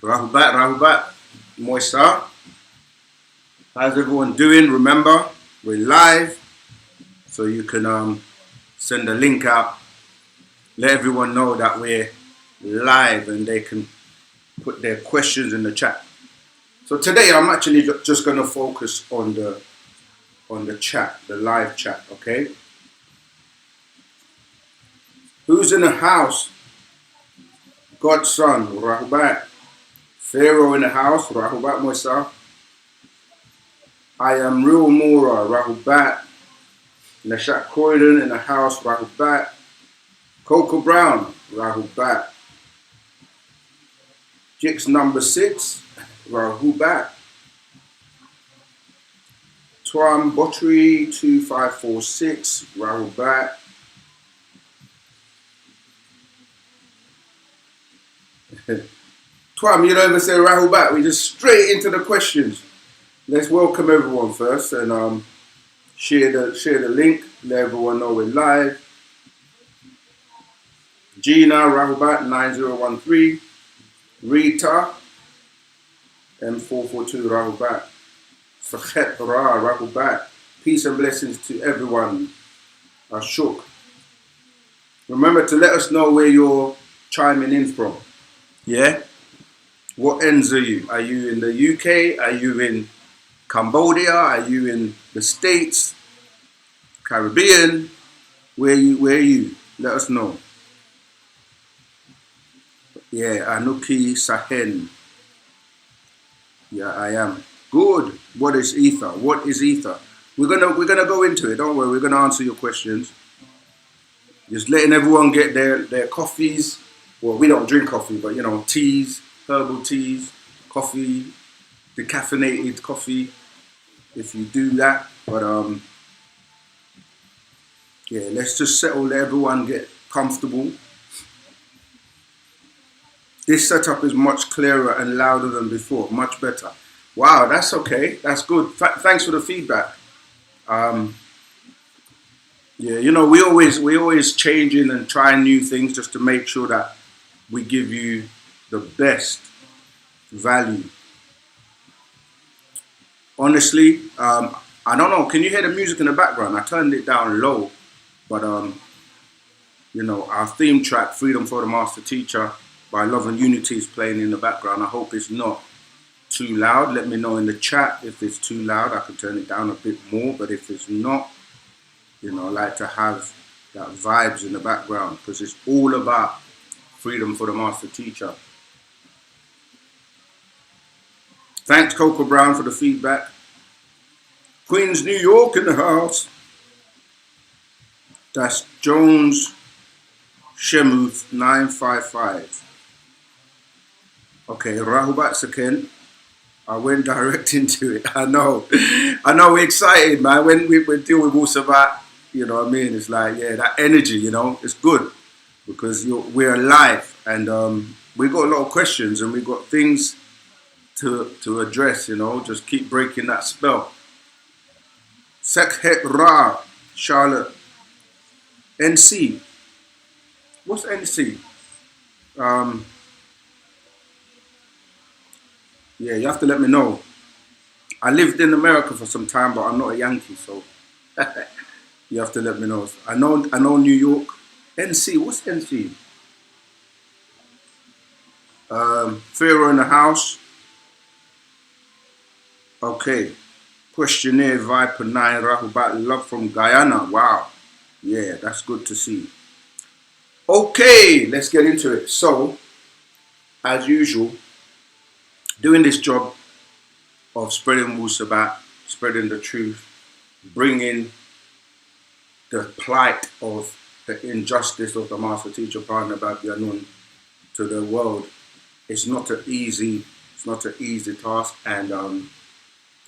Rahubat, Moisa. How's everyone doing? Remember, we're live, so you can send a link out, let everyone know that we're live and they can put their questions in the chat. So today I'm actually just going to focus on the chat, the live chat, okay? Who's in the house? Godson, Rahubat. Pharaoh in the house, Rahubat Moisa. I am Real Mura, Rahubat. Nashat Croydon in the house, Rahubat. Coco Brown, Rahubat. Jix number 6, Rahubat. Twan Bottery 2546, Rahubat. Twam, you don't even say Rahubat, we just straight into the questions. Let's welcome everyone first and share the link, let everyone know we're live. Gina, Rahubat 9013, Rita, M442, Rahubat. Fakhet Ra, Rahubat. Peace and blessings to everyone. Ashok. Remember to let us know where you're chiming in from. Yeah? What ends are you? Are you in the UK? Are you in Cambodia? Are you in the States? Caribbean? Where are you? Let us know. Yeah, Anuki Sahen. Yeah, I am. Good. What is ether? What is ether? We're gonna go into it, don't worry, we're gonna answer your questions. Just letting everyone get their coffees. Well, we don't drink coffee, but you know, teas, herbal teas, coffee, decaffeinated coffee, if you do that. But yeah, let's just settle, let everyone get comfortable. This setup is much clearer and louder than before, much better. Wow, that's okay, that's good. Thanks for the feedback. Yeah, you know, we always changing and trying new things just to make sure that we give you the best value. Honestly, I don't know, can you hear the music in the background? I turned it down low, but you know, our theme track, Freedom for the Master Teacher by Love and Unity, is playing in the background. I hope it's not too loud. Let me know in the chat if it's too loud. I can turn it down a bit more, but if it's not, you know, I like to have that vibes in the background because it's all about freedom for the Master Teacher. Thanks, Coco Brown, for the feedback. Queens, New York in the house. That's Jones Shemuth 955. Okay, Rahubat Saken. I went direct into it. I know we're excited, man. When we deal with wu-sabat, you know what I mean? It's like, yeah, that energy, you know, it's good because we're alive and we got a lot of questions and we got things to address, you know, just keep breaking that spell. Sekhet Ra, Charlotte. NC. What's NC? Yeah, you have to let me know. I lived in America for some time, but I'm not a Yankee, so you have to let me know. I know New York. NC, what's NC? Pharaoh in the house. Okay. Questionnaire Viper 9 Rahubat, love from Guyana. Wow. Yeah, that's good to see. Okay, let's get into it. So, as usual, doing this job of spreading wu-sabat, spreading the truth, bringing the plight of the injustice of the Master Teacher Partner Babyanun to the world. It's not an easy task, and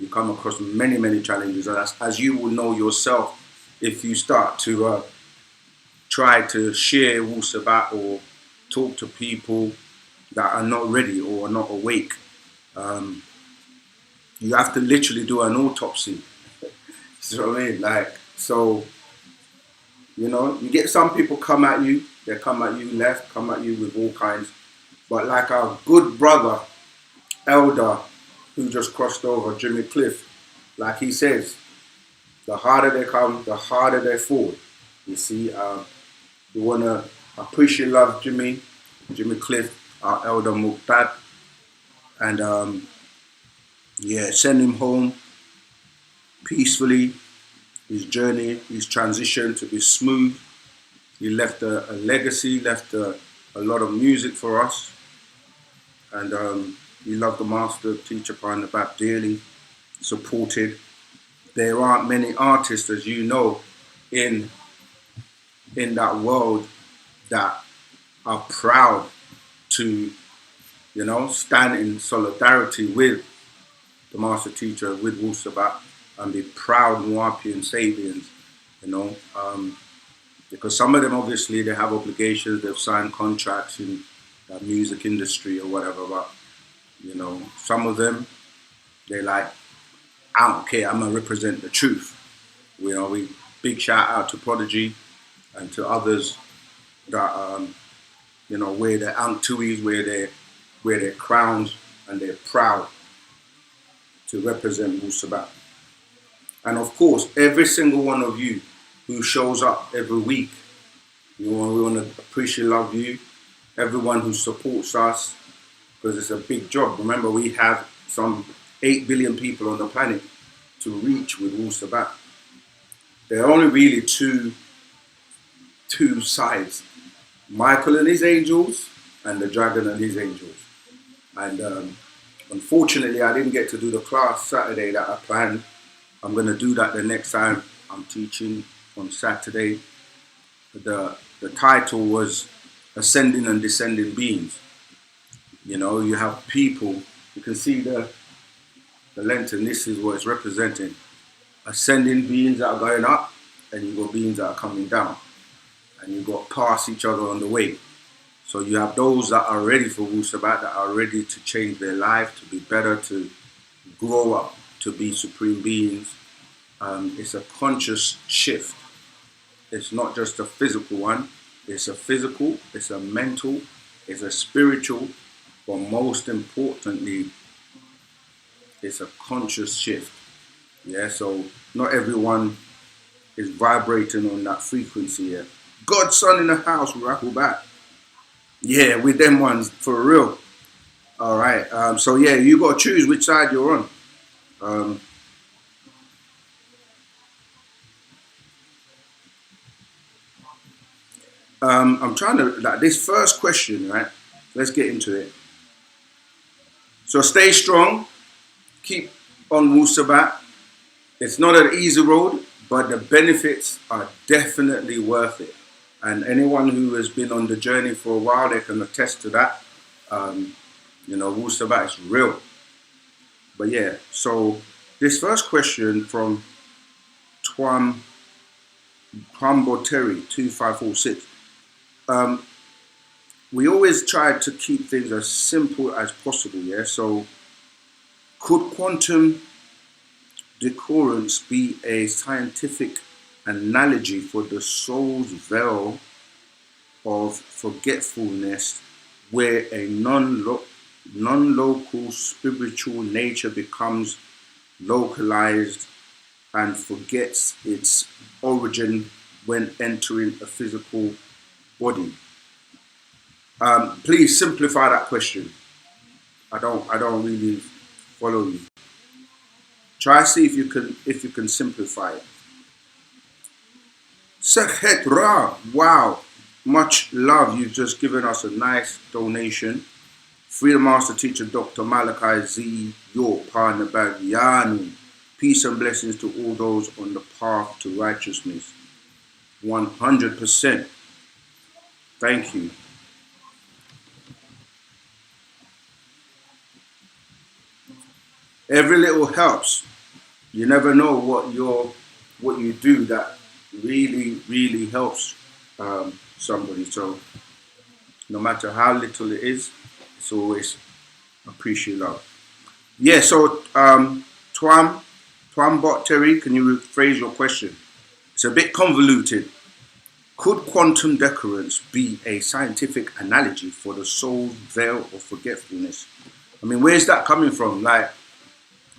you come across many challenges. As you will know yourself, if you start to try to share wu-sabat or talk to people that are not ready or are not awake. You have to literally do an autopsy. You know what I mean? Like, so, you know, you get some people come at you, they come at you left, come at you with all kinds. But like our good brother elder who just crossed over, Jimmy Cliff, like he says, the harder they come, the harder they fall. You see, we want to appreciate, love Jimmy Cliff, our elder Muqtad, and yeah, send him home peacefully. His journey, his transition to be smooth. He left a legacy, left a lot of music for us, and he loved the master teacher Pine the Bap dearly, supported. There aren't many artists, as you know, in that world that are proud to, you know, stand in solidarity with the master teacher, with wu-sabat, and be proud Nuapian Sabians, you know, because some of them obviously they have obligations, they've signed contracts in the music industry or whatever, but you know, some of them they like, I don't care, I'm gonna represent the truth. You know, we big shout out to Prodigy and to others that you know, wear their antuis, wear their crowns, and they're proud to represent wu-sabat. And of course, every single one of you who shows up every week, we want to appreciate, love you. Everyone who supports us, because it's a big job. Remember, we have some 8 billion people on the planet to reach with wu-sabat. There are only really two sides: Michael and his angels, and the dragon and his angels. And unfortunately, I didn't get to do the class Saturday that I planned. I'm going to do that the next time I'm teaching on Saturday. The title was Ascending and Descending Beings. You know, you have people, you can see the length, and this is what it's representing. Ascending beings that are going up, and you've got beings that are coming down. And you've got past each other on the way. So you have those that are ready for wu-sabat, that are ready to change their life, to be better, to grow up, to be supreme beings. It's a conscious shift. It's not just a physical one. It's a physical, it's a mental, it's a spiritual, but most importantly, it's a conscious shift. Yeah, so not everyone is vibrating on that frequency here. God's son in the house, Rahubat. Yeah, with them ones, for real. All right, so yeah, you got to choose which side you're on. I'm trying to, like, this first question, right? Let's get into it. So stay strong, keep on wu-sabat. It's not an easy road, but the benefits are definitely worth it. And anyone who has been on the journey for a while, they can attest to that. You know, wu-sabat is real. But yeah, so this first question from Twamboteri 2546. We always try to keep things as simple as possible, yeah? So could quantum decorrence be a scientific analogy for the soul's veil of forgetfulness, where a non-local spiritual nature becomes localized and forgets its origin when entering a physical body? Please simplify that question. I don't really follow you. Try see if you can simplify it. Sekhet Ra, wow, much love. You've just given us a nice donation. Freedom Master Teacher Dr. Malachi Z. York, partner Bagianu. Peace and blessings to all those on the path to righteousness. 100%. Thank you. Every little helps. You never know what you do that really helps somebody. So no matter how little it is, it's always appreciate love. Yeah. So Twambot Terry, can you rephrase your question? It's a bit convoluted. Could quantum decorrence be a scientific analogy for the soul's veil of forgetfulness, I mean, where's that coming from? Like,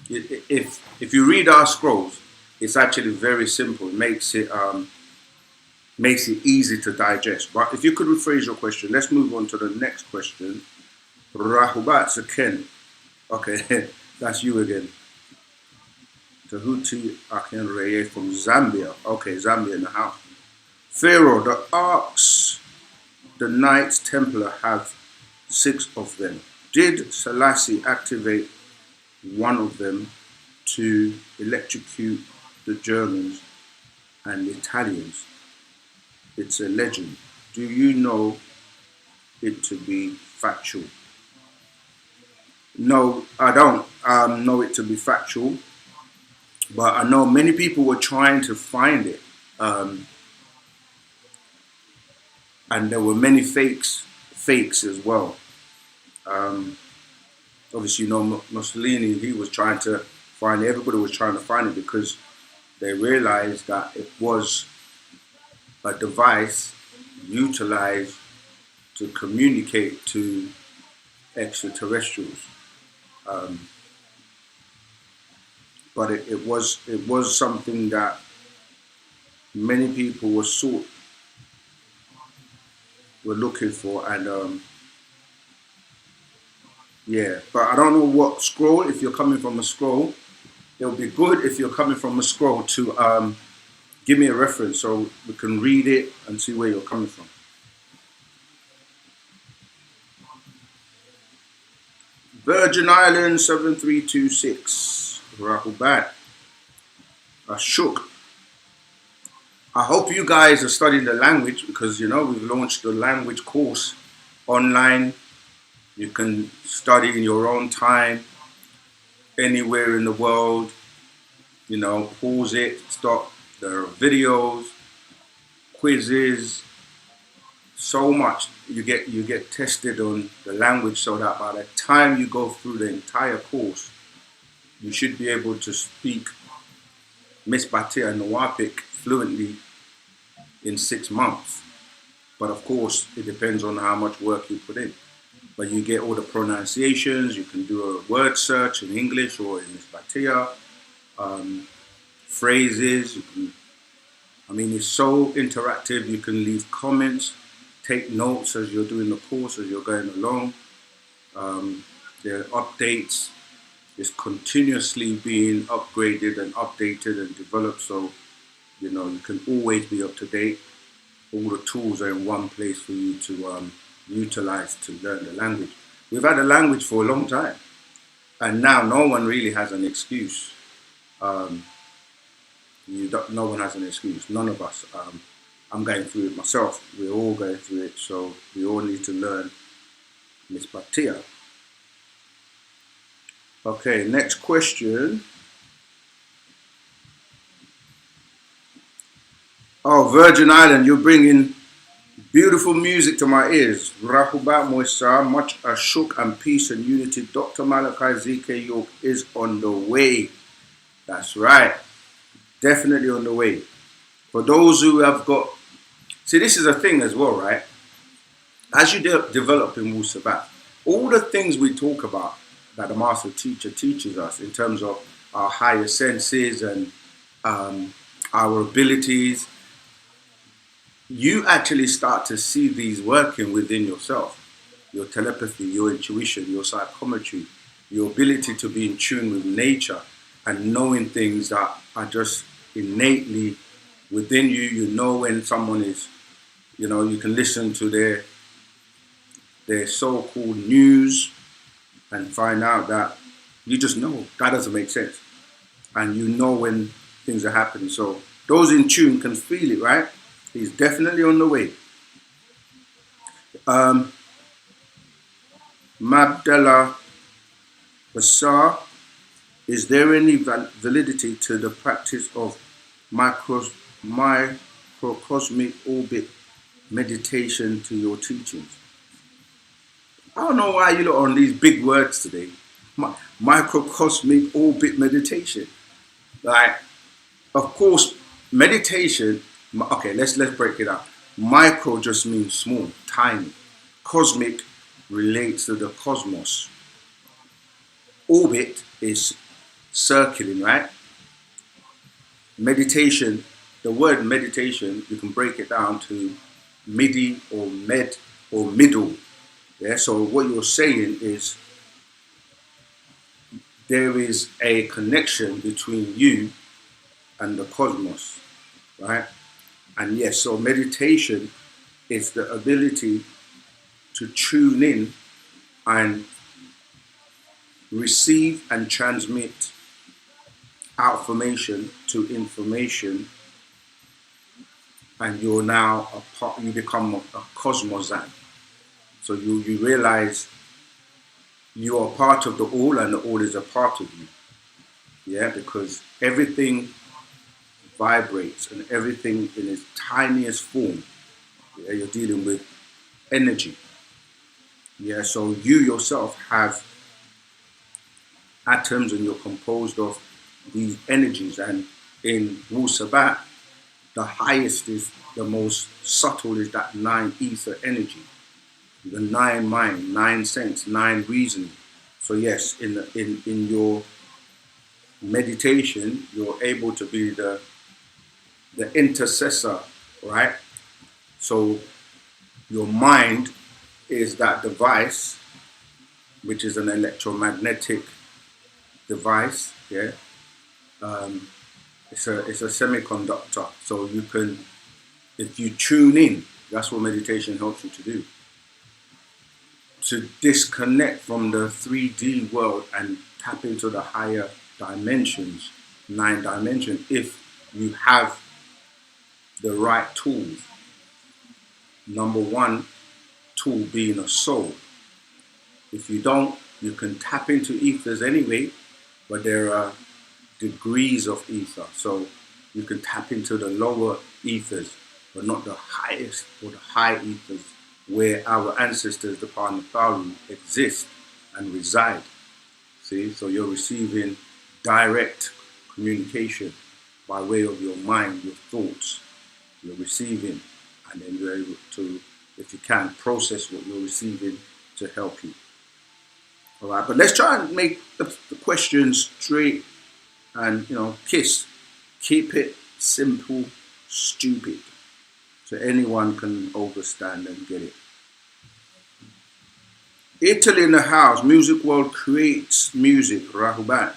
if you read our scrolls, it's actually very simple. It makes it easy to digest. But if you could rephrase your question, let's move on to the next question. Rahubat Ken. Okay, that's you again. Tahuti Akinreye from Zambia. Okay, Zambia in the house. Pharaoh, the arcs, the Knights Templar have 6 of them. Did Selassie activate one of them to electrocute the Germans and the Italians? It's a legend. Do you know it to be factual? No, I don't know it to be factual, but I know many people were trying to find it, and there were many fakes as well. Obviously, you know, Mussolini, he was trying to find it. Everybody was trying to find it because they realized that it was a device utilized to communicate to extraterrestrials. But it was something that many people were looking for, and yeah. But I don't know what scroll. If you're coming from a scroll, it would be good if you're coming from a scroll to give me a reference so we can read it and see where you're coming from. Virgin Islands 7326. Rahubat. Ashok. I hope you guys are studying the language because, you know, we've launched the language course online. You can study in your own time, anywhere in the world. You know, pause it, stop. There are videos, quizzes, so much. You get tested on the language so that by the time you go through the entire course, you should be able to speak Misbatia and Nawapik fluently in 6 months. But of course, it depends on how much work you put in. But you get all the pronunciations, you can do a word search in English or in Misbatia, phrases, I mean, it's so interactive. You can leave comments, take notes as you're doing the course, as you're going along. There are updates. It's continuously being upgraded and updated and developed, so you know you can always be up to date. All the tools are in one place for you to utilize to learn the language. We've had a language for a long time, and now no one really has an excuse. No one has an excuse. None of us. I'm going through it myself. We're all going through it, so we all need to learn Misbatia. Okay, next question. Oh, Virgin Island, you're bringing beautiful music to my ears. Rahubat Moisa, much ashuk and peace and unity. Dr. Malachi ZK York is on the way. That's right. Definitely on the way. For those who have got... See, this is a thing as well, right? As you develop in wu-sabat, all the things we talk about that the master teacher teaches us in terms of our higher senses and our abilities, you actually start to see these working within yourself. Your telepathy, your intuition, your psychometry, your ability to be in tune with nature and knowing things that are just innately within you. You know when someone is, you know, you can listen to their so-called news and find out that you just know that doesn't make sense. And you know when things are happening. So those in tune can feel it, right? He's definitely on the way. Mabdallah Basar, is there any validity to the practice of microcosmic orbit meditation to your teachings? I don't know why you lot are on these big words today. Microcosmic orbit meditation. Like, of course, meditation, okay, let's break it up. Micro just means small, tiny. Cosmic relates to the cosmos. orbit is circling, right? Meditation, the word meditation, you can break it down to midi or med or middle. Yeah, so what you're saying is there is a connection between you and the cosmos, right? And yes, so meditation is the ability to tune in and receive and transmit information to information, and you're now a part, you become a cosmosan. So you realize you are part of the all and the all is a part of you. Yeah, because everything vibrates and everything in its tiniest form. Yeah, you're dealing with energy. Yeah, so you yourself have atoms and you're composed of these energies. And in wu-sabat, the highest is the most subtle is that 9 ether energy, the 9 mind, 9 sense, 9 reasoning. So yes, in your meditation, you're able to be the intercessor, right? So your mind is that device, which is an electromagnetic device. Yeah, it's a semiconductor. So you can, if you tune in, that's what meditation helps you to do. To disconnect from the 3D world and tap into the higher dimensions, 9 dimensions, if you have the right tools. Number 1 tool being a soul. If you don't, you can tap into ethers anyway, but there are degrees of ether. So you can tap into the lower ethers, but not the highest or the high ethers where our ancestors, the Panatharu, exist and reside. See, so you're receiving direct communication by way of your mind, your thoughts. You're receiving, and then you're able to, if you can, process what you're receiving to help you. All right, but let's try and make the questions straight and, keep it simple, stupid, so anyone can understand and get it. Italy in the house, Music World creates music, Rahuban.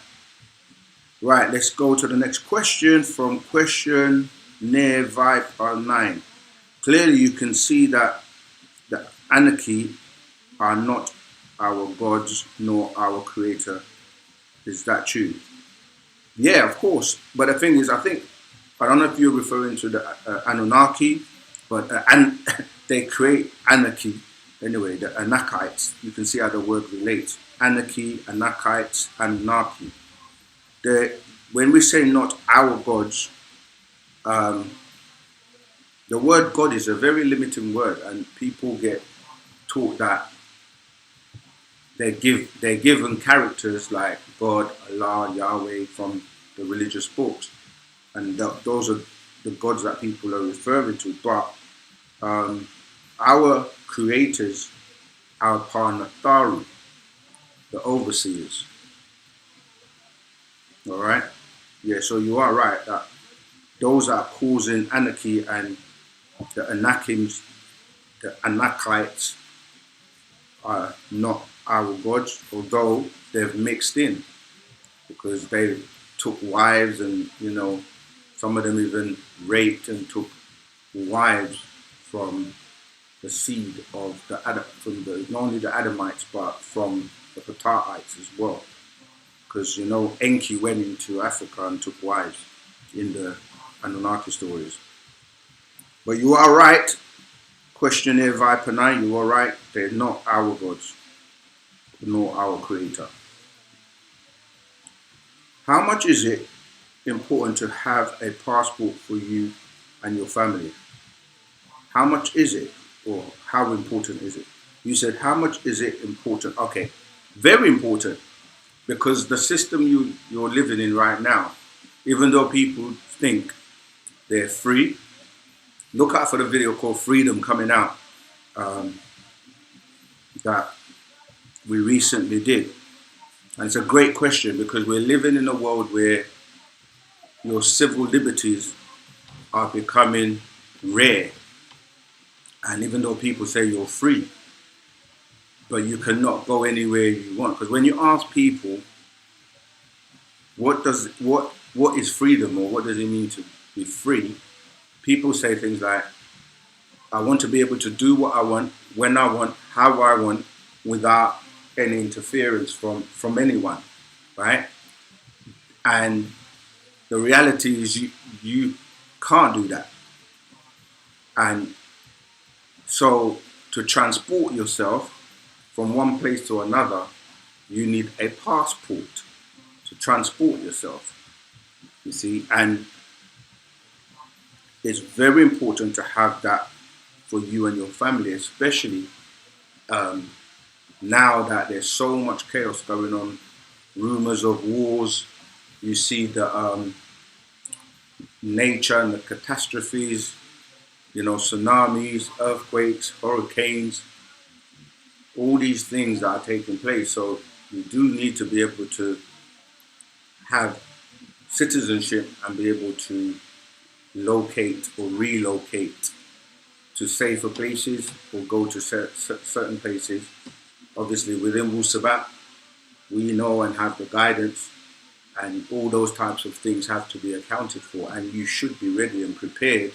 Right, let's go to the next question from question near Viper 9. Clearly you can see that the anarchy are not our gods nor our creator. Is that true? Yeah, of course. But the thing is, I don't know if you're referring to the Anunnaki, but they create anarchy. Anyway, the Anakites, you can see how the word relates. Anarchy, Anakites, Anunnaki. When we say not our gods, the word God is a very limiting word, and people get taught that they're given characters like God, Allah, Yahweh from the religious books, and those are the gods that people are referring to. But our creators, our Panatharu, the overseers. All right, yeah. So you are right that those are causing anarchy, and the Anakims, the Anakites, are not our gods, although they've mixed in, because they took wives, and some of them even raped and took wives from the seed of not only the Adamites but from the Pataites as well, because Enki went into Africa and took wives in the Anunnaki stories. But you are right, questionnaire Viper 9, you are right, they're not our gods, nor our creator. How much is it important to have a passport for you and your family? How much is it, or how important is it? You said, how much is it important? Okay, very important, because the system you're living in right now, even though people think they're free, look out for the video called Freedom coming out that we recently did. And it's a great question because we're living in a world where your civil liberties are becoming rare. And even though people say you're free, but you cannot go anywhere you want. Because when you ask people, what is freedom, or what does it mean to be free? People say things like, I want to be able to do what I want, when I want, how I want, without any interference from anyone, right? And the reality is you can't do that. And so to transport yourself from one place to another, you need a passport to transport yourself, you see. And it's very important to have that for you and your family, especially now that there's so much chaos going on, rumors of wars, you see the nature and the catastrophes, tsunamis, earthquakes, hurricanes, all these things that are taking place. So you do need to be able to have citizenship and be able to locate or relocate to safer places or go to certain places. Obviously within wu-sabat, we know and have the guidance, and all those types of things have to be accounted for, and you should be ready and prepared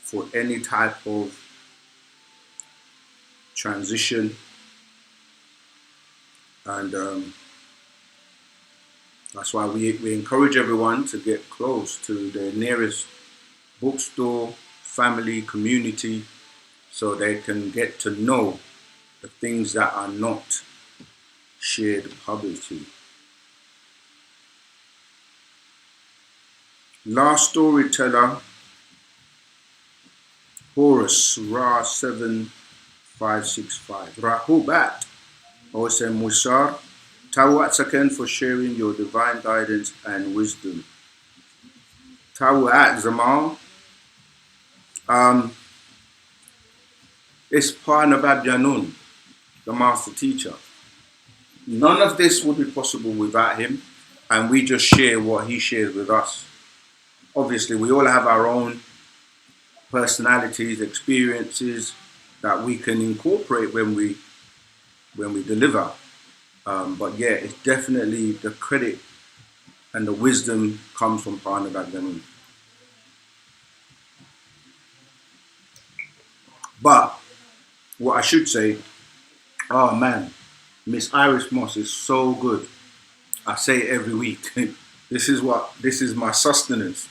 for any type of transition. And that's why we encourage everyone to get close to their nearest bookstore, family, community, so they can get to know the things that are not shared publicly. Last storyteller, Horus, Ra 7565. Rahubat, OSM Vision. Tawat second for sharing your divine guidance and wisdom. Tawat Zamal. It's Parnabab Yanun, the master teacher. None of this would be possible without him, and we just share what he shares with us. Obviously, we all have our own personalities, experiences that we can incorporate when we deliver. But yeah, it's definitely the credit and the wisdom comes from Parnabab Yanun. But what I should say, oh man, Miss Iris Moss is so good. I say it every week. This is my sustenance.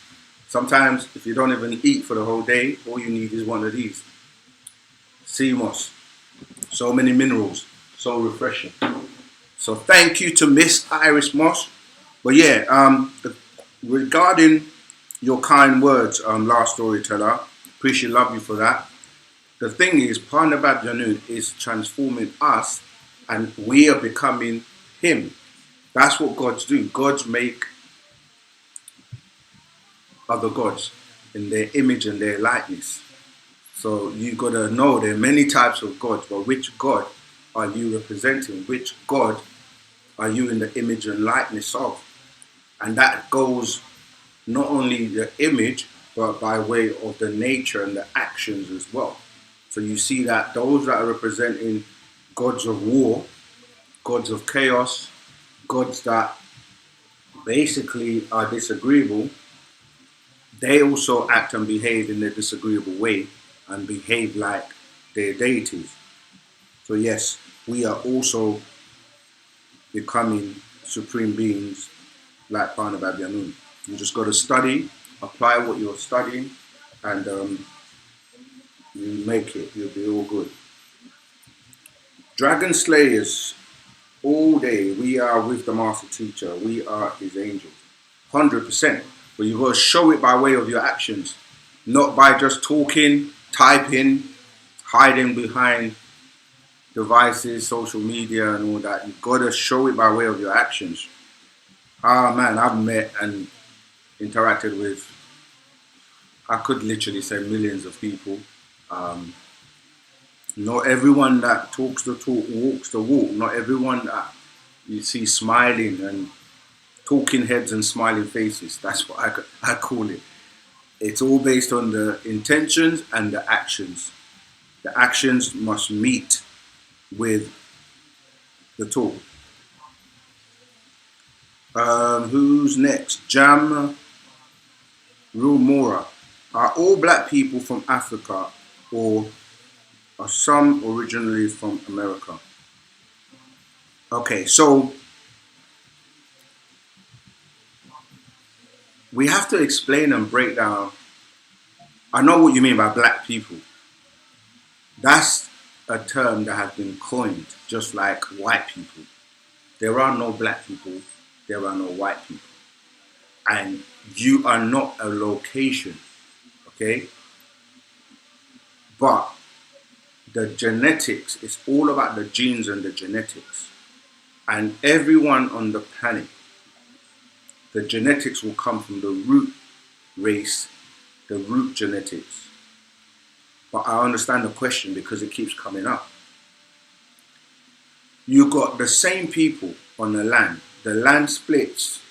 Sometimes if you don't even eat for the whole day, all you need is one of these. Sea moss. So many minerals. So refreshing. So thank you to Miss Iris Moss. But yeah, regarding your kind words, last storyteller, appreciate, love you for that. The thing is, Parnabab Yanun is transforming us, and we are becoming him. That's what gods do. Gods make other gods in their image and their likeness. So you got to know there are many types of gods, but which god are you representing? Which god are you in the image and likeness of? And that goes not only the image, but by way of the nature and the actions as well. So you see that those that are representing gods of war, gods of chaos, gods that basically are disagreeable, they also act and behave in a disagreeable way and behave like their deities. So yes, we are also becoming supreme beings like Parnabab Yanun. You just got to study, apply what you're studying, and you make it. You'll be all good. Dragon Slayers, all day we are with the Master Teacher. We are his angels, 100%. But you got to show it by way of your actions, not by just talking, typing, hiding behind devices, social media and all that. You've got to show it by way of your actions. Ah man, I've met and interacted with, I could literally say millions of people. Not everyone that talks the talk walks the walk. Not everyone that you see smiling and talking heads and smiling faces. That's what I call it. It's all based on the intentions and the actions. The actions must meet with the talk. Who's next? Jam Rumora. Are all black people from Africa, or are some originally from America? Okay, so we have to explain and break down. I know what you mean by black people. That's a term that has been coined, just like white people. There are no black people, there are no white people. And you are not a location, okay? But the genetics, it's all about the genes and the genetics. And everyone on the planet, the genetics will come from the root race, the root genetics. But I understand the question because it keeps coming up. You got the same people on the land. The land splits,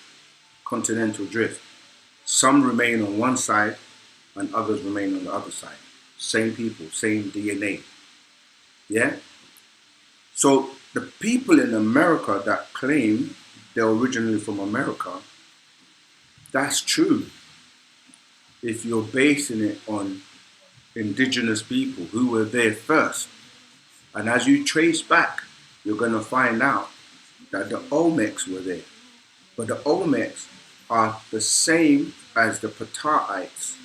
continental drift. Some remain on one side and others remain on the other side. Same people, same DNA. Yeah? So the people in America that claim they're originally from America, that's true. If you're basing it on indigenous people who were there first. And as you trace back, you're going to find out that the Olmecs were there. But the Olmecs are the same as the Pataites.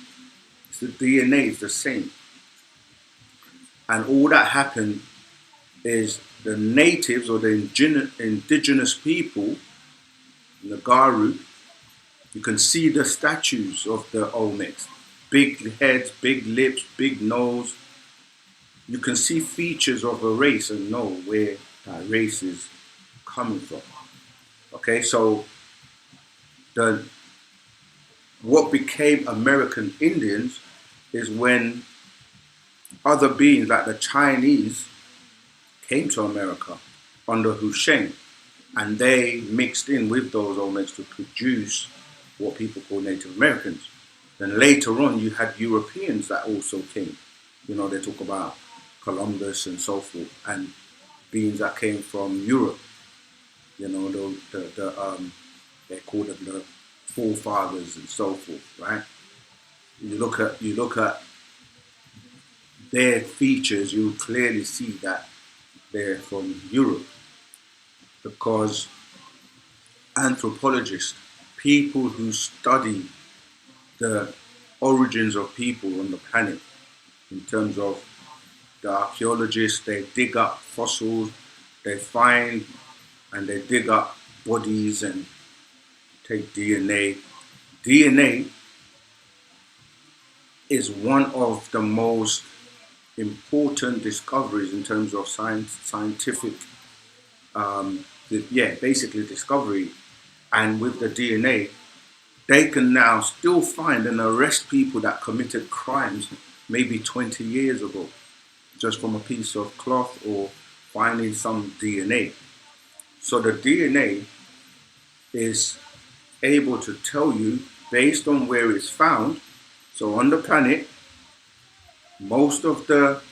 The DNA is the same. And all that happened is the natives or the indigenous people, the Garu, you can see the statues of the Olmecs. Big heads, big lips, big nose. You can see features of a race and know where that race is coming from. Okay, so what became American Indians is when other beings like the Chinese came to America under Husheng, and they mixed in with those Olmecs to produce what people call Native Americans. Then later on, you had Europeans that also came. You know, they talk about Columbus and so forth, and beings that came from Europe. You know, they call them the forefathers and so forth, right? You look at their features, you clearly see that they're from Europe, because anthropologists, people who study the origins of people on the planet, in terms of the archaeologists, they dig up fossils, they find and they dig up bodies and take DNA. DNA is one of the most important discoveries in terms of scientific, basically discovery. And with the DNA, they can now still find and arrest people that committed crimes maybe 20 years ago, just from a piece of cloth or finding some DNA. So the DNA is able to tell you, based on where it's found. So on the planet, most of the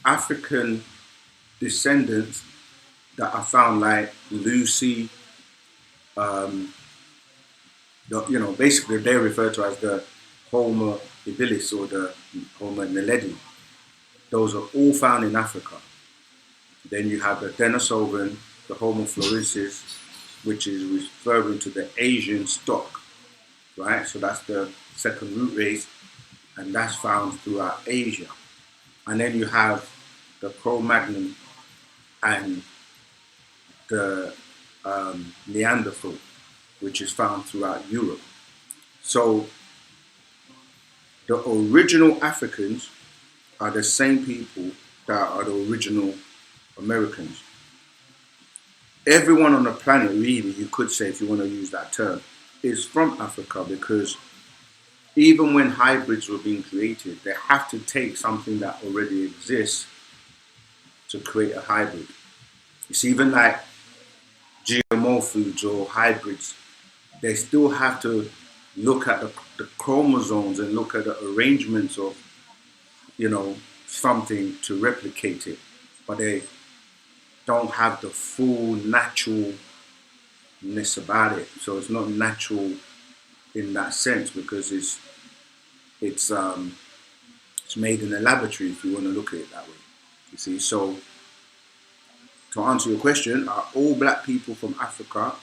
African descendants that are found, like Lucy, basically they're referred to as the Homo habilis or the Homo naledi. Those are all found in Africa. Then you have the Denisovan, the Homo florensis, which is referring to the Asian stock, right? So that's the second root race, and that's found throughout Asia. And then you have the Cro-Magnon and the Neanderthal, which is found throughout Europe. So the original Africans are the same people that are the original Americans. Everyone on the planet, really, you could say, if you want to use that term, is from Africa, because even when hybrids were being created, they have to take something that already exists to create a hybrid. It's even like GMO foods or hybrids. They still have to look at the chromosomes and look at the arrangements of, you know, something to replicate it. But they don't have the full naturalness about it. So it's not natural in that sense because it's made in a laboratory, if you want to look at it that way. You see, so to answer your question, are all black people from Africa?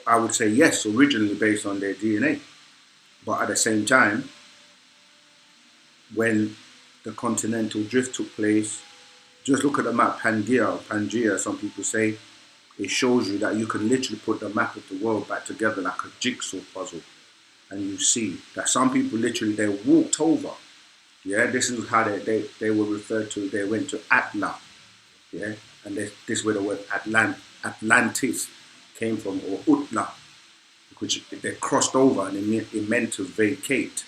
I would say yes, originally based on their DNA. But at the same time, when the continental drift took place, just look at the map Pangea, some people say, it shows you that you can literally put the map of the world back together like a jigsaw puzzle. And you see that some people literally, they walked over. Yeah, this is how they were referred to. They went to Atla. Yeah, and this is where the word Atlantis came from, or Utla, which they crossed over and it meant to vacate.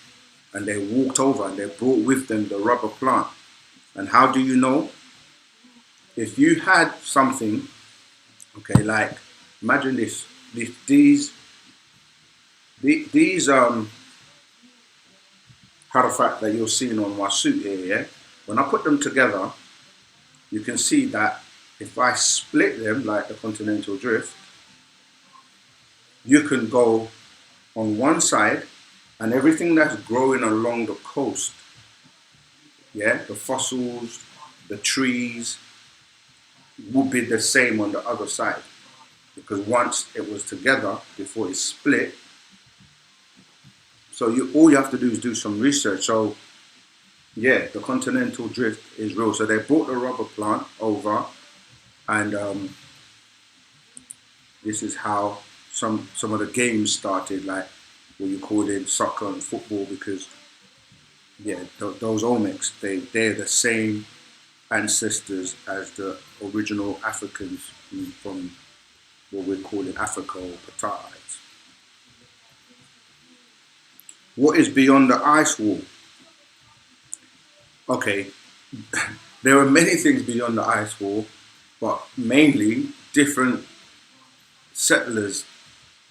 And they walked over and they brought with them the rubber plant. And how do you know? If you had something, okay, like imagine these artifact that you're seeing on my suit here, yeah? When I put them together, you can see that if I split them like the continental drift, you can go on one side and everything that's growing along the coast, yeah, the fossils, the trees, would be the same on the other side. Because once it was together, before it split, so all you have to do is do some research. So yeah, the continental drift is real. So they brought the rubber plant over, and this is how some of the games started, like what you call it soccer and football, because yeah, those Olmecs, they're the same ancestors as the original Africans from what we're calling Africa or Pataites. What is beyond the ice wall? Okay, there are many things beyond the ice wall, but mainly different settlers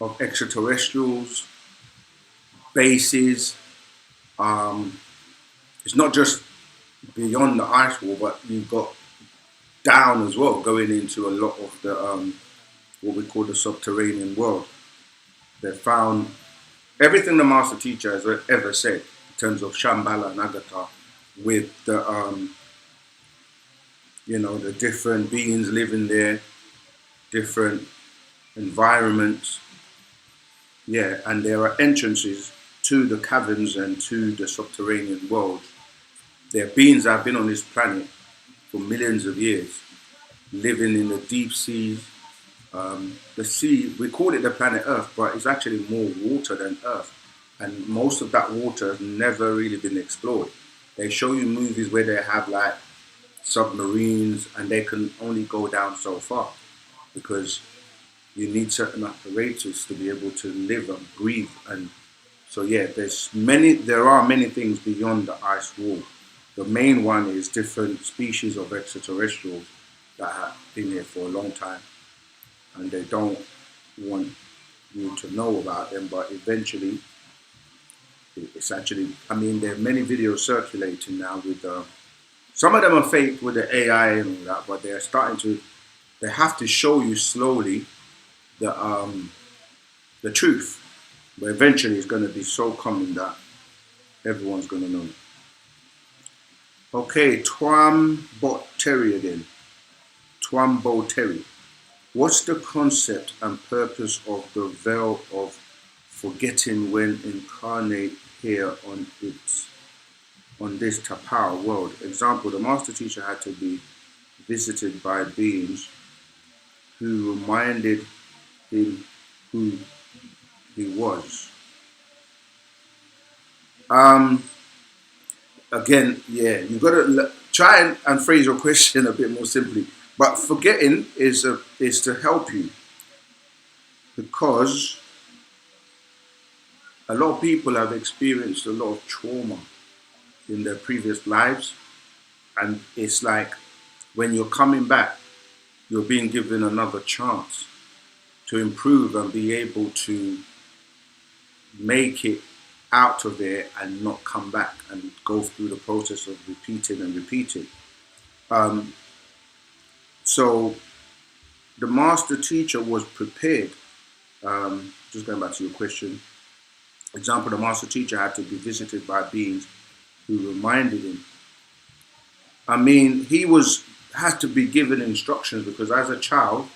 of extraterrestrials, bases. It's not just beyond the ice wall, but you've got down as well, going into a lot of the what we call the subterranean world. They found everything the master teacher has ever said in terms of Shambhala and Agatha, with the you know, the different beings living there, different environments. Yeah, and there are entrances to the caverns and to the subterranean world. There are beings that have been on this planet for millions of years, living in the deep seas. The sea, we call it the planet Earth, but it's actually more water than Earth. And most of that water has never really been explored. They show you movies where they have like submarines and they can only go down so far because you need certain apparatus to be able to live and breathe. And so yeah, there are many things beyond the ice wall. The main one is different species of extraterrestrials that have been here for a long time, and they don't want you to know about them, but eventually it's actually, I mean, there are many videos circulating now with some of them are fake with the AI and all that, but they have to show you slowly the truth, but eventually it's going to be so common that everyone's going to know. Okay, Twambo Terry again. Twambo Terry. What's the concept and purpose of the veil of forgetting when incarnate here on this Tapao world? Example, the master teacher had to be visited by beings who reminded him who he was. Again, yeah, you've got to try and phrase your question a bit more simply. But forgetting is to help you, because a lot of people have experienced a lot of trauma in their previous lives, and it's like when you're coming back, you're being given another chance to improve and be able to make it out of there and not come back and go through the process of repeating and repeating. So the master teacher was prepared. Just going back to your question. Example, the master teacher had to be visited by beings who reminded him. I mean, had to be given instructions, because as a child,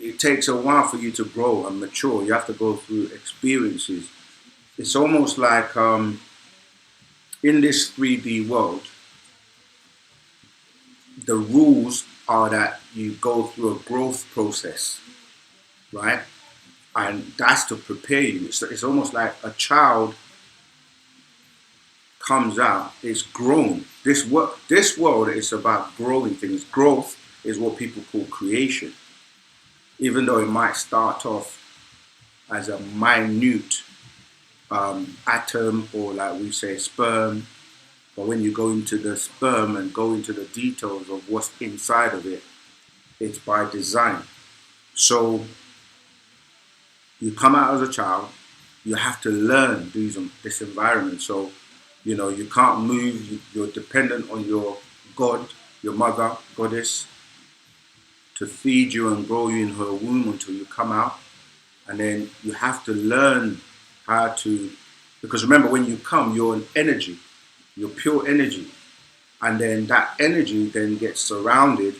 it takes a while for you to grow and mature. You have to go through experiences. It's almost like in this 3D world, the rules are that you go through a growth process, right? And that's to prepare you. It's almost like a child comes out, it's grown. This world is about growing things. Growth is what people call creation. Even though it might start off as a minute atom, or like we say sperm, but when you go into the sperm and go into the details of what's inside of it, it's by design. So you come out as a child, you have to learn this environment. So, you can't move, you're dependent on your God, your mother, goddess, to feed you and grow you in her womb until you come out. And then you have to learn how to, because remember, when you come, you're an energy, you're pure energy. And then that energy then gets surrounded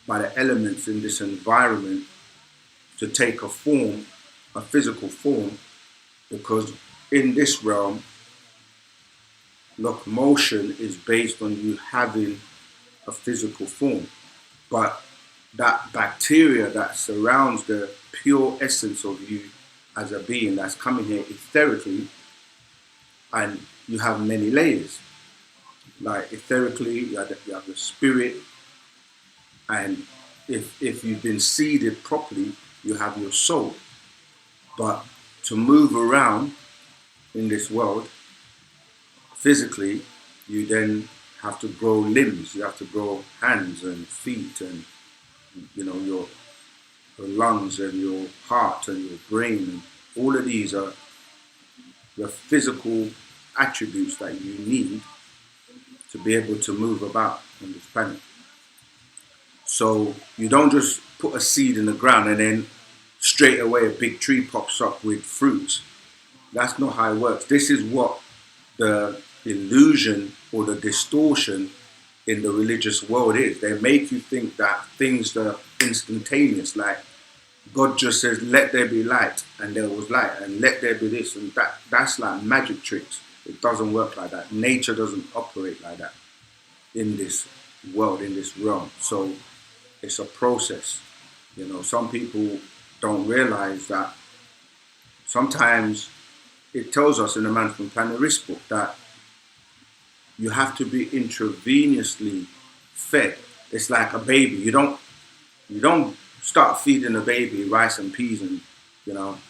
by the elements in this environment to take a form, a physical form, because in this realm, locomotion is based on you having a physical form. But that bacteria that surrounds the pure essence of you as a being that's coming here etherically, and you have many layers. Like etherically, you have the spirit, and if you've been seeded properly, you have your soul. But to move around in this world physically, you then have to grow limbs, you have to grow hands and feet, and your lungs and your heart and your brain, and all of these are the physical attributes that you need to be able to move about on this planet. So you don't just put a seed in the ground and then straight away a big tree pops up with fruits. That's not how it works. This is what the illusion or the distortion in the religious world is. They make you think that things are instantaneous, like God just says, let there be light, and there was light, and let there be this and that. That's like magic tricks. It doesn't work like that. Nature doesn't operate like that in this world, in this realm. So it's a process. Some people don't realize that sometimes it tells us in the Man from Planet Risk book that you have to be intravenously fed. It's like a baby. You don't start feeding a baby rice and peas and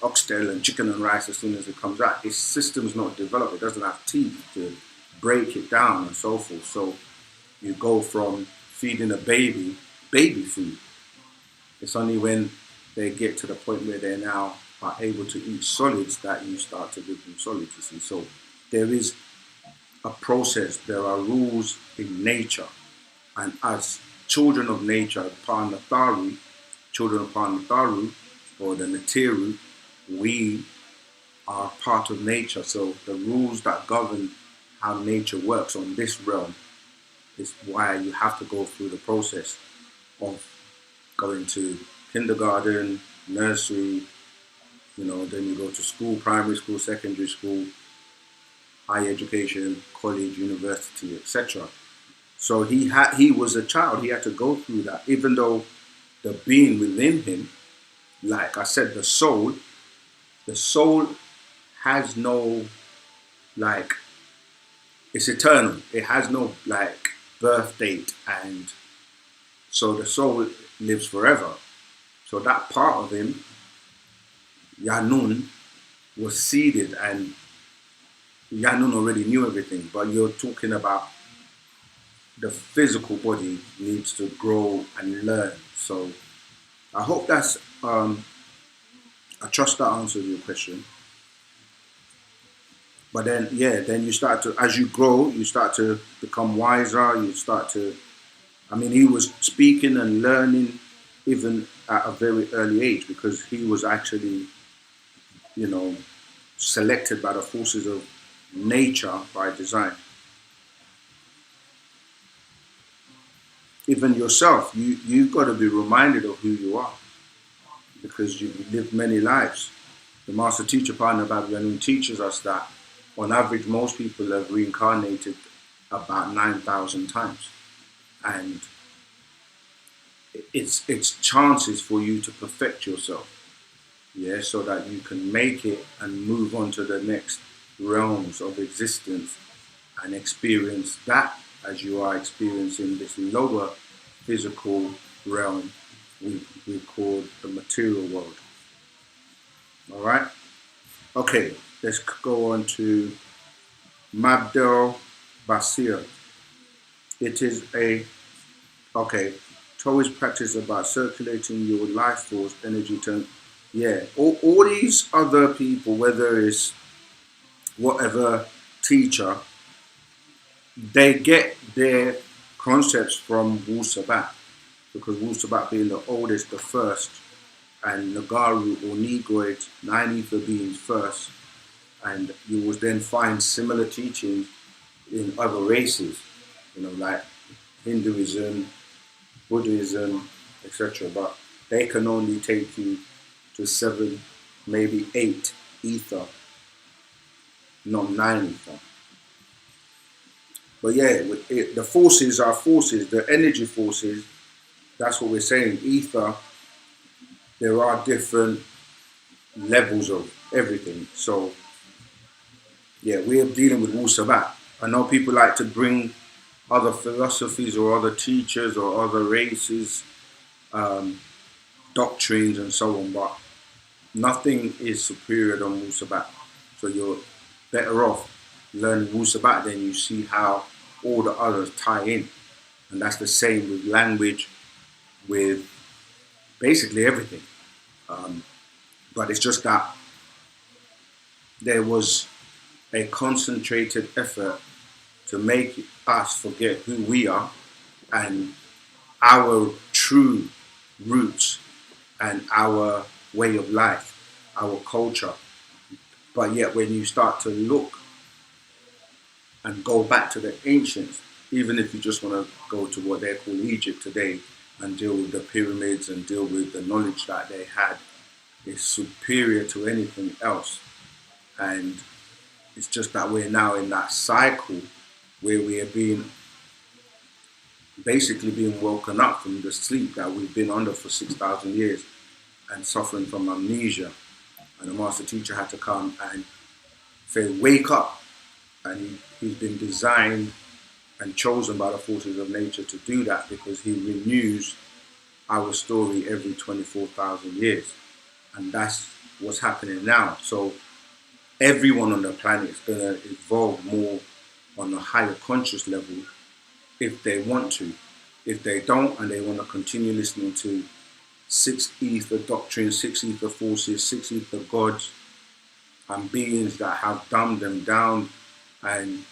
oxtail and chicken and rice as soon as it comes out. Its system's not developed. It doesn't have teeth to break it down and so forth. So you go from feeding a baby food. It's only when they get to the point where they now are able to eat solids that you start to give them solids, you see. So there is a process, there are rules in nature. And as children of nature, children of Panatharu, or the Natiru, we are part of nature. So the rules that govern how nature works on this realm is why you have to go through the process of going to kindergarten, nursery, then you go to school, primary school, secondary school, higher education, college, university, etc. So he was a child. He had to go through that, even though the being within him, like I said, the soul has no, like, it's eternal. It has no, like, birth date, and so the soul lives forever. So that part of him, Yanun, was seeded, and Yanun already knew everything. But you're talking about the physical body needs to grow and learn. So I hope that's, I trust that answers your question. But then, yeah, then you start to, as you grow, you start to become wiser. You start to, I mean, he was speaking and learning even at a very early age because he was actually, you know, selected by the forces of nature by design. Even yourself, you've got to be reminded of who you are because you've lived many lives. The master teacher partner Babylon teaches us that on average, most people have reincarnated about 9,000 times. And it's chances for you to perfect yourself, yeah, so that you can make it and move on to the next realms of existence and experience that as you are experiencing this lower physical realm we call the material world. All right. Okay, let's go on to Mabdel Basir. It is a, okay, Taoist practice about circulating your life force energy to, yeah, all these other people, whether it's whatever teacher, they get their concepts from wu-sabat, because wu-sabat being the oldest, the first, and Nagaru or Negroid, 9 ether beings first, and you will then find similar teachings in other races, you know, like Hinduism, Buddhism, etc. But they can only take you to 7, maybe 8 ether, not 9 ether. But yeah, the forces are forces, the energy forces, that's what we're saying. Ether, there are different levels of everything. So yeah, we're dealing with wu-sabat. I know people like to bring other philosophies or other teachers or other races, doctrines and so on, but nothing is superior than wu-sabat. So you're better off learning wu-sabat, then you see how all the others tie in. And that's the same with language, with basically everything. But it's just that there was a concentrated effort to make us forget who we are and our true roots and our way of life, our culture. But yet when you start to look and go back to the ancients, even if you just want to go to what they call Egypt today and deal with the pyramids and deal with the knowledge that they had, is superior to anything else. And it's just that we're now in that cycle where we are basically being woken up from the sleep that we've been under for 6,000 years and suffering from amnesia. And the master teacher had to come and say, wake up. And he's been designed and chosen by the forces of nature to do that because he renews our story every 24,000 years. And that's what's happening now. So everyone on the planet is going to evolve more on a higher conscious level if they want to. If they don't and they want to continue listening to 6 ether doctrines, 6 ether forces, 6 ether gods and beings that have dumbed them down, and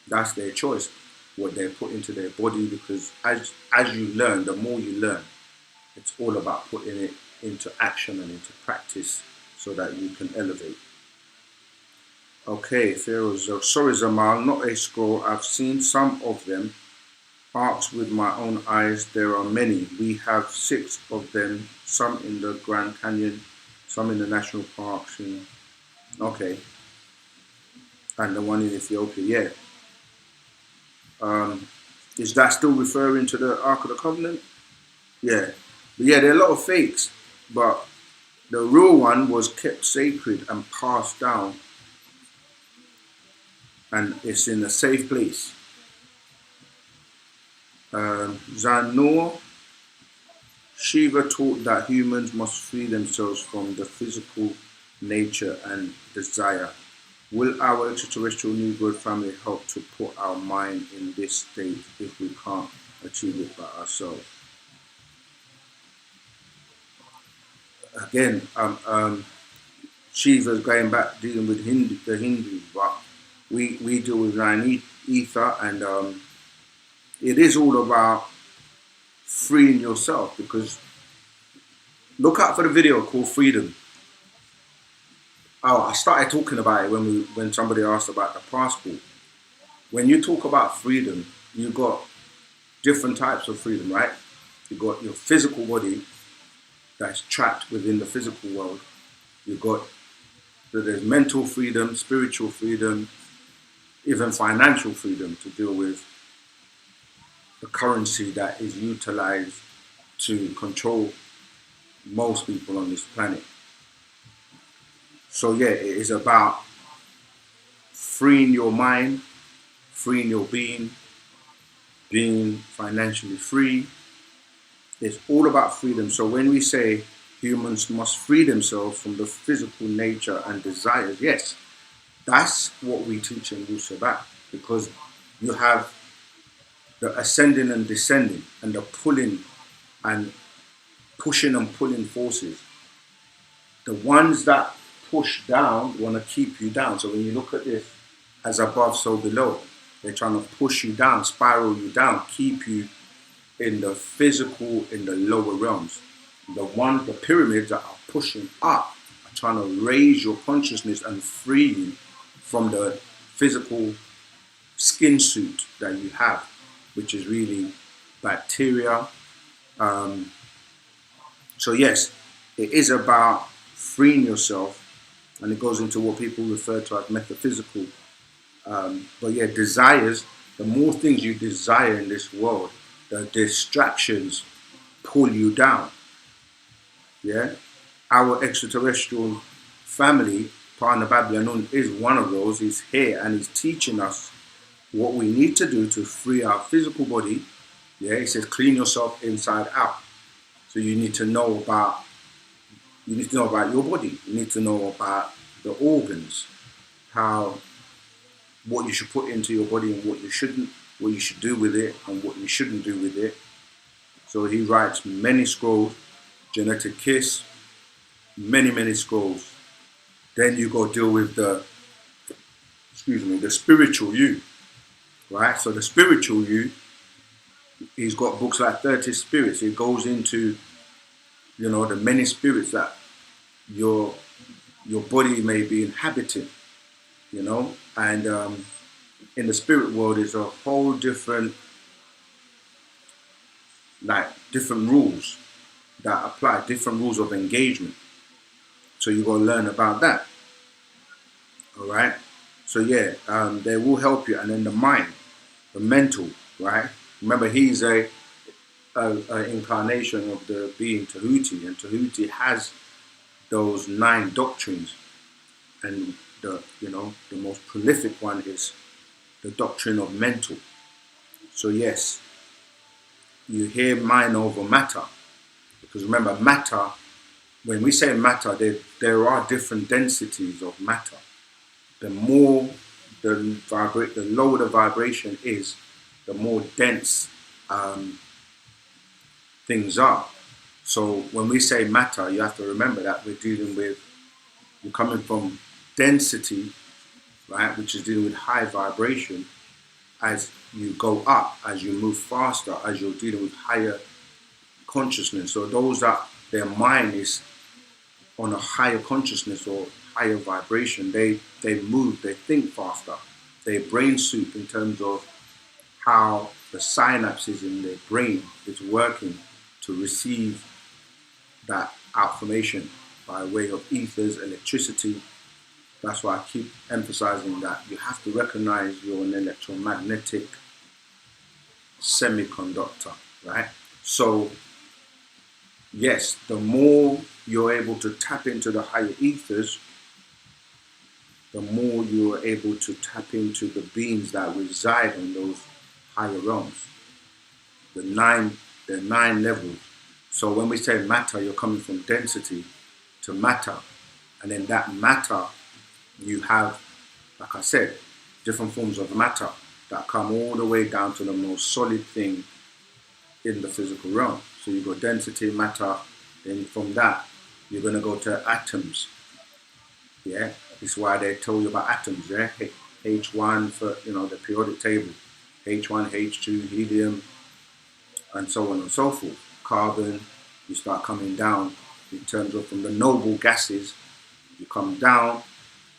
that's their choice, what they put into their body, because as you learn, the more you learn, it's all about putting it into action and into practice so that you can elevate. Okay, Pharaoh, sorry Zamal, not a scroll. I've seen some of them. Arcs with my own eyes, there are many. We have 6 of them, some in the Grand Canyon, some in the national parks. Okay. And the one in Ethiopia, yeah. Is that still referring to the Ark of the Covenant? Yeah. But yeah, there are a lot of fakes, but the real one was kept sacred and passed down, and it's in a safe place. Zanur, Shiva taught that humans must free themselves from the physical nature and desire. Will our extraterrestrial New Birth family help to put our mind in this state if we can't achieve it by ourselves? Again, Shiva's going back dealing with the Hindus, but we deal with nine ether, and it is all about freeing yourself, because look out for the video called Freedom. Oh, I started talking about it when somebody asked about the passport. When you talk about freedom, you got different types of freedom, right? You got your physical body that's trapped within the physical world. You got there's mental freedom, spiritual freedom, even financial freedom to deal with the currency that is utilized to control most people on this planet. So yeah, it is about freeing your mind, freeing your being financially free. It's all about freedom. So when we say humans must free themselves from the physical nature and desires, yes, that's what we teach in wu-sabat, because you have the ascending and descending and the pulling and pushing and pulling forces. The ones that push down want to keep you down. So when you look at this, as above, so below, they're trying to push you down, spiral you down, keep you in the physical, in the lower realms. The pyramids that are pushing up are trying to raise your consciousness and free you from the physical skin suit that you have, which is really bacteria. So yes, it is about freeing yourself, and it goes into what people refer to as metaphysical. But yeah, desires, the more things you desire in this world, the distractions pull you down. Yeah, our extraterrestrial family, Partner Babylon, is one of those. He's here and he's teaching us what we need to do to free our physical body. Yeah, he says clean yourself inside out. So you need to know about your body. You need to know about the organs, what you should put into your body and what you shouldn't, what you should do with it and what you shouldn't do with it. So he writes many scrolls, genetic kiss, many scrolls. Then you go deal with the spiritual you, right? So the spiritual you, he's got books like 30 Spirits. It goes into, the many spirits that your body may be inhabiting, and in the spirit world is a whole different rules that apply, different rules of engagement. So you got to learn about that. All right. So yeah, they will help you. And then the mind, the mental, right? Remember, he's a incarnation of the being Tahuti, and Tahuti has those 9 doctrines, and the most prolific one is the doctrine of mental. So yes, you hear mind over matter, because remember, matter, when we say matter, there are different densities of matter. The more the lower the vibration is, the more dense things are. So when we say matter, you have to remember that you're coming from density, right, which is dealing with high vibration. As you go up, as you move faster, as you're dealing with higher consciousness. So those that their mind is on a higher consciousness or higher vibration, they move, they think faster. Their brain soup in terms of how the synapses in their brain is working to receive that information by way of ethers, electricity. That's why I keep emphasizing that you have to recognize you're an electromagnetic semiconductor, right? So yes, the more you're able to tap into the higher ethers, the more you're able to tap into the beings that reside in those higher realms, the nine levels. So when we say matter, you're coming from density to matter, and in that matter, you have like I said, different forms of matter that come all the way down to the most solid thing in the physical realm. So you've got density, matter, then from that, you're going to go to atoms. Yeah, this is why they told you about atoms. Yeah, H1 for the periodic table, H1, H2, helium, and so on and so forth. Carbon, you start coming down in terms of from the noble gases, you come down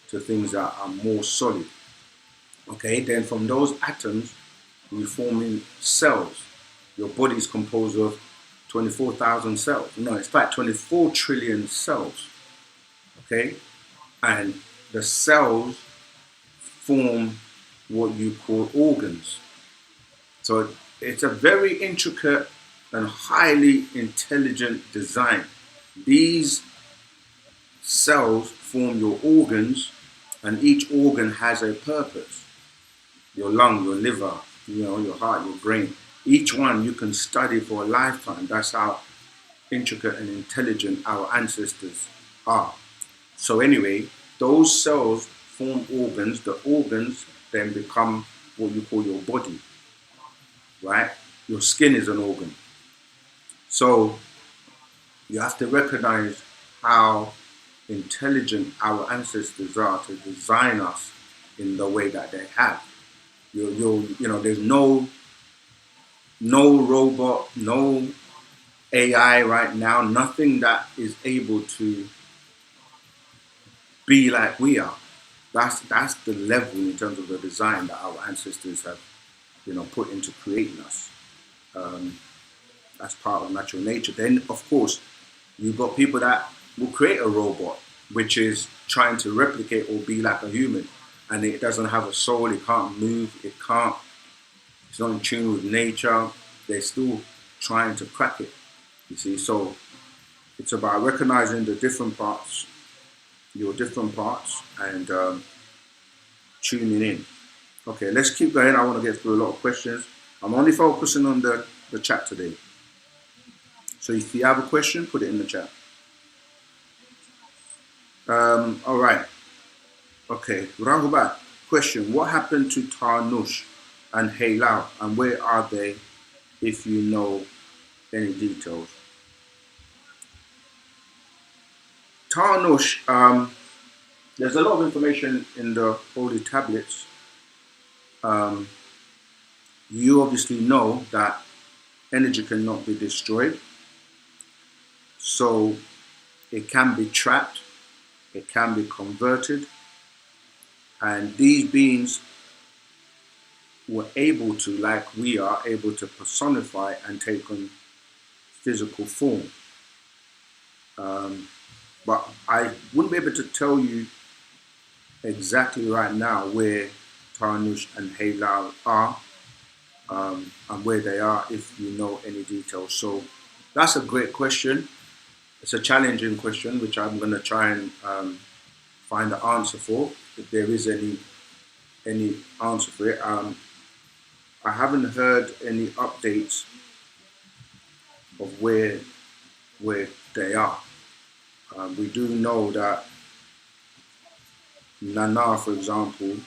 to things that are more solid. Okay, then from those atoms, you form in cells. Your body is composed of 24,000 cells. No, it's like 24 trillion cells. Okay, and the cells form what you call organs. So it's a very intricate and highly intelligent design. These cells form your organs, and each organ has a purpose. Your lung, your liver, your heart, your brain. Each one you can study for a lifetime. That's how intricate and intelligent our ancestors are. So anyway, those cells form organs. The organs then become what you call your body, right? Your skin is an organ. So you have to recognize how intelligent our ancestors are to design us in the way that they have. There's no robot, no AI right now, nothing that is able to be like we are. That's the level in terms of the design that our ancestors have, put into creating us. That's part of natural nature. Then, of course, you've got people that will create a robot, which is trying to replicate or be like a human, and it doesn't have a soul. It can't move. It's not in tune with nature. They're still trying to crack it. You see, so it's about recognizing the different parts, your different parts, and tuning in. Okay, let's keep going. I want to get through a lot of questions. I'm only focusing on the chat today. So if you have a question, put it in the chat. All right. Okay, Rahubat, question. What happened to Tarnush and Halal, and where are they, if you know any details? Tarnush, there's a lot of information in the holy tablets. You obviously know that energy cannot be destroyed. So it can be trapped, it can be converted, and these beings were able to, like we are, able to personify and take on physical form. But I wouldn't be able to tell you exactly right now where Tarnush and Halal are and where they are, if you know any details. So that's a great question. It's a challenging question, which I'm going to try and find the answer for, if there is any answer for it. I haven't heard any updates of where they are. We do know that Nana, for example,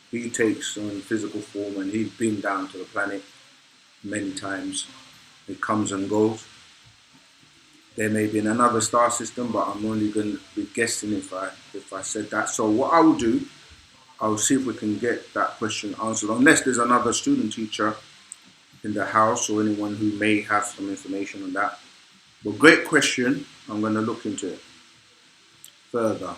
he takes on physical form, and he's been down to the planet many times. He comes and goes. There may be in another star system, but I'm only going to be guessing if I said that. So what I will do, I'll see if we can get that question answered, unless there's another student teacher in the house or anyone who may have some information on that. But great question. I'm going to look into it further.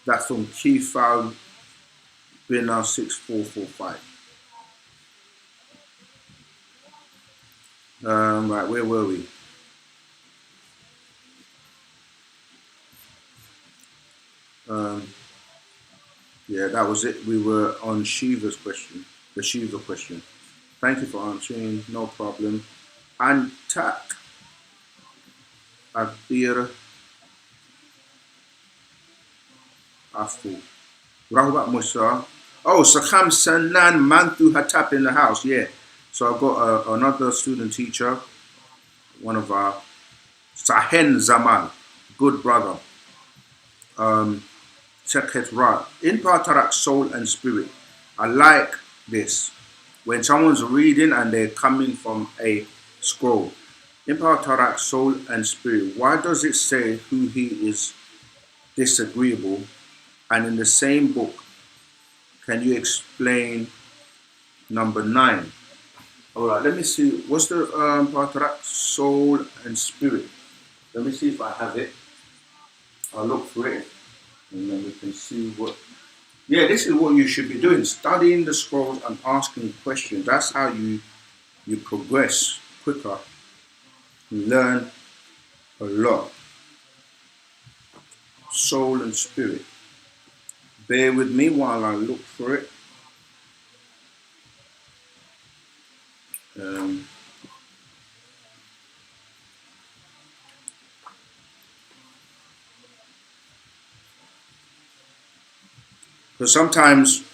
That's from Keyfile Bina 6445. Right, where were we? Yeah, that was it. We were on Shiva's question, the Shiva question. Thank you for answering, no problem. Antak Abir Afu. Rahubat Musa. Oh, Sakham Sanan Manthu Hatap in the house, yeah. So I've got another student teacher, one of our Sahen Zamal, good brother. Sekhet Ra. In Patarak, soul and spirit. I like this. When someone's reading and they're coming from a scroll. In Patarak, soul and spirit. Why does it say who he is disagreeable? And in the same book, can you explain number 9? All right, let me see. What's the Patarak, soul and spirit? Let me see if I have it. I'll look for it. And then we can see what. Yeah, this is what you should be doing. Studying the scrolls and asking questions. That's how you progress quicker. You learn a lot. Soul and spirit. Bear with me while I look for it. Because sometimes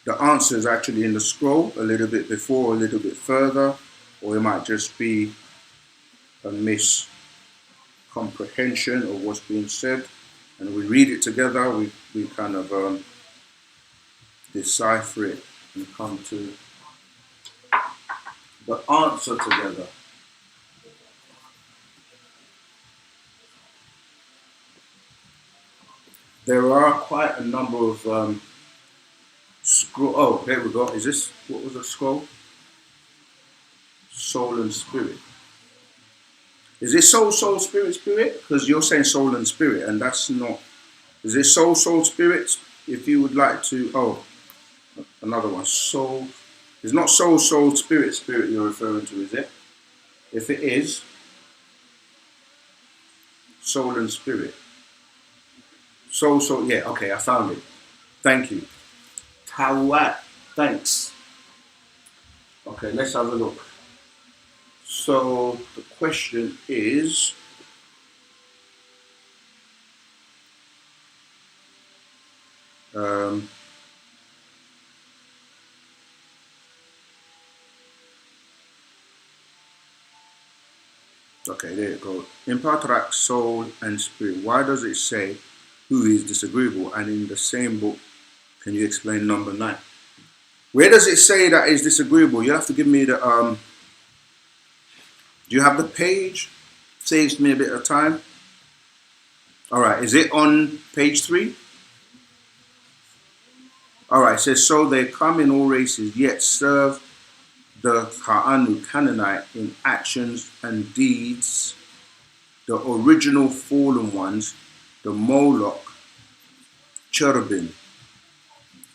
the answer is actually in the scroll, a little bit before, a little bit further, or it might just be a miscomprehension of what's being said. And we read it together, we kind of decipher it and come to the answer together. There are quite a number of scroll. Oh, there we go. Is this, what was the scroll? Soul and spirit. Is it soul, soul, spirit, spirit? Because you're saying soul and spirit, and that's not. Is it soul, soul, spirit? If you would like to. Oh, another one. Soul. It's not soul, soul, spirit, spirit you're referring to, is it? If it is, soul and spirit. Soul, soul. Yeah, okay, I found it. Thank you. Tawat. Thanks. Okay, let's have a look. So the question is, okay, there you go. In Patrak, soul and spirit. Why does it say who is disagreeable? And in the same book, can you explain number 9? Where does it say that is disagreeable? You have to give me the do you have the page? Saves me a bit of time. All right, is it on page 3? All right, it says, so they come in all races, yet serve the Ka'anu Canaanite in actions and deeds, the original fallen ones, the Moloch, cherubim,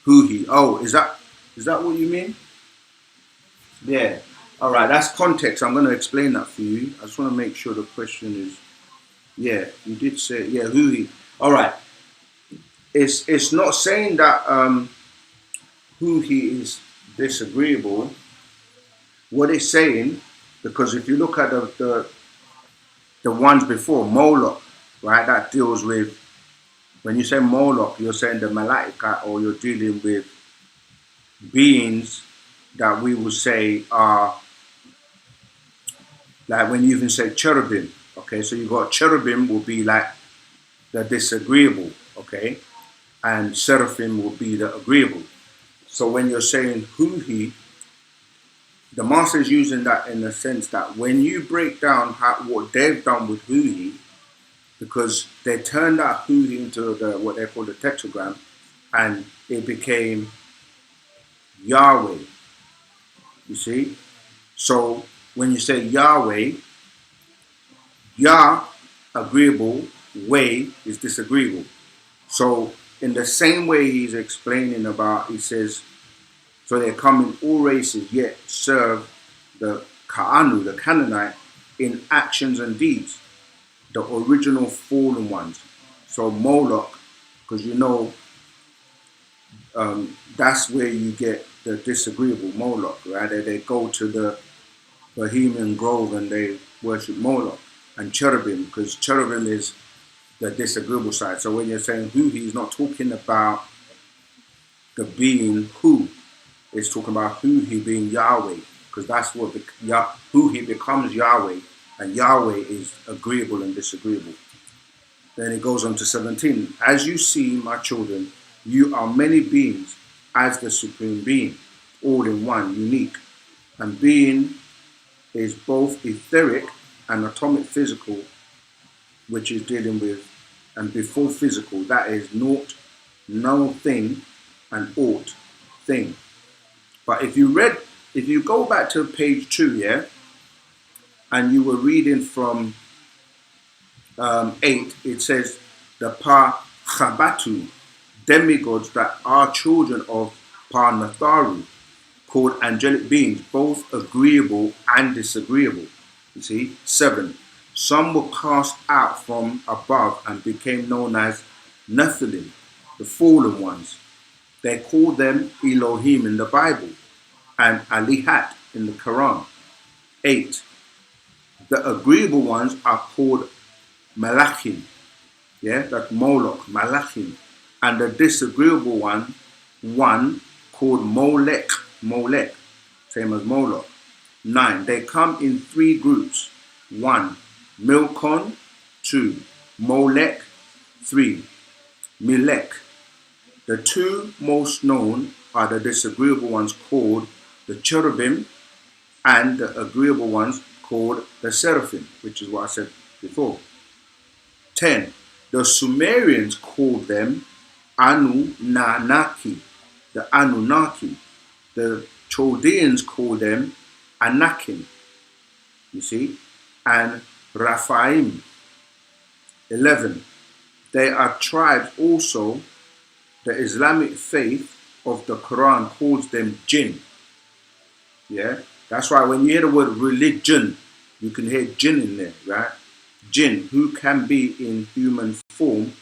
Huhi. Oh, is that what you mean? Yeah. All right, that's context. I'm going to explain that for you. I just want to make sure the question is, yeah, you did say, yeah, Huhi. All right. It's not saying that Huhi is disagreeable. What it's saying, because if you look at the ones before, Moloch, right, that deals with, when you say Moloch, you're saying the Malaika, or you're dealing with beings that we would say are, like when you even say cherubim, okay, so you got cherubim will be like the disagreeable, okay, and seraphim will be the agreeable. So when you're saying Huhi, the master is using that in the sense that when you break down what they've done with Huhi, because they turned that Huhi into what they call the tetragram, and it became Yahweh. You see? So when you say Yahweh, Yah, agreeable, way is disagreeable. So in the same way he's explaining about, he says, so they come in all races, yet serve the Ka'anu, the Canaanite, in actions and deeds, the original fallen ones. So Moloch, because you know, that's where you get the disagreeable Moloch, right? They go to the Bohemian Grove and they worship Moloch. And cherubim, because cherubim is the disagreeable side. So when you're saying who, he's not talking about the being who. It's talking about who he being Yahweh, because that's what who he becomes Yahweh, and Yahweh is agreeable and disagreeable. Then it goes on to 17. As you see, my children, you are many beings as the supreme being, all in one, unique. And being is both etheric and atomic physical, which is dealing with, and before physical, that is naught, no thing, and ought, thing. But if you go back to page 2, yeah, and you were reading from 8, it says the Pa-Chabatu, demigods that are children of Pa-Natharu, called angelic beings, both agreeable and disagreeable. You see, 7. Some were cast out from above and became known as Nephilim, the fallen ones. They called them Elohim in the Bible and Alihat in the Quran. 8. The agreeable ones are called Malachim. Yeah, that's Moloch, Malachim. And the disagreeable one called Molech, same as Moloch. 9. They come in 3 groups. 1. Milcon. 2. Molech. 3. Melech. The 2 most known are the disagreeable ones called the cherubim and the agreeable ones called the seraphim, which is what I said before. 10. The Sumerians called them Anunnaki, the Anunnaki. The Chaldeans called them Anakim, you see, and Raphaim. 11. They are tribes also. The Islamic faith of the Quran calls them jinn. Yeah, that's why when you hear the word religion, you can hear jinn in there, right? Jinn, who can be in human form,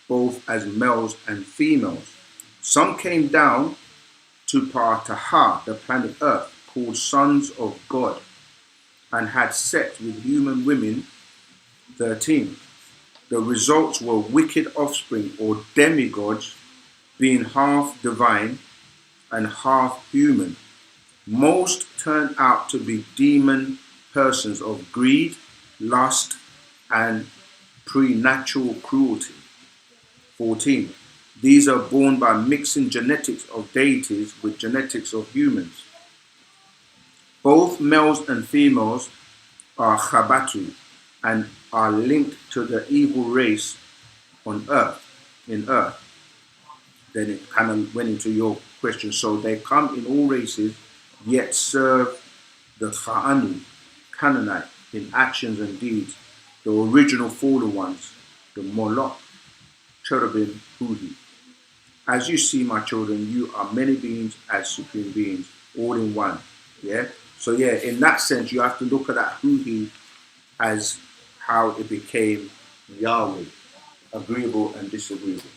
both as males and females. Some came down to Taha, the planet Earth, called sons of God, and had sex with human women. 13. The results were wicked offspring or demigods, being half divine and half human. Most turned out to be demon persons of greed, lust, and preternatural cruelty. 14. These are born by mixing genetics of deities with genetics of humans. Both males and females are Chabatu and are linked to the evil race on Earth, in Earth. Then it kind of went into your question. So they come in all races, yet serve the Cha'anu, Canaanite, in actions and deeds, the original fallen ones, the Moloch, cherubim, Hudi. As you see, my children, you are many beings as supreme beings, all in one. Yeah. So yeah, in that sense, you have to look at that Hudi as how it became Yahweh, agreeable and disagreeable.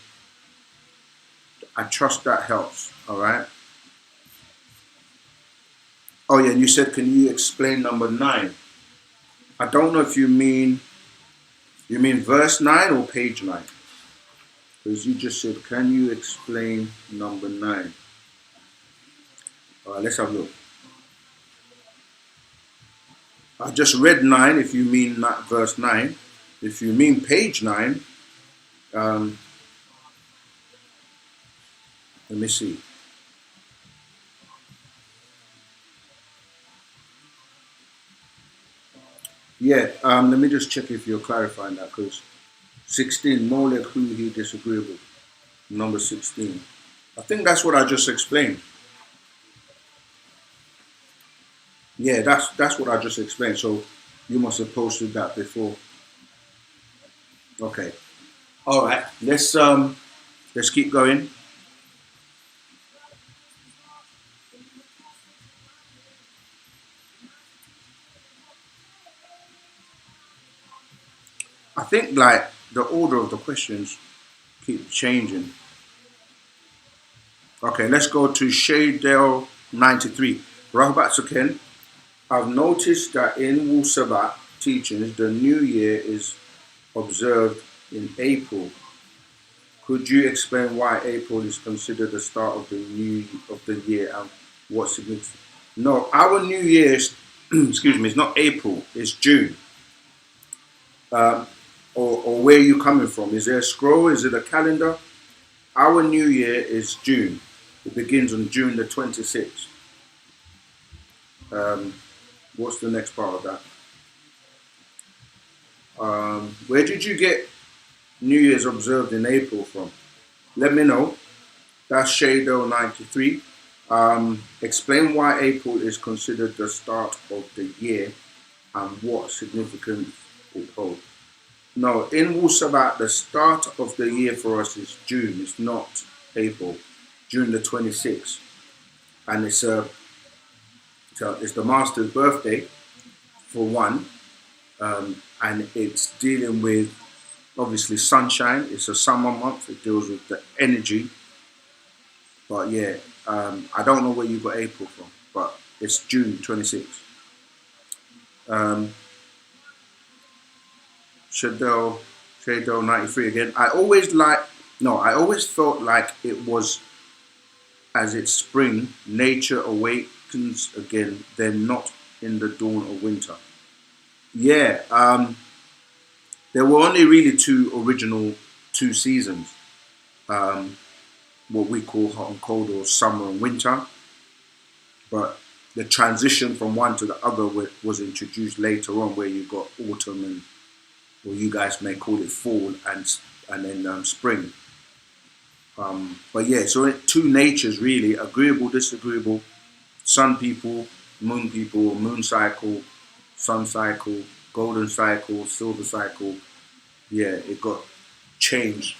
I trust that helps. All right. Oh yeah, and you said, can you explain number 9? I don't know if you mean verse 9 or page 9. Because you just said, can you explain number 9? All right, let's have a look. I just read 9 if you mean verse 9. If you mean page 9, let me see. Yeah, let me just check if you're clarifying that, because 16, Molech, Hudi, disagreeable. Number 16. I think that's what I just explained. Yeah, that's what I just explained. So you must have posted that before. Okay. All right. Let's keep going. I think like the order of the questions keep changing. Okay, let's go to Shaydale 93. Rahubat Suken, I've noticed that in wu-sabat teachings, the new year is observed in April. Could you explain why April is considered the start of the year and what significance? No, our new year is, excuse me, it's not April, it's June. or where are you coming from? Is there a scroll? Is it a calendar? Our new year is June. It begins on June the 26th. What's the next part of that? Where did you get New Year's observed in April from? Let me know. That's Shado93. Explain why April is considered the start of the year and what significance it holds. No, in wu-sabat, the start of the year for us is June. It's not April. June the 26th. And it's the master's birthday, for one. And it's dealing with, obviously, sunshine. It's a summer month. It deals with the energy. But yeah, I don't know where you got April from, but it's June 26th. Shado 93 again. I always felt like it was, as it's spring, nature awakens again, then not in the dawn of winter. Yeah, there were only really two seasons. What we call hot and cold, or summer and winter. But the transition from one to the other was introduced later on, where you got autumn and, or you guys may call it fall, and then spring. But yeah, so two natures really: agreeable, disagreeable, sun people, moon cycle, sun cycle, golden cycle, silver cycle. Yeah, it got changed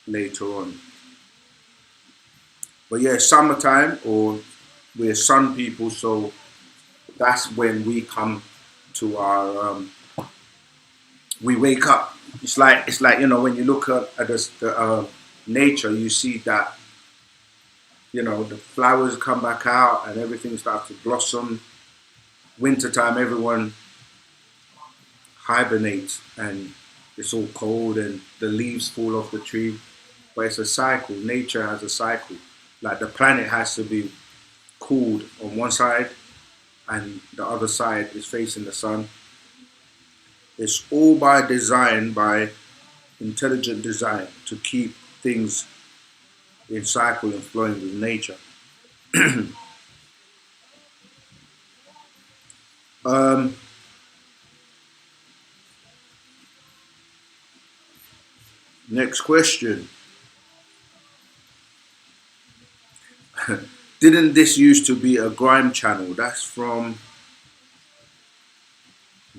later on. But yeah, summertime, or we're sun people, so that's when we come to our we wake up. It's like when you look at the nature, you see that the flowers come back out and everything starts to blossom. Wintertime, everyone hibernates and it's all cold and the leaves fall off the tree. But it's a cycle. Nature has a cycle. Like the planet has to be cooled on one side and the other side is facing the sun. It's all by design, by intelligent design, to keep things in cycle and flowing with nature. Next question. Didn't this used to be a grime channel? That's from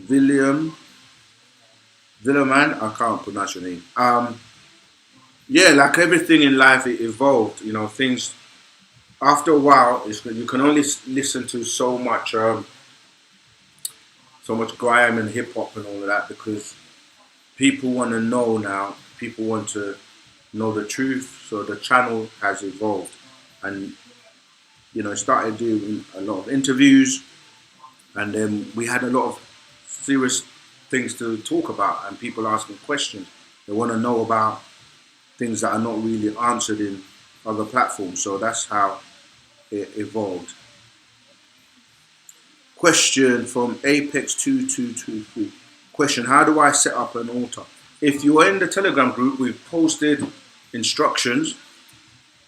William. Villaman, I can't pronounce your name. Yeah, like everything in life, it evolved. Things, after a while, you can only listen to so much grime and hip hop and all of that, because people want to know now. People want to know the truth. So the channel has evolved, and it started doing a lot of interviews, and then we had a lot of serious things to talk about, and people asking questions. They want to know about things that are not really answered in other platforms. So that's how it evolved. Question from Apex2223. Question: how do I set up an altar? If you are in the Telegram group, we've posted instructions,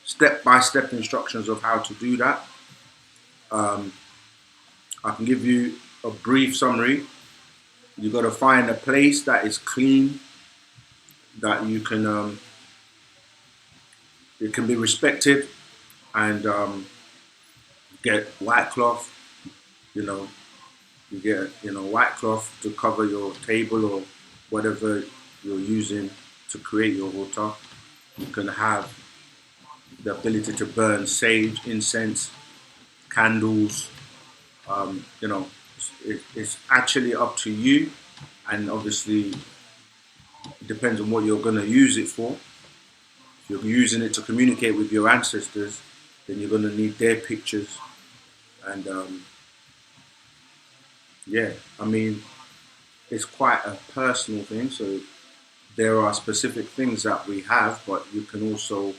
step-by-step instructions of how to do that. I can give you a brief summary. You got to find a place that is clean, that you can it can be respected, and get white cloth. You get white cloth to cover your table or whatever you're using to create your altar. You can have the ability to burn sage, incense, candles. It's actually up to you, and obviously it depends on what you're going to use it for. If you're using it to communicate with your ancestors, then you're going to need their pictures. And yeah, I mean, it's quite a personal thing. So there are specific things that we have, but you can also,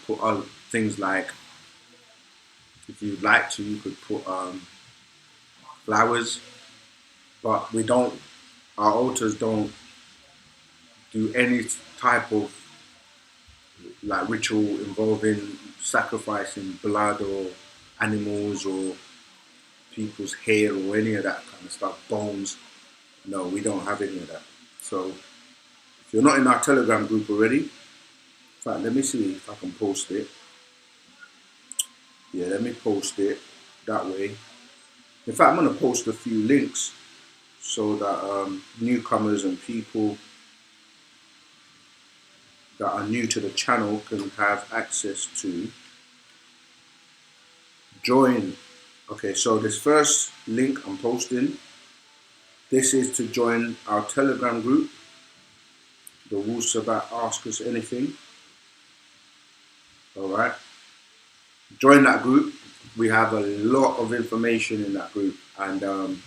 put other things like, if you'd like to, you could put flowers, but we don't our altars don't do any type of like ritual involving sacrificing blood or animals or people's hair or any of that kind of stuff, bones. No, we don't have any of that. So if you're not in our Telegram group already, in fact, let me see if I can post it. Yeah, let me post it that way. In fact, I'm going to post a few links so that newcomers and people that are new to the channel can have access to join. Okay, so this first link I'm posting, this is to join our Telegram group, the wu-sabat Ask Us Anything. All right, join that group. We have a lot of information in that group, and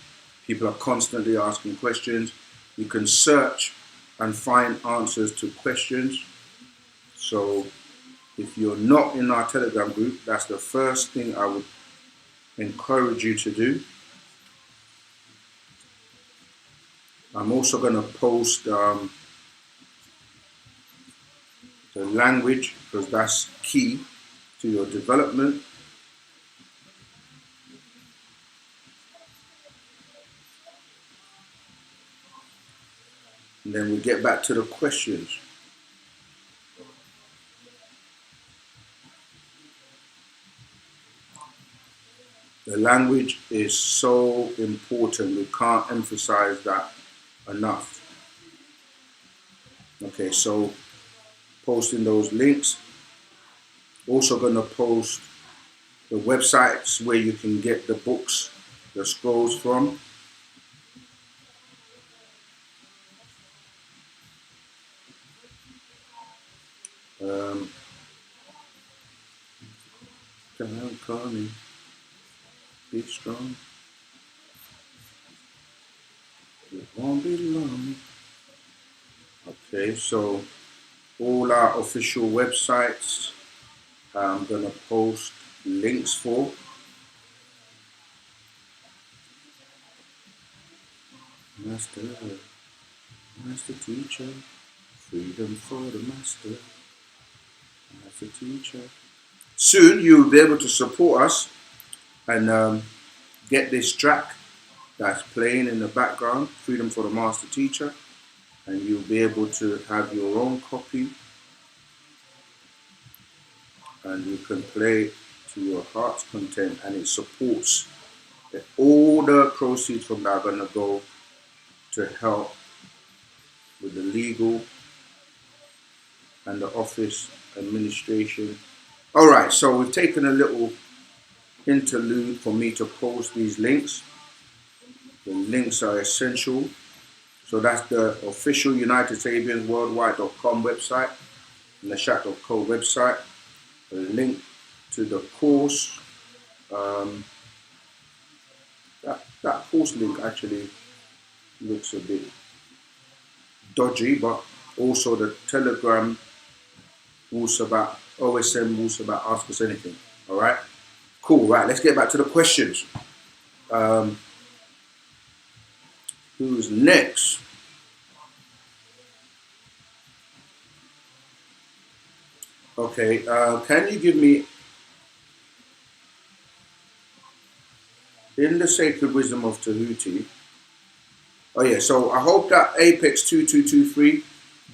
people are constantly asking questions. You can search and find answers to questions. So if you're not in our Telegram group, that's the first thing I would encourage you to do. I'm also going to post the language, because that's key to your development. And then we get back to the questions. The language is so important. We can't emphasize that enough. Okay, so posting those links. Also going to post the websites where you can get the books, the scrolls from. Call me. Be strong. It won't be long. Okay, so all our official websites I'm going to post links for. Master teacher, freedom for the master teacher. Soon you'll be able to support us and get this track that's playing in the background, Freedom for the Master Teacher, and you'll be able to have your own copy and you can play to your heart's content, and it supports all the proceeds from that are going to go to help with the legal and the office administration. All right, so we've taken a little interlude for me to post these links. The links are essential. So that's the official UnitedSabiansWorldwide.com website and the Shat.co website. A link to the course. That course link actually looks a bit dodgy, but also the Telegram wu-sabat, OSM wu-sabat Ask Us Anything. All right, cool. Right, let's get back to the questions. Who's next? Okay, can you give me, in the sacred wisdom of Tahuti? Oh yeah, so I hope that Apex 2223,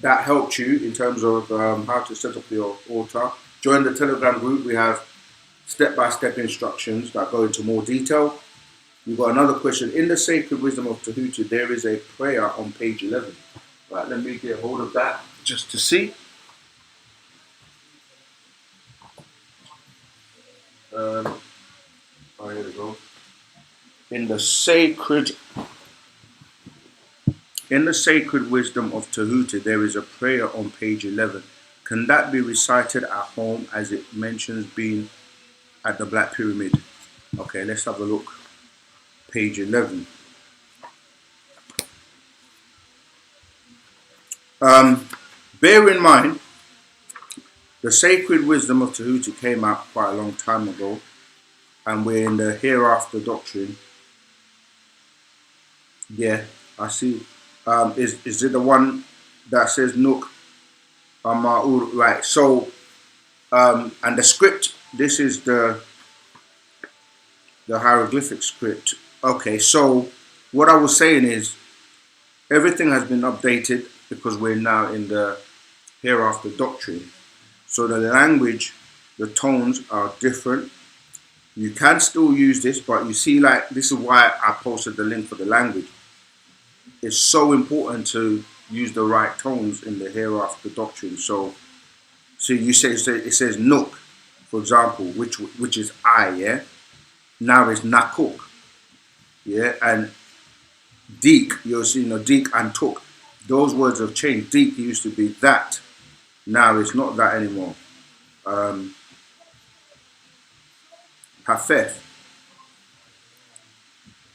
that helped you in terms of how to set up your altar. Join the Telegram group. We have step-by-step instructions that go into more detail. You've got another question. In the sacred wisdom of Tahuti, there is a prayer on page 11. Right, let me get hold of that just to see. Oh, here we go. In the sacred wisdom of Tahuti, there is a prayer on page 11. Can that be recited at home as it mentions being at the Black Pyramid? Okay, let's have a look. Page 11. Bear in mind, the sacred wisdom of Tahuti came out quite a long time ago, and we're in the hereafter doctrine. Yeah, I see Is it the one that says Nook Ama'ur? Right. So and the script. This is the hieroglyphic script. Okay. So what I was saying is everything has been updated because we're now in the hereafter doctrine. So the language, the tones are different. You can still use this, but you see, like, this is why I posted the link for the language. It's so important to use the right tones in the hereafter doctrine. So you say it says nook, for example, which is I, yeah. Now it's nakuk, yeah, and deek. You'll see, deek and took. Those words have changed. Deek used to be that. Now it's not that anymore. Hafeth.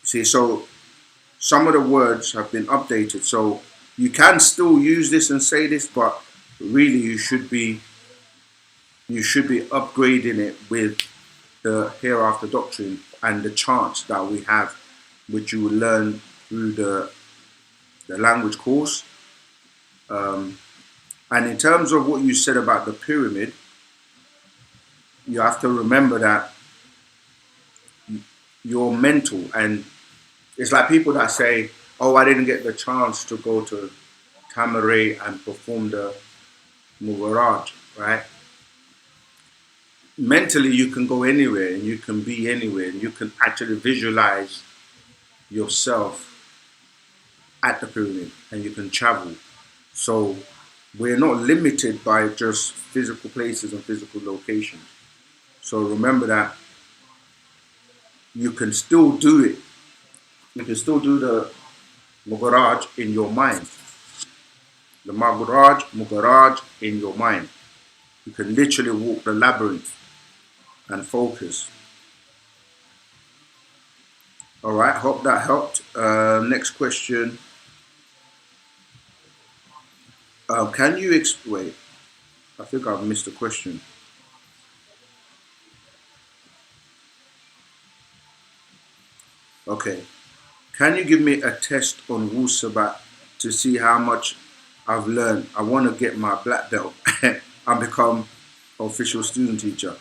See, so some of the words have been updated. So you can still use this and say this, but really you should be upgrading it with the hereafter doctrine and the chants that we have, which you will learn through the language course. And in terms of what you said about the pyramid, you have to remember that you're mental, and it's like people that say, oh, I didn't get the chance to go to Tamaray and perform the Mugaraj, right? Mentally, you can go anywhere and you can be anywhere and you can actually visualize yourself at the pyramid and you can travel. So we're not limited by just physical places and physical locations. So remember that you can still do it. You can still do the Mugaraj in your mind. The Mugaraj in your mind. You can literally walk the labyrinth and focus. All right, hope that helped. Next question. Can you wait? I think I've missed a question. Okay. Can you give me a test on wu-sabat to see how much I've learned? I want to get my black belt and become official student teacher.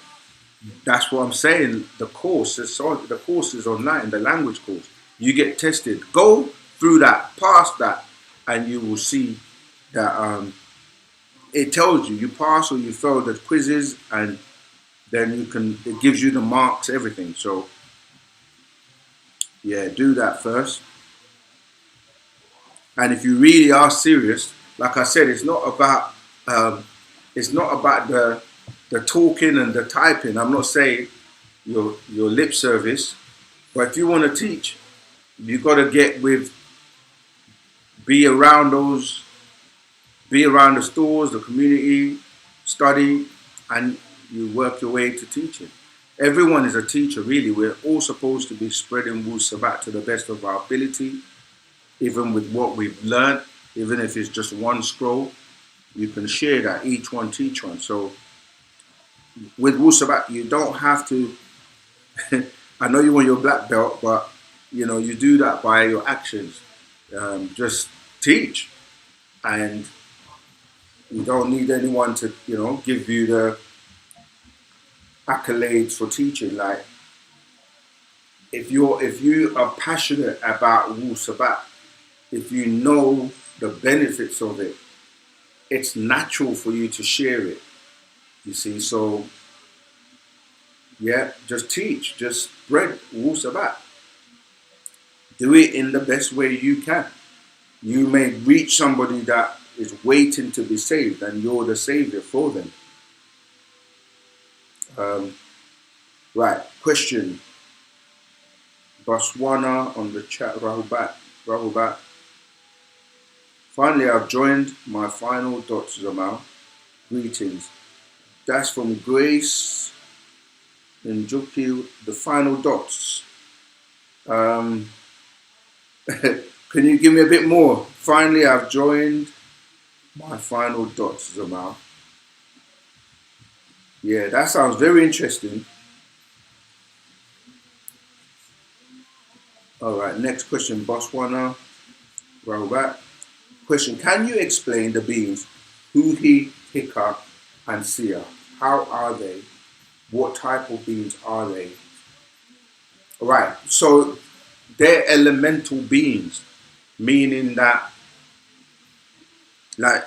That's what I'm saying. The course is online, the language course. You get tested. Go through that, pass that, and you will see that it tells you pass or you fail the quizzes, and then it gives you the marks, everything. So yeah, do that first. And if you really are serious, like I said, it's not about the talking and the typing. I'm not saying your lip service, but if you want to teach, you got to be around the stores, the community, study, and you work your way to teaching. Everyone is a teacher, really. We're all supposed to be spreading wu-sabat to the best of our ability, even with what we've learned, even if it's just one scroll. You can share that, each one teach one. So with wu-sabat, you don't have to, I know you want your black belt, but you do that by your actions. Just teach, and you don't need anyone to, give you the accolades for teaching. Like, if you are passionate about wu-sabat, if you know the benefits of it, it's natural for you to share it. You see, so yeah, just teach, just spread wu-sabat. Do it in the best way you can. You may reach somebody that is waiting to be saved, and you're the savior for them. Right, question. Botswana on the chat, Rahubat. Finally, I've joined my final dots, Zamal. Greetings. That's from Grace Njuki, the final dots. Can you give me a bit more? Finally, I've joined my final dots, Zamal. Yeah, that sounds very interesting. All right, next question, Botswana. Rahubat. Question, can you explain the beings Huhi, Hika, and Sia? How are they? What type of beings are they? Right, so they're elemental beings, meaning that like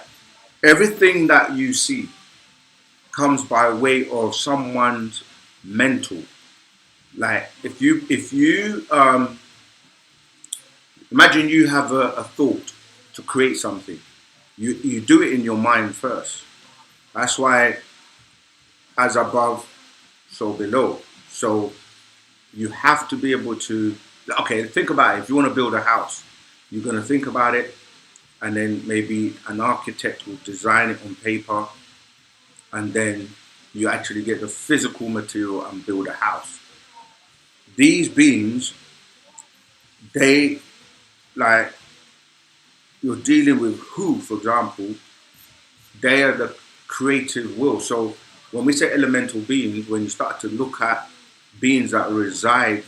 everything that you see comes by way of someone's mental. Like if you imagine you have a thought to create something, you do it in your mind first. That's why as above, so below. So you have to be able to, okay, think about it. If you want to build a house, you're going to think about it, and then maybe an architect will design it on paper, and then you actually get the physical material and build a house. These beings, they, like, you're dealing with who, for example, they are the creative will. So when we say elemental beings, when you start to look at beings that reside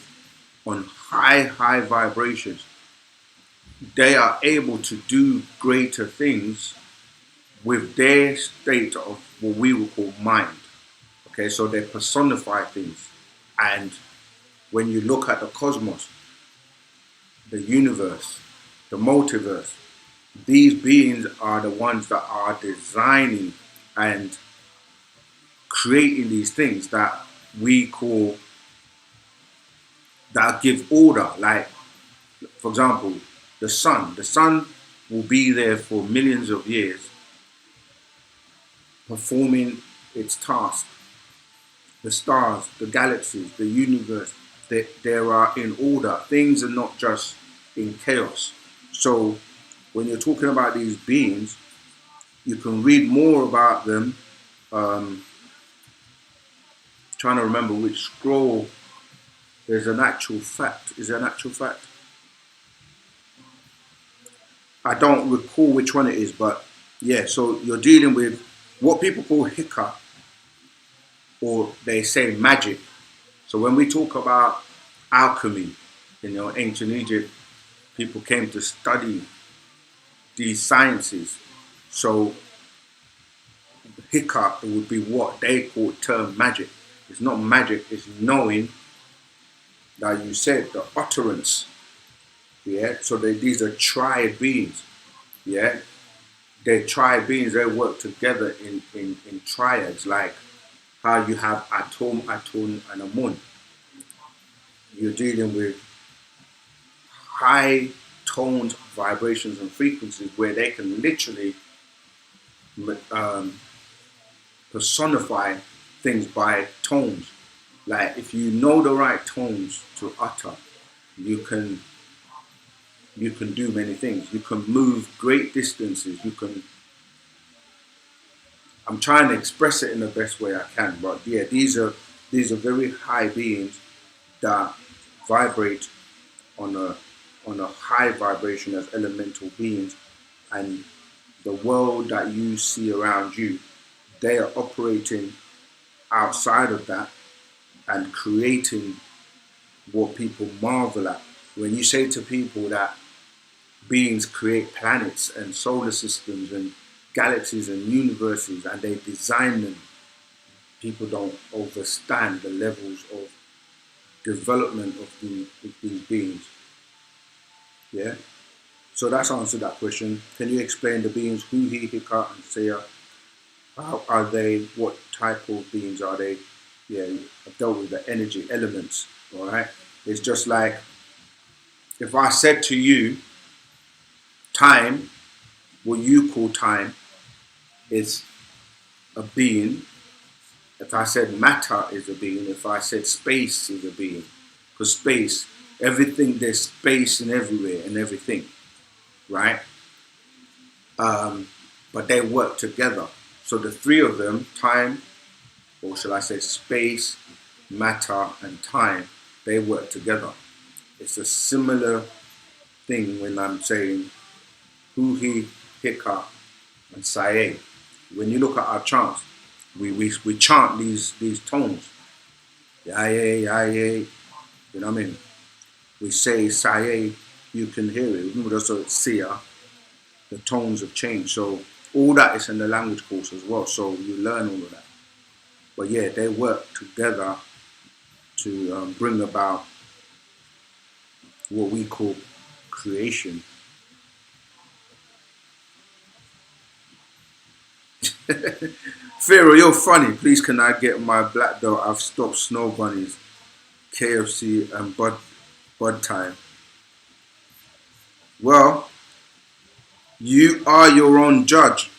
on high vibrations, they are able to do greater things with their state of what we would call mind. Okay, so they personify things. And when you look at the cosmos, the universe, the multiverse, these beings are the ones that are designing and creating these things that we call, that give order. Like, for example, the sun. The sun will be there for millions of years performing its task. The stars, the galaxies, the universe, they are in order. Things are not just in chaos. So when you're talking about these beings, you can read more about them. Trying to remember which scroll. There's an actual fact. Is there an actual fact? I don't recall which one it is, but yeah. So you're dealing with what people call hika, or they say magic. So when we talk about alchemy, ancient Egypt, people came to study these sciences. So hika would be what they call term magic. It's not magic, it's knowing, like you said, the utterance. Yeah, so these are triad beings. Yeah, they're triad beings, they work together in triads, like how you have atom, and a moon. You're dealing with high toned vibrations and frequencies where they can literally personify things by tones. Like if you know the right tones to utter, you can do many things. You can move great distances. I'm trying to express it in the best way I can, but yeah, these are very high beings that vibrate on a high vibration as elemental beings, and the world that you see around you, they are operating outside of that and creating what people marvel at. When you say to people that beings create planets and solar systems and galaxies and universes and they design them, people don't understand the levels of development of these beings. Yeah? So that's answered that question. Can you explain the beings Huhi, Hika, and Sia? How are they? What type of beings are they? Yeah, I've dealt with the energy elements. All right. It's just like if I said to you, time, what you call time, is a being. If I said matter is a being, if I said space is a being, because space, everything, there's space in everywhere and everything, right? But they work together. So the three of them, time, or shall I say space, matter, and time, they work together. It's a similar thing when I'm saying Huhi, Hika, and Sae. When you look at our chants, we chant these tones. Yaye, yaye, you know what I mean? We say Sae, you can hear it. Remember also Sia, the tones have changed. So all that is in the language course as well. So you learn all of that. But yeah, they work together to bring about what we call creation. Pharaoh, you're funny. Please, can I get my black belt? I've stopped snow bunnies, KFC, and bud time. Well, you are your own judge.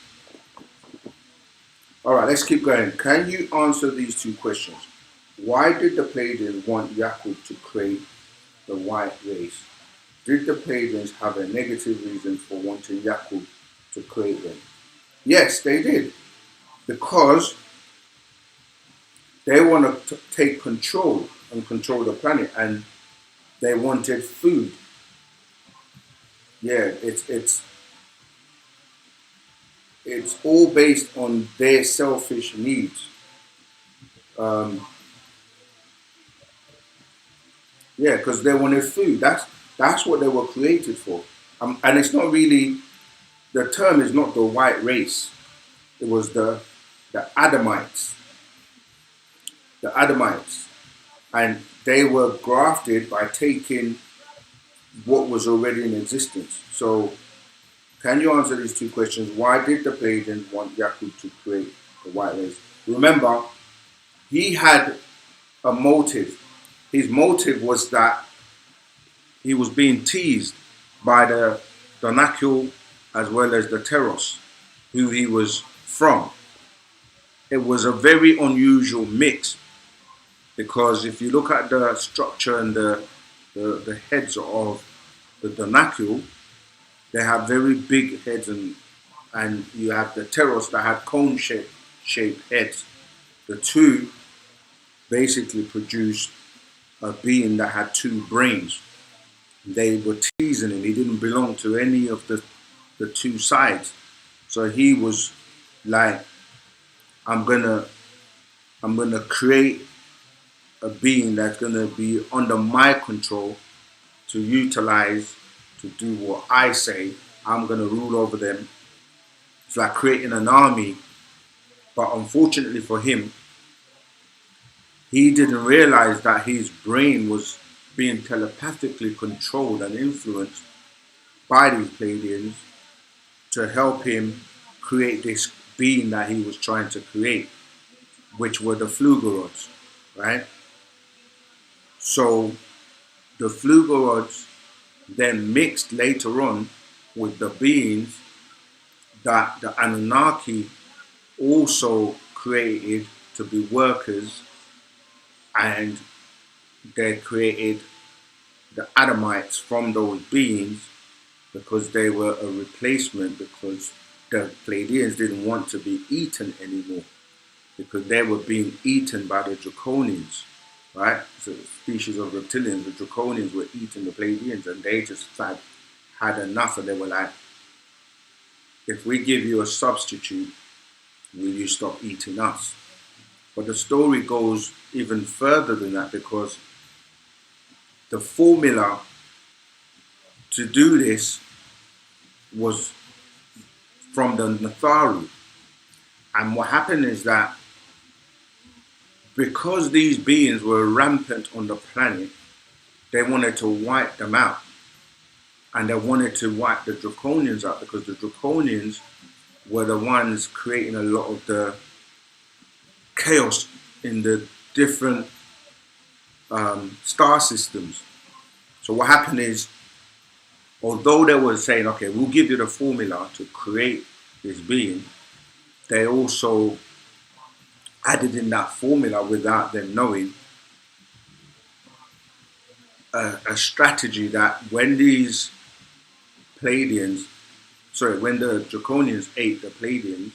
All right, let's keep going. Can you answer these two questions? Why did the Pleiadians want Yakub to create the white race? Did the Pleiadians have a negative reason for wanting Yakub to create them? Yes, they did. Because they want to take control and control the planet, and they wanted food. Yeah, it's all based on their selfish needs. Yeah, because they wanted food. That's what they were created for. And it's not really, the term is not the white race. It was the Adamites. The Adamites. And they were grafted by taking what was already in existence. So can you answer these two questions? Why did the Pleiadians want Yakub to create the white race? Remember, he had a motive. His motive was that he was being teased by the Donakil as well as the Teros, who he was from. It was a very unusual mix, because if you look at the structure and the heads of the Donakil, they have very big heads, and you have the Teros that had cone-shaped heads. The two basically produced a being that had two brains. They were teasing him. He didn't belong to any of the two sides. So he was like, I'm gonna create a being that's gonna be under my control to utilize, to do what I say. I'm gonna rule over them. It's like creating an army. But unfortunately for him, he didn't realize that his brain was being telepathically controlled and influenced by these Pleiadians to help him create this being that he was trying to create, which were the Flugorods, right? So the Flugorods then mixed later on with the beings that the Anunnaki also created to be workers, and they created the Adamites from those beings because they were a replacement, because the Pleiadians didn't want to be eaten anymore, because they were being eaten by the Draconians, right? So the species of reptilians, the Draconians were eating the Pleiadians, and they just had enough, and they were like, if we give you a substitute, will you stop eating us? But the story goes even further than that, because the formula to do this was from the Natharu. And what happened is that because these beings were rampant on the planet, they wanted to wipe them out. And they wanted to wipe the Draconians out, because the Draconians were the ones creating a lot of the chaos in the different star systems. So what happened is, although they were saying, okay, we'll give you the formula to create this being, they also added in that formula, without them knowing, a strategy that when these Pleiadians, when the Draconians ate the Pleiadians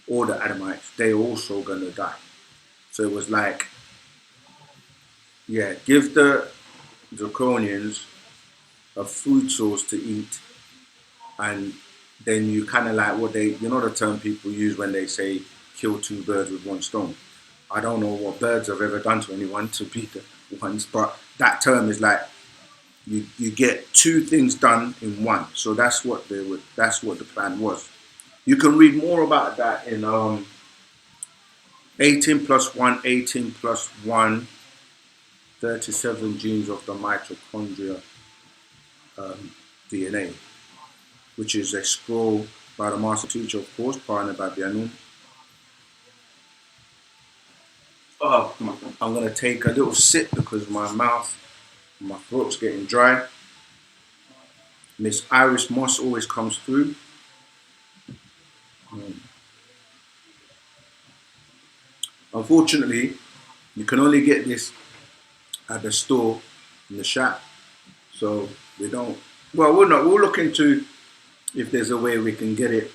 or the Adamites, they also gonna die. So it was like, yeah, give the Draconians a food source to eat, and then you kind of like what they, you know, the term people use when they say kill two birds with one stone. I don't know what birds have ever done to anyone to be the ones, but that term is like, you get two things done in one. So that's what that's what the plan was. You can read more about that in 18 plus 1, 18 plus 1, 37 genes of the mitochondria DNA, which is a scroll by the master teacher, of course, Parana Babianu. Oh, I'm going to take a little sip because my throat's getting dry. Miss Iris Moss always comes through. Unfortunately, you can only get this at the store in the shop. So we don't, well, we'll look into if there's a way we can get it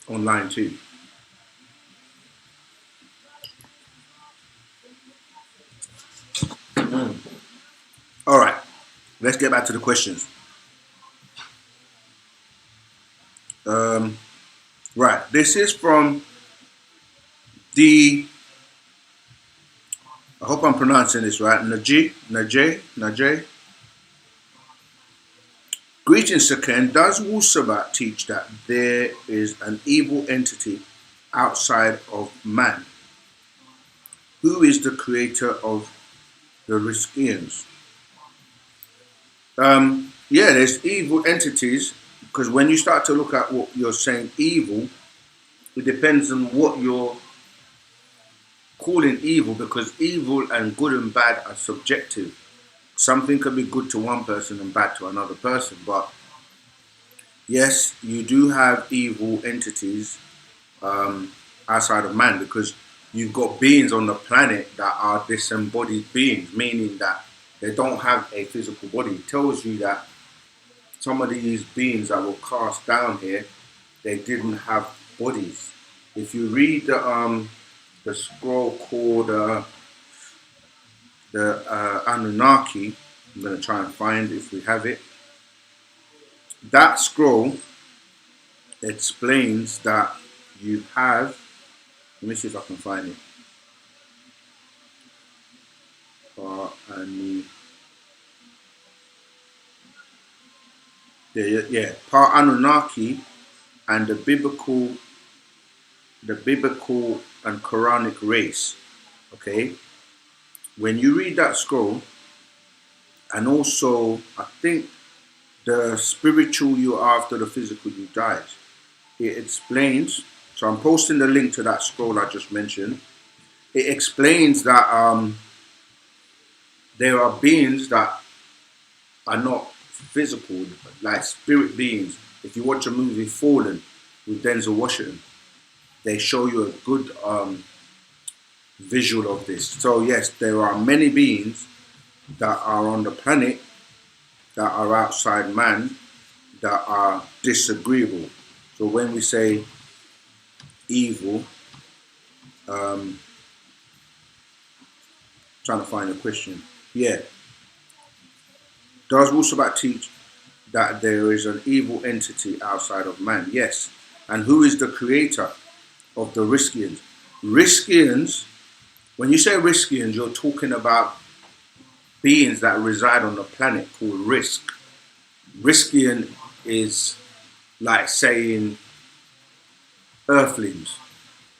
online too. All right, let's get back to the questions. Right, this is from I hope I'm pronouncing this right, Najee. Greetings, Saken. Does wu-sabat teach that there is an evil entity outside of man? Who is the creator of the Riskians? Yeah, there's evil entities, because when you start to look at what you're saying evil, it depends on what you're calling evil, because evil and good and bad are subjective. Something can be good to one person and bad to another person, but yes, you do have evil entities outside of man, because you've got beings on the planet that are disembodied beings, meaning that they don't have a physical body. It tells you that some of these beings that were cast down here, they didn't have bodies. If you read the scroll called the Anunnaki, I'm going to try and find if we have it. That scroll explains that you have, let me see if I can find it. Part Anunnaki and the biblical and Quranic race. Okay, when you read that scroll, and also I think the spiritual you are after the physical you died, it explains. So I'm posting the link to that scroll I just mentioned. It explains that there are beings that are not physical, like spirit beings. If you watch a movie Fallen with Denzel Washington, they show you a good visual of this. So yes, there are many beings that are on the planet that are outside man that are disagreeable. So when we say evil, trying to find a question. Yeah. Does wu-sabat teach that there is an evil entity outside of man? Yes. And who is the creator of the Riskians? Riskians, when you say Riskians, you're talking about beings that reside on the planet called Risk. Riskian is like saying earthlings,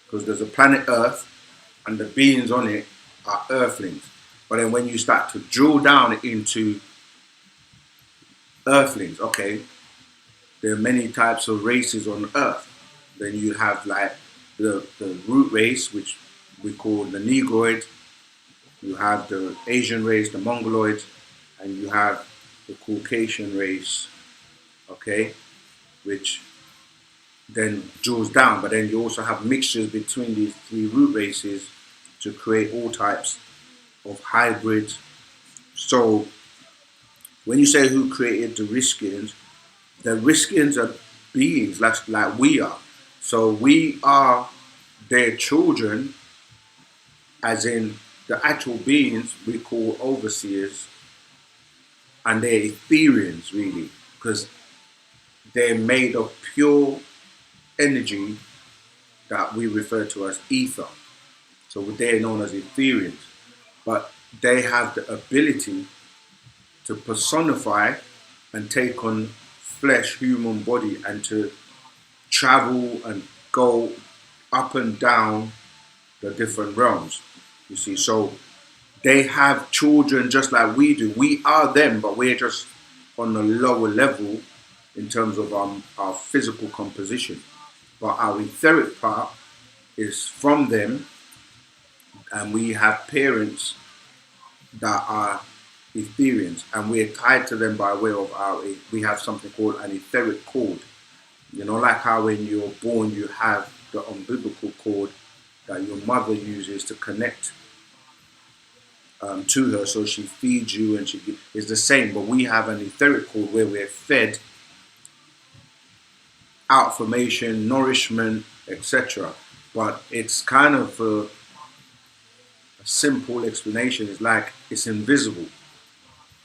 because there's a planet Earth and the beings on it are earthlings. But then when you start to drill down into earthlings, okay, there are many types of races on Earth. Then you have like the root race, which we call the Negroid. You have the Asian race, the Mongoloid, and you have the Caucasian race, okay, which then drills down. But then you also have mixtures between these three root races to create all types of hybrids. So when you say who created the Riskians are beings like we are. So we are their children, as in the actual beings we call overseers, and they're Etherians really, because they're made of pure energy that we refer to as ether. So they're known as Etherians, but they have the ability to personify and take on flesh, human body, and to travel and go up and down the different realms. You see, so they have children just like we do. We are them, but we're just on a lower level in terms of our physical composition. But our etheric part is from them, and we have parents that are Ethereans, and we're tied to them by way of we have something called an etheric cord. You know, like how when you're born you have the umbilical cord that your mother uses to connect to her, so she feeds you, and it's the same. But we have an etheric cord where we're fed outformation, nourishment, etc. But it's kind of a simple explanation. It's like it's invisible,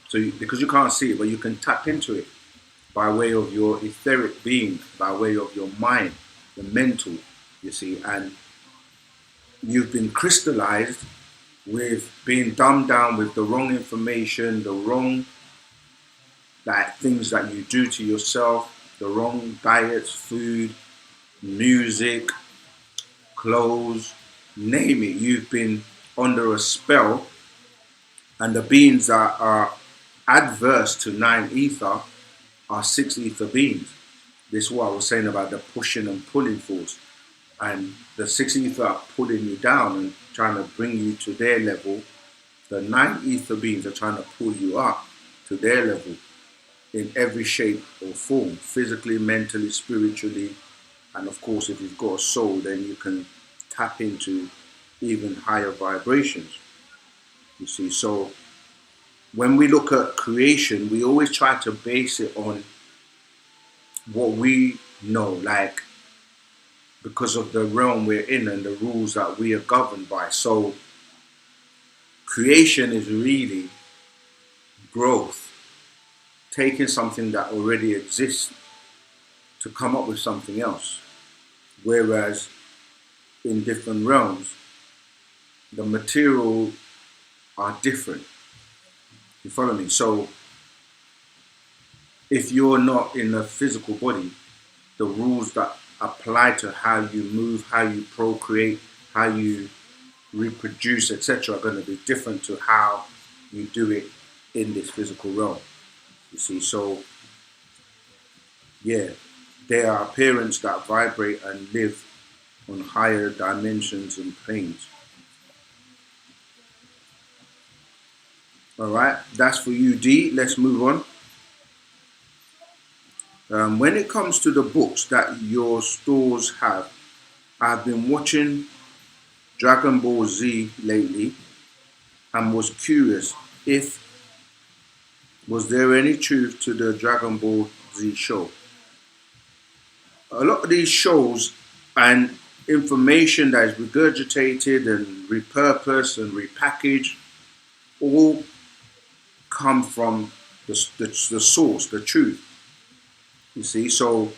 so because you can't see it, but you can tap into it by way of your etheric being, by way of your mind, the mental, you see. And you've been crystallized with being dumbed down with the wrong information, the wrong things that you do to yourself, the wrong diets, food, music, clothes, name it. You've been under a spell, and the beings that are adverse to 9 ether are 6 ether beings. This is what I was saying about the pushing and pulling force. And the 6 ether are pulling you down and trying to bring you to their level. The 9 ether beings are trying to pull you up to their level in every shape or form, physically, mentally, spiritually. And of course, if you've got a soul, then you can tap into even higher vibrations. You see, so when we look at creation, we always try to base it on what we know, like because of the realm we're in and the rules that we are governed by. So creation is really growth, taking something that already exists to come up with something else. Whereas in different realms, the material are different. You follow me? So if you're not in a physical body, the rules that apply to how you move, how you procreate, how you reproduce, etc., are going to be different to how you do it in this physical realm. You see, so yeah, there are parents that vibrate and live on higher dimensions and planes. All right, that's for you, D. Let's move on. When it comes to the books that your stores have, I've been watching Dragon Ball Z lately and was curious if was there any truth to the Dragon Ball Z show. A lot of these shows and information that is regurgitated and repurposed and repackaged all come from the source, the truth. You see, so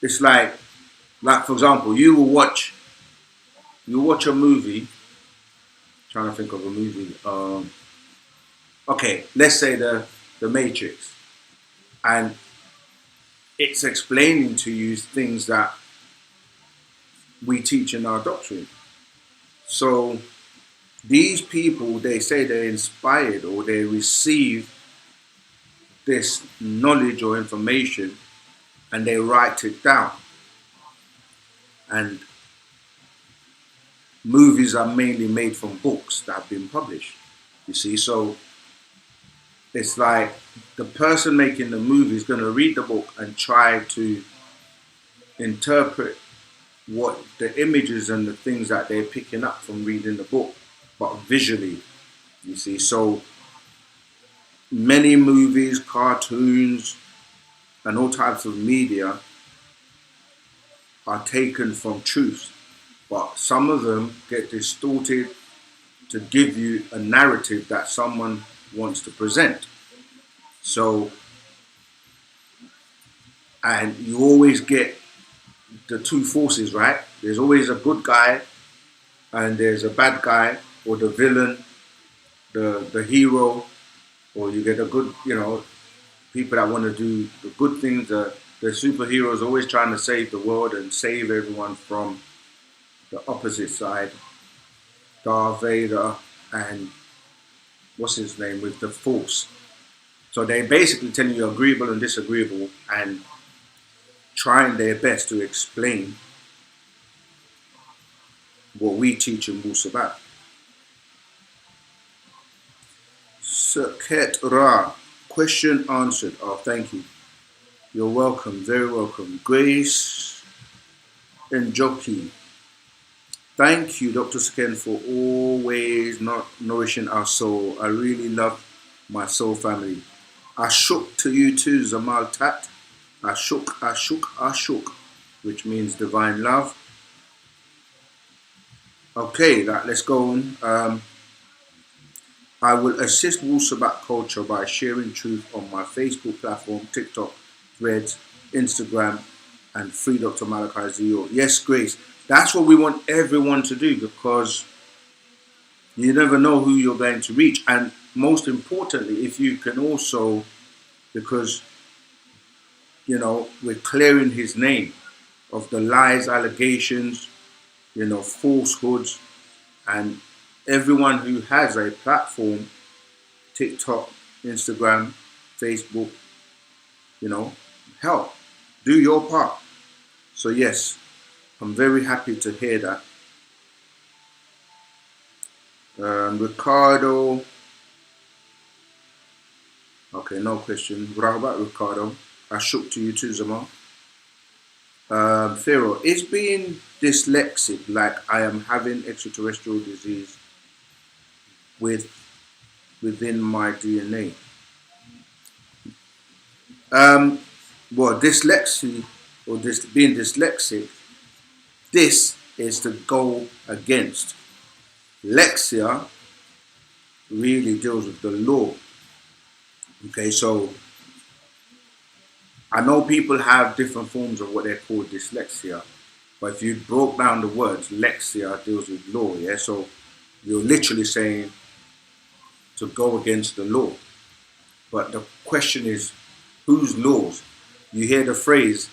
it's like for example, you watch a movie. Trying to think of a movie. Okay, let's say the Matrix, and it's explaining to you things that we teach in our doctrine. So these people, they say they're inspired or they receive this knowledge or information and they write it down. And movies are mainly made from books that have been published. You see, so it's like the person making the movie is going to read the book and try to interpret what the images and the things that they're picking up from reading the book, but visually, you see. So many movies, cartoons, and all types of media are taken from truth, but some of them get distorted to give you a narrative that someone wants to present. So, and you always get the two forces, right? There's always a good guy and there's a bad guy or the villain the hero, or you get a good, people that want to do the good things. The superheroes always trying to save the world and save everyone from the opposite side. Darth Vader and what's his name with the Force. So they basically telling you agreeable and disagreeable and trying their best to explain what we teach in wu-sabat. Saket Ra, question answered. Oh, thank you. You're welcome, very welcome. Grace Njoki, thank you, Dr. Saken, for always not nourishing our soul. I really love my soul family. Ashuk to you too, Zamal Tat. Ashuk, Ashuk, Ashuk, which means divine love. Okay, let's go on. I will assist wu-sabat culture by sharing truth on my Facebook platform, TikTok, Threads, Instagram, and Free Dr. Malachi Zio. Yes, Grace. That's what we want everyone to do, because you never know who you're going to reach. And most importantly, if you can also, because, we're clearing his name of the lies, allegations, falsehoods, and everyone who has a platform, TikTok, Instagram, Facebook, help. Do your part. So yes, I'm very happy to hear that. Ricardo. Okay, no question. What about Ricardo? I shook to you too, Zama. Pharaoh, is being dyslexic like I am having extraterrestrial disease within my DNA? Well, dyslexia or being dyslexic, this is to go against. Lexia really deals with the law. Okay, so I know people have different forms of what they call dyslexia, but if you broke down the words, lexia deals with law, yeah? So you're literally saying to go against the law. But the question is, whose laws? You hear the phrase,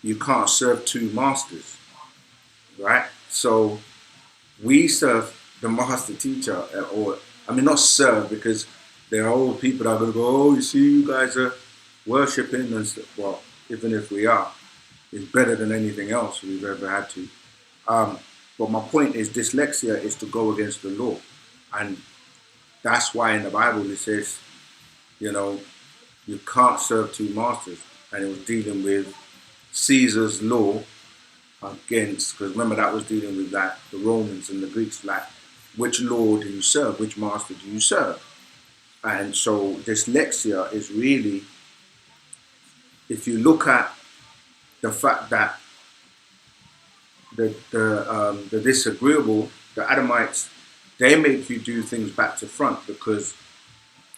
you can't serve two masters, right? So we serve the master teacher, or, not serve, because there are old people that are going to go, oh, you see, you guys are worshipping and stuff. Well, even if we are, it's better than anything else we've ever had to. But my point is, dyslexia is to go against the law. And that's why in the Bible it says, you can't serve two masters. And it was dealing with Caesar's law against, because remember that was dealing with the Romans and the Greeks, which law do you serve? Which master do you serve? And so dyslexia is really, if you look at the fact that the disagreeable, the Adamites, they make you do things back to front, because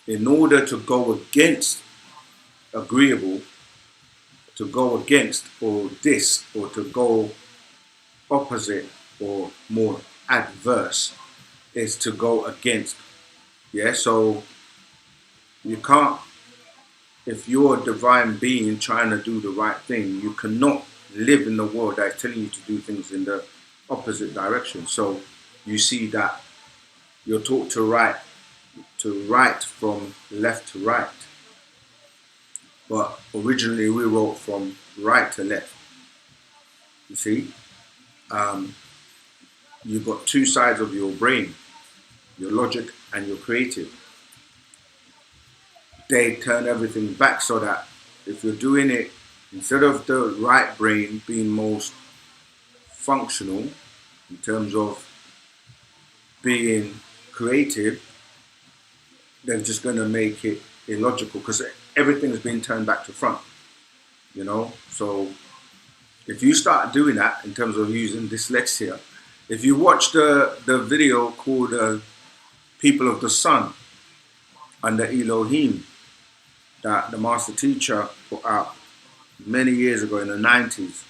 in order to go against agreeable, to go against or to go opposite or more adverse, is to go against. Yeah, so you can't, if you're a divine being trying to do the right thing, you cannot live in the world that's telling you to do things in the opposite direction. So you see that you're taught to write from left to right. But originally we wrote from right to left. You see? You've got two sides of your brain, your logic and your creative. They turn everything back so that if you're doing it, instead of the right brain being most functional in terms of being creative, they're just going to make it illogical, because everything's been turned back to front, So if you start doing that in terms of using dyslexia, if you watch the video called People of the Sun under Elohim, that the master teacher put out many years ago in the 90s,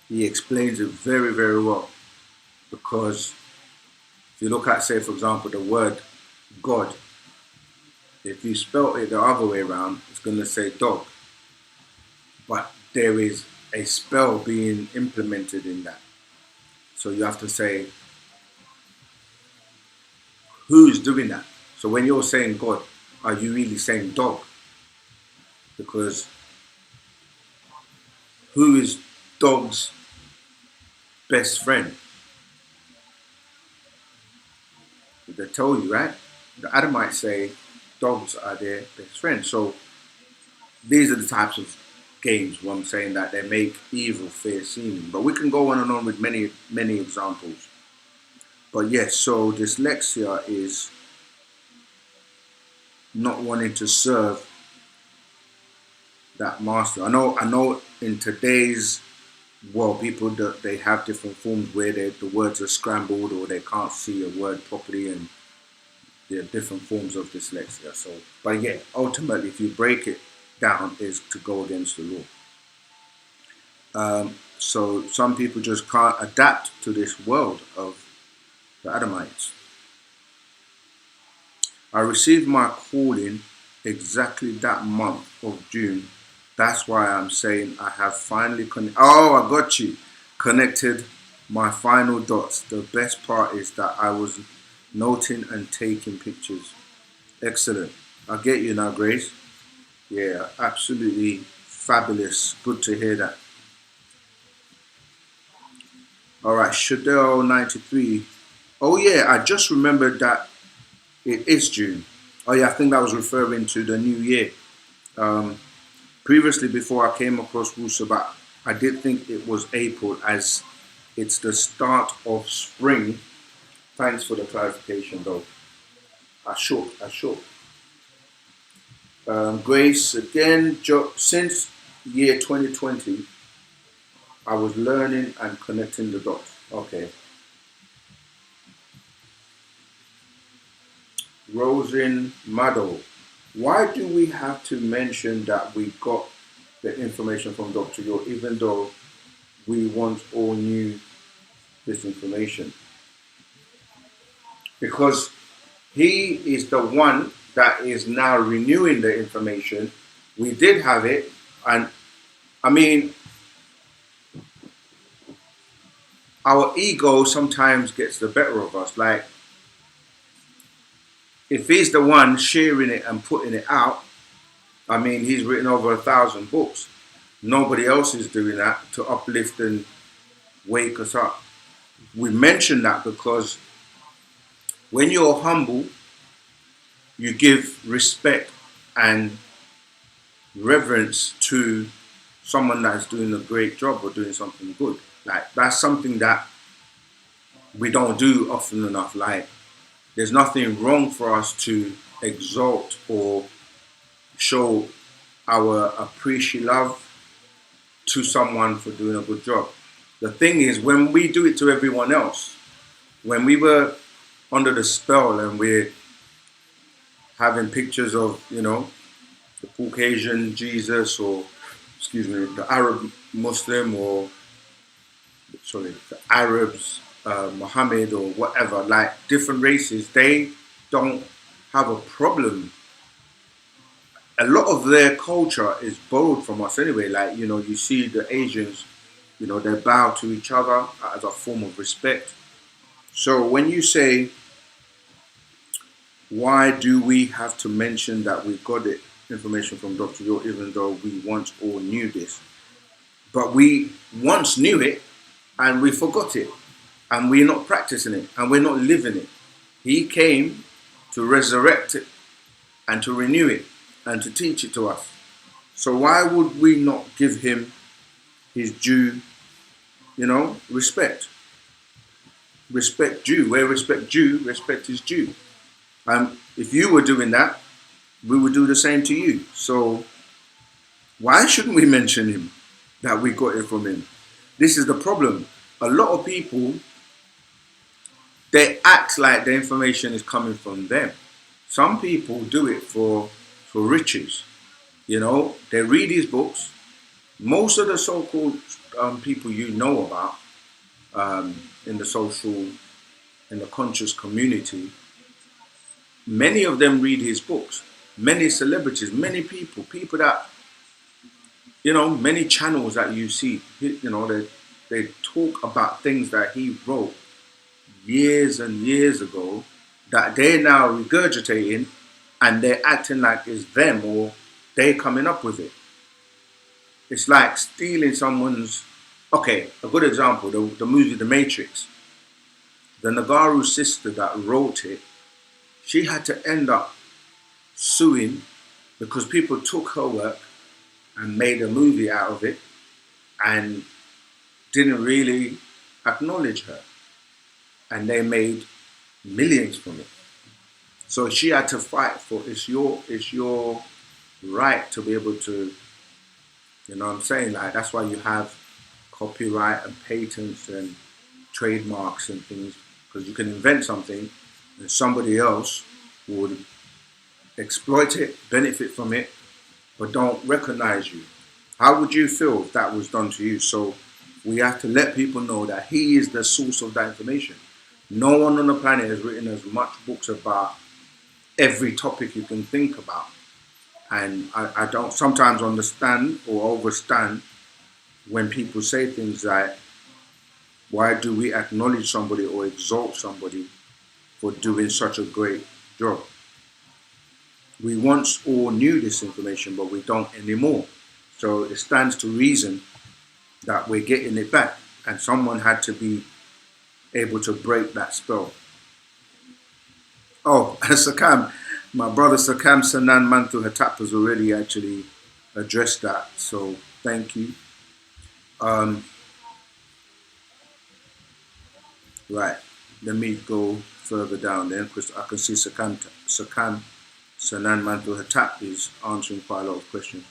he explains it very, very well, because If you look at, say, for example, the word God, if you spell it the other way around, it's going to say dog. But there is a spell being implemented in that. So you have to say, who's doing that? So when you're saying God, are you really saying dog? Because who is dog's best friend? They tell you, right? The Adamites say dogs are their best friend. So these are the types of games where I'm saying that they make evil fair seeming. But we can go on and on with many, many examples. But yes, so dyslexia is not wanting to serve that master. I know in today's world, people they have different forms where the words are scrambled or they can't see a word properly, and there are different forms of dyslexia. So, but yeah, ultimately, if you break it down, is to go against the law. So some people just can't adapt to this world of the Adamites. I received my calling exactly that month of June. That's why I'm saying I have finally I got you. Connected my final dots. The best part is that I was noting and taking pictures. Excellent. I get you now, Grace. Yeah, absolutely fabulous. Good to hear that. All right, Shadell 93. Oh yeah, I just remembered that it is June. Oh yeah, I think that was referring to the new year. Previously, before I came across wu-sabat, I did think it was April, as it's the start of spring. Thanks for the clarification, though. I shook. Grace, again, since year 2020, I was learning and connecting the dots. Okay. Rosin Mado. Why do we have to mention that we got the information from Dr. Yor, even though we once all knew this information? Because he is the one that is now renewing the information. We did have it, and I mean, our ego sometimes gets the better of us. Like, if he's the one sharing it and putting it out, I mean, he's written over 1,000 books. Nobody else is doing that to uplift and wake us up. We mention that because when you're humble, you give respect and reverence to someone that's doing a great job or doing something good. Like, that's something that we don't do often enough. Like, there's nothing wrong for us to exalt or show our appreciation love to someone for doing a good job. The thing is, when we do it to everyone else, when we were under the spell and we're having pictures of, the Caucasian Jesus, or, the Arab Muslim, or, the Arabs, Muhammad, or whatever, like different races, they don't have a problem. A lot of their culture is borrowed from us anyway. Like, you see the Asians, they bow to each other as a form of respect. So when you say, why do we have to mention that we got it information from Dr. Yor, even though we once all knew this? But we once knew it and we forgot it, and we're not practicing it, and we're not living it. He came to resurrect it and to renew it and to teach it to us. So why would we not give him his due, respect? Respect due. Where respect due, respect is due. If you were doing that, we would do the same to you. So why shouldn't we mention him, that we got it from him? This is the problem. A lot of people, they act like the information is coming from them. Some people do it for riches. They read his books. Most of the so-called people you know about in the social in the conscious community, many of them read his books. Many celebrities, many people that, many channels that you see, they talk about things that he wrote years and years ago that they're now regurgitating, and they're acting like it's them or they coming up with it. It's like stealing someone's. Okay, a good example: the movie The Matrix. The Nagaru sister that wrote it, she had to end up suing because people took her work and made a movie out of it and didn't really acknowledge her, and they made millions from it. So she had to fight for it's your right to be able to, what I'm saying? Like, that's why you have copyright and patents and trademarks and things, because you can invent something and somebody else would exploit it, benefit from it, but don't recognize you. How would you feel if that was done to you? So we have to let people know that he is the source of that information. No one on the planet has written as much books about every topic you can think about. And I don't sometimes understand or overstand when people say things like, why do we acknowledge somebody or exalt somebody for doing such a great job? We once all knew this information, but we don't anymore. So it stands to reason that we're getting it back, and someone had to be able to break that spell. Oh, Sakam, my brother Sakam Sanan Mantu Hatap has already actually addressed that, so thank you. Right, let me go further down then, because I can see Sakam Sanan Mantu Hatap is answering quite a lot of questions.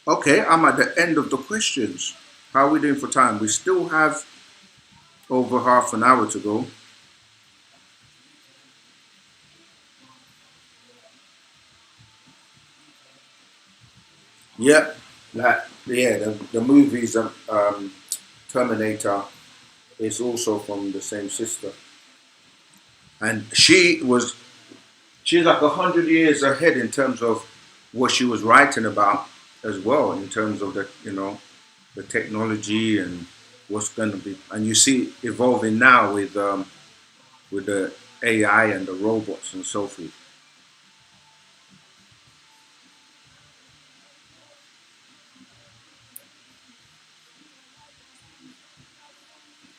Okay, I'm at the end of the questions. How are we doing for time? We still have over half an hour to go. Yep, the movies Terminator is also from the same sister, and she's like 100 years ahead in terms of what she was writing about as well, in terms of the technology and what's going to be, and you see evolving now with the AI and the robots and so forth.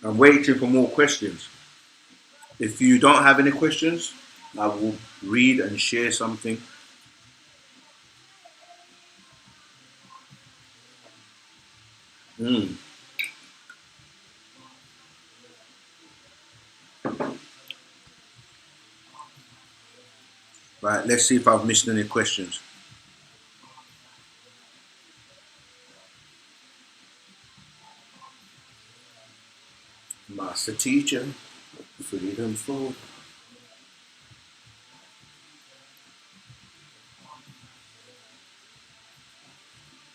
I'm waiting for more questions. If you don't have any questions, I will read and share something. Mm. Right, let's see if I've missed any questions. Master teacher, freedom for.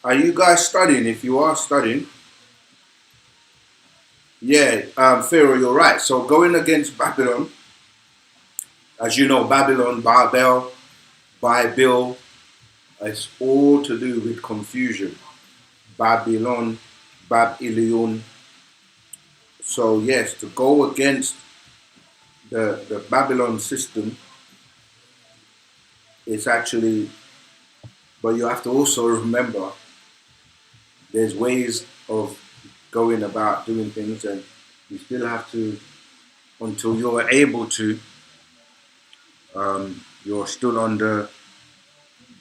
Are you guys studying? If you are studying, yeah, Pharaoh, you're right. So going against Babylon, as you know, Babylon, Babel, Bible, it's all to do with confusion. Babylon, Babylon. So yes, to go against the Babylon system, it's actually, but you have to also remember there's ways of going about doing things, and you still have to, until you're able to, you're still under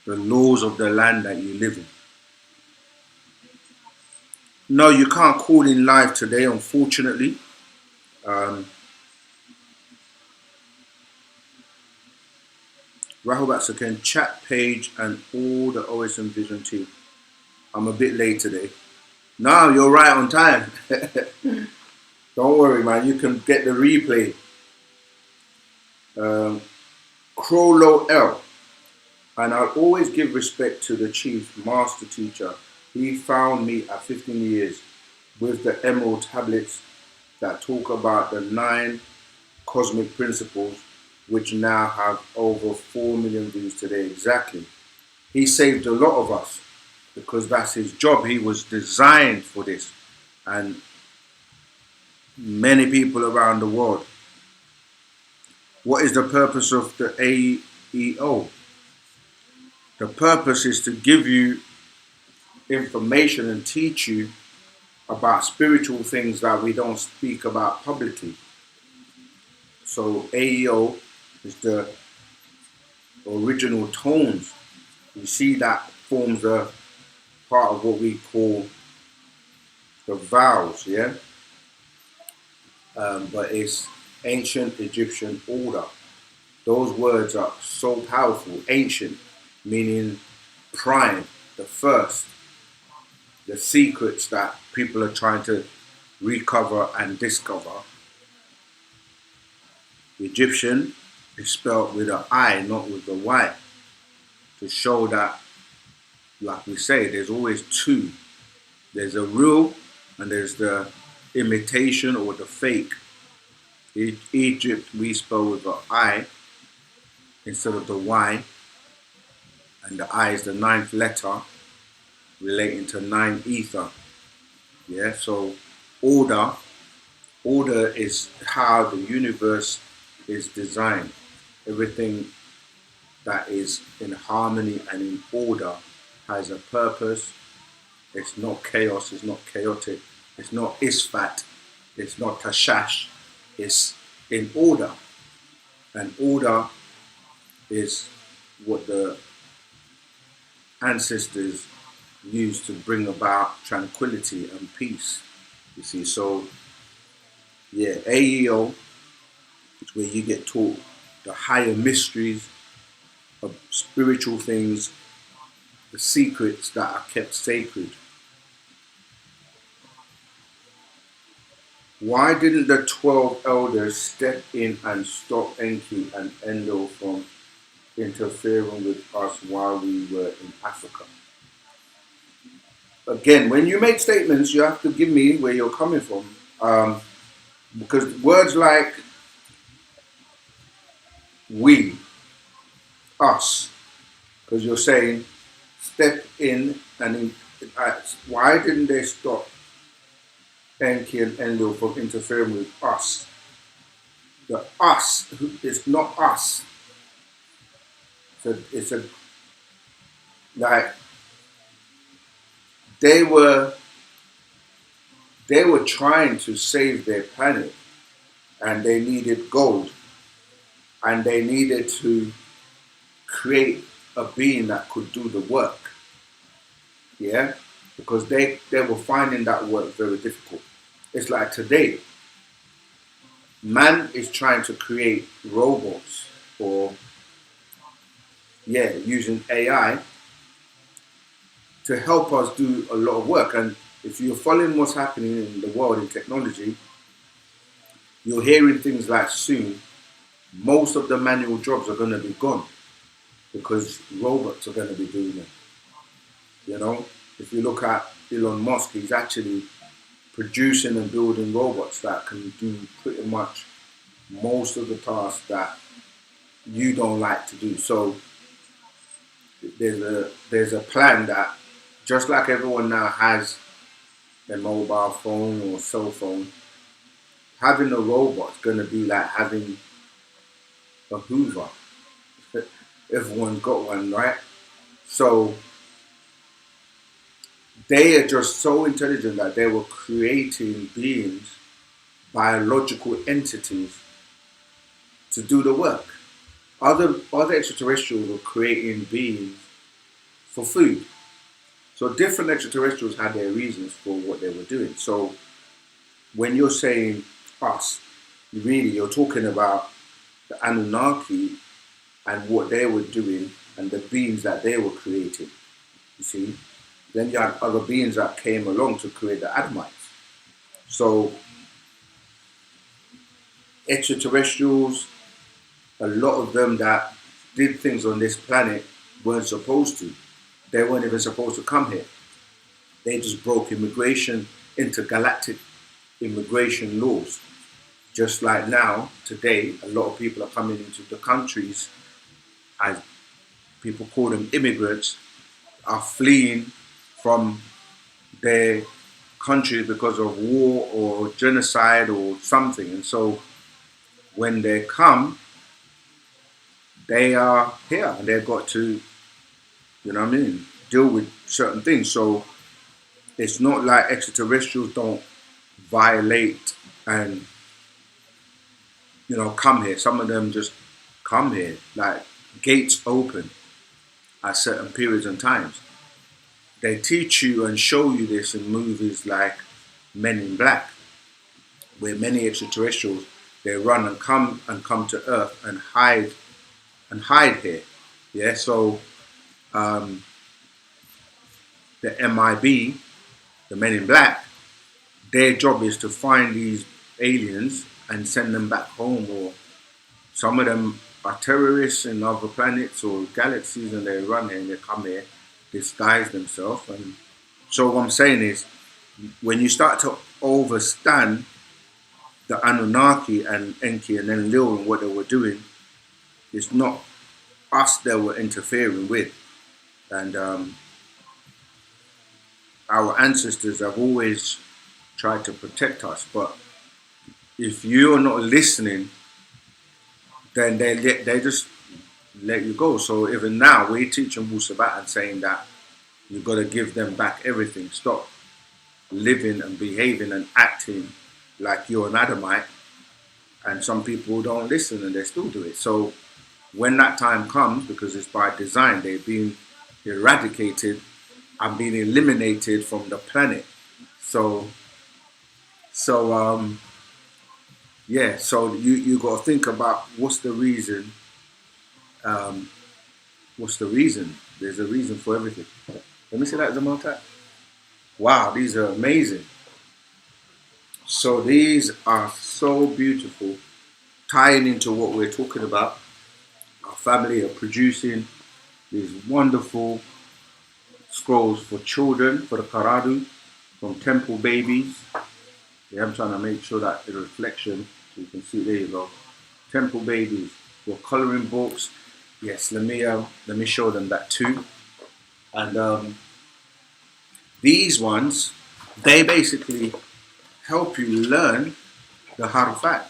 the laws of the land that you live in. No, you can't call in live today, unfortunately. Um, Rahul Batsaken, chat page and all the OSM Vision team. I'm a bit late today. No, you're right on time. Don't worry, man. You can get the replay. Crowlow L. And I'll always give respect to the chief master teacher. He found me at 15 years. with the emerald tablets that talk about the 9 cosmic principles, which now have over 4 million views today. Exactly. He saved a lot of us because that's his job. He was designed for this. And many people around the world. What is the purpose of the AEO? The purpose is to give you information and teach you about spiritual things that we don't speak about publicly. So AEO is the original tones. You see that forms a part of what we call the vowels, yeah? But it's ancient Egyptian order. Those words are so powerful. Ancient, meaning prime, the first, the secrets that people are trying to recover and discover. Egyptian is spelled with an I, not with a Y, to show that, like we say, there's always two. There's a real and there's the imitation or the fake. Egypt we spell with an I instead of the Y, and the I is the 9th letter relating to 9 ether. Yeah, so order is how the universe is designed. Everything that is in harmony and in order has a purpose. It's not chaos, it's not chaotic, it's not isfat, it's not tashash, it's in order. And order is what the ancestors used to bring about tranquility and peace. You see, so yeah, AEO is where you get taught the higher mysteries of spiritual things, the secrets that are kept sacred. Why didn't the 12 elders step in and stop Enki and Endo from interfering with us while we were in Africa? Again, when you make statements, you have to give me where you're coming from. Because words like we, us, because you're saying step in and why didn't they stop Enki and Endo from interfering with us? The us is not us. So it's a like they were trying to save their planet, and they needed gold, and they needed to create a being that could do the work. Yeah, because they were finding that work very difficult. It's like today, man is trying to create robots or using AI to help us do a lot of work. And if you're following what's happening in the world in technology, you're hearing things like soon most of the manual jobs are going to be gone because robots are going to be doing it. You know, if you look at Elon Musk, he's actually producing and building robots that can do pretty much most of the tasks that you don't like to do. So there's a plan that just like everyone now has a mobile phone or cell phone, having a robot's going to be like having a Hoover. Everyone's got one, right? So they are just so intelligent that they were creating beings, biological entities, to do the work. Other extraterrestrials were creating beings for food. So different extraterrestrials had their reasons for what they were doing. So when you're saying us, really you're talking about the Anunnaki and what they were doing and the beings that they were creating. You see? Then you had other beings that came along to create the Adamites. So extraterrestrials, a lot of them that did things on this planet weren't supposed to. They weren't even supposed to come here. They just broke immigration intergalactic immigration laws. Just like now, today, a lot of people are coming into the countries, as people call them immigrants, are fleeing from their country because of war or genocide or something. And so when they come, they are here and they've got to, you know what I mean, deal with certain things. So it's not like extraterrestrials don't violate and, you know, come here. Some of them just come here, like gates open at certain periods and times. They teach you and show you this in movies like Men in Black, where many extraterrestrials, they run and come to Earth and hide here. Yeah, so the MIB, the Men in Black, their job is to find these aliens and send them back home, or some of them are terrorists in other planets or galaxies, and they run here and they come here, disguise themselves. And so what I'm saying is, when you start to overstand the Anunnaki and Enki and then Lil and what they were doing, it's not us they were interfering with. And our ancestors have always tried to protect us, but if you're not listening, then they just let you go. So even now, we're teaching wu-sabat and saying that you've got to give them back everything. Stop living and behaving and acting like you're an Adamite. And some people don't listen and they still do it. So when that time comes, because it's by design, they're being eradicated and being eliminated from the planet. So yeah, so you got to think about what's the reason. What's the reason? There's a reason for everything. Let me see that, Zamaltat. Wow, these are amazing. So these are so beautiful, tying into what we're talking about. Our family are producing these wonderful scrolls for children, for the Karadu, from temple babies. Yeah, I'm trying to make sure that the reflection, so you can see, there you go. Temple babies, your coloring books. Yes, let me show them that too. And these ones, they basically help you learn the harufat.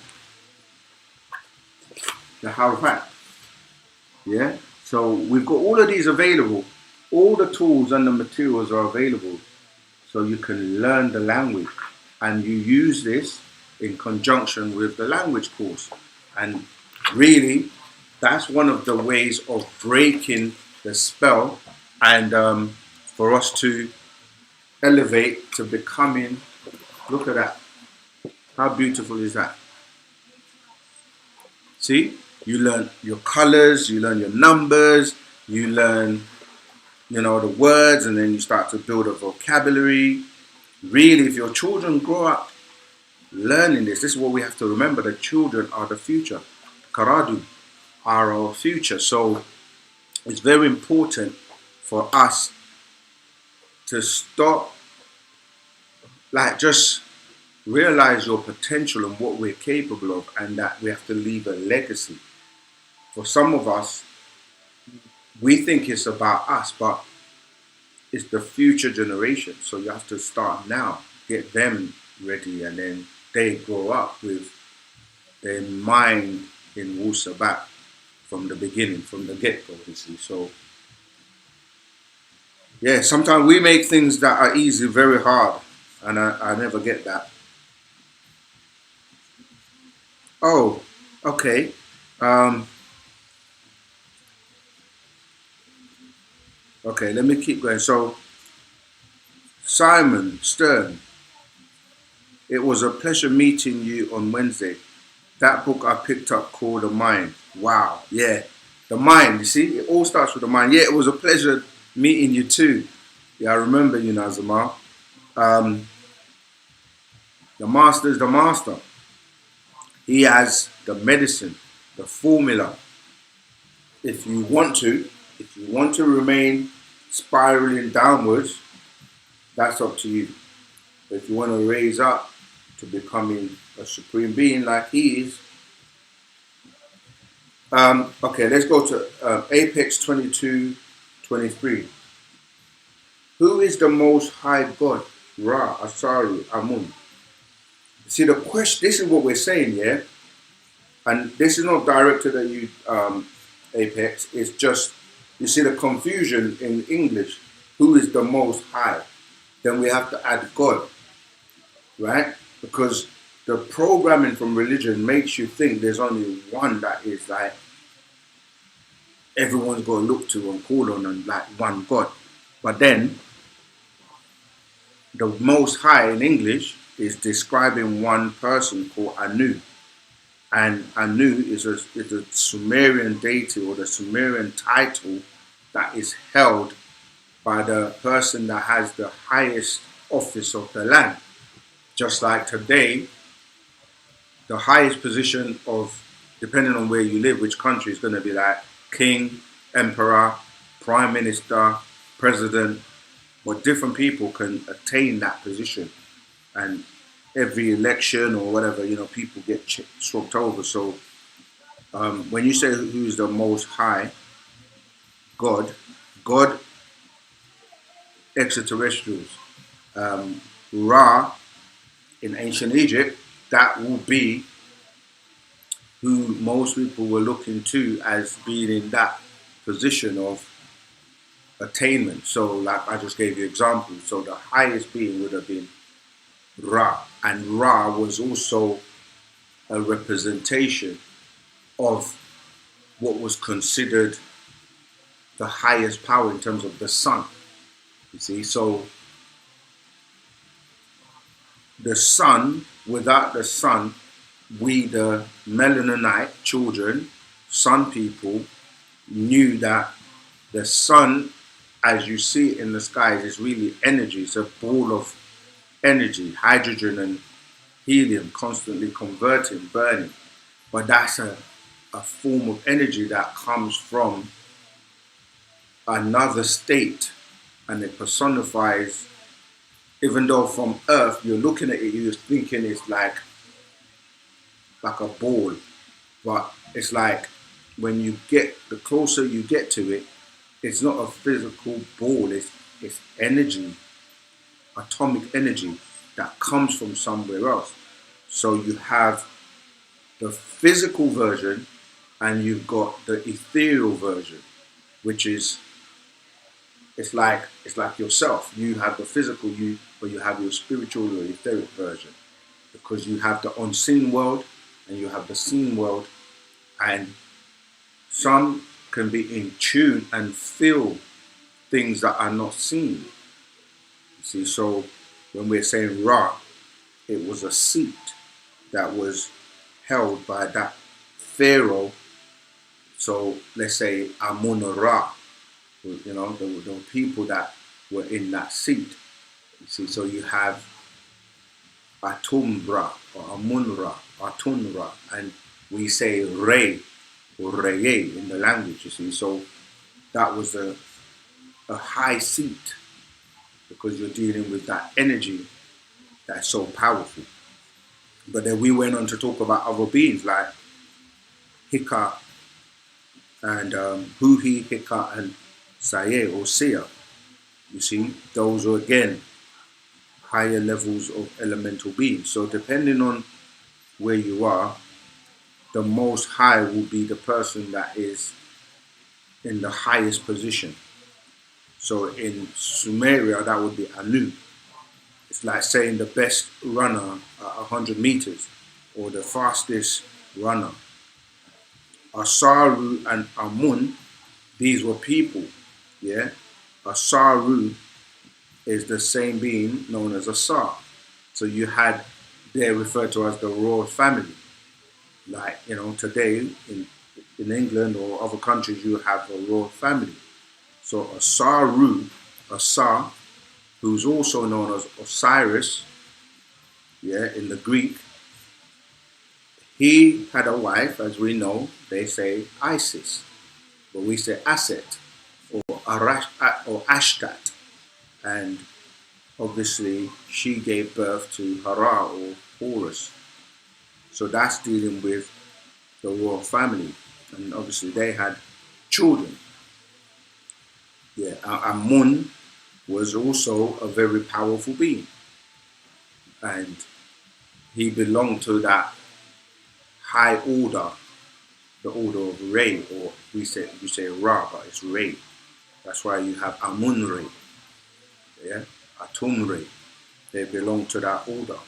The harufat. Yeah? So we've got all of these available. All the tools and the materials are available, so you can learn the language. And you use this in conjunction with the language course. And really, that's one of the ways of breaking the spell and for us to elevate to becoming, look at that. How beautiful is that? See, you learn your colors, you learn your numbers, you learn, you know, the words, and then you start to build a vocabulary. Really, if your children grow up learning this is what we have to remember. The children are the future. Karadu are our future. So it's very important for us to stop, like, just realize your potential and what we're capable of, and that we have to leave a legacy. For some of us, we think it's about us, but it's the future generation. So you have to start now, get them ready, and then they grow up with their mind in wu-sabat from the beginning, from the get-go, you see. So yeah, sometimes we make things that are easy very hard, and I never get that. Oh, okay. Okay, let me keep going. So, Simon Stern, it was a pleasure meeting you on Wednesday. That book I picked up called The Mind. Wow, yeah. The mind, you see, it all starts with the mind. Yeah, it was a pleasure meeting you too. Yeah, I remember you, Nazamar. The master is the master. He has the medicine, the formula. If you want to remain spiraling downwards, that's up to you. But if you want to raise up to becoming a supreme being like he is, okay, let's go to Apex 22:23. Who is the most high God? Ra, Asaru, Amun. See the question, this is what we're saying, yeah? And this is not directed at you, Apex. It's just, you see the confusion in English. Who is the most high? Then we have to add God, right? Because the programming from religion makes you think there's only one that is like everyone's got to look to and call on, and like one God. But then the most high in English is describing one person called Anu. And Anu is a Sumerian deity, or the Sumerian title that is held by the person that has the highest office of the land. Just like today, the highest position of, depending on where you live, which country, is going to be like king, emperor, prime minister, president. But different people can attain that position. And every election or whatever, people get swapped over. So when you say who's the most high, God, extraterrestrials, Ra in ancient Egypt, that will be who most people were looking to as being in that position of attainment. So like I just gave you examples. So the highest being would have been Ra, and Ra was also a representation of what was considered the highest power in terms of the sun. You see, so the sun, without the sun, we the Melanonite children, sun people, knew that the sun, as you see it in the skies, is really energy. It's a ball of energy, hydrogen and helium constantly converting, burning. But that's a form of energy that comes from another state, and it personifies, even though from Earth you're looking at it, you're thinking it's like a ball, but it's like when you get, the closer you get to it, it's not a physical ball, it's energy, atomic energy that comes from somewhere else. So you have the physical version and you've got the ethereal version, which is, it's like yourself. You have the physical you, but you have your spiritual or etheric version, because you have the unseen world and you have the seen world, and some can be in tune and feel things that are not seen. You see, so when we're saying Ra, it was a seat that was held by that pharaoh. So let's say Amun Ra, the people that were in that seat. You see, so you have Atum Ra or Amun Ra, Atun Ra, and we say Re or Reye in the language. You see, so that was a high seat, because you're dealing with that energy that's so powerful. But then we went on to talk about other beings like Hika and Huhi, Hika, and Saye or Sia. You see, those are again higher levels of elemental beings. So depending on where you are, the most high will be the person that is in the highest position. So in Sumeria, that would be Anu. It's like saying the best runner at 100 meters or the fastest runner. Asaru and Amun, these were people, yeah? Asaru is the same being known as Asar. So you had, they're referred to as the royal family. Like, today in England or other countries, you have a royal family. So Asaru, Asar, who's also known as Osiris, yeah, in the Greek, he had a wife, as we know, they say Isis, but we say Aset or Ashtat. And obviously she gave birth to Hera or Horus. So that's dealing with the royal family. And obviously they had children. Yeah, Amun was also a very powerful being. And he belonged to that high order, the order of Re, or we say Ra, but it's Re. That's why you have Amun Re, yeah, Atum Re. They belong to that order.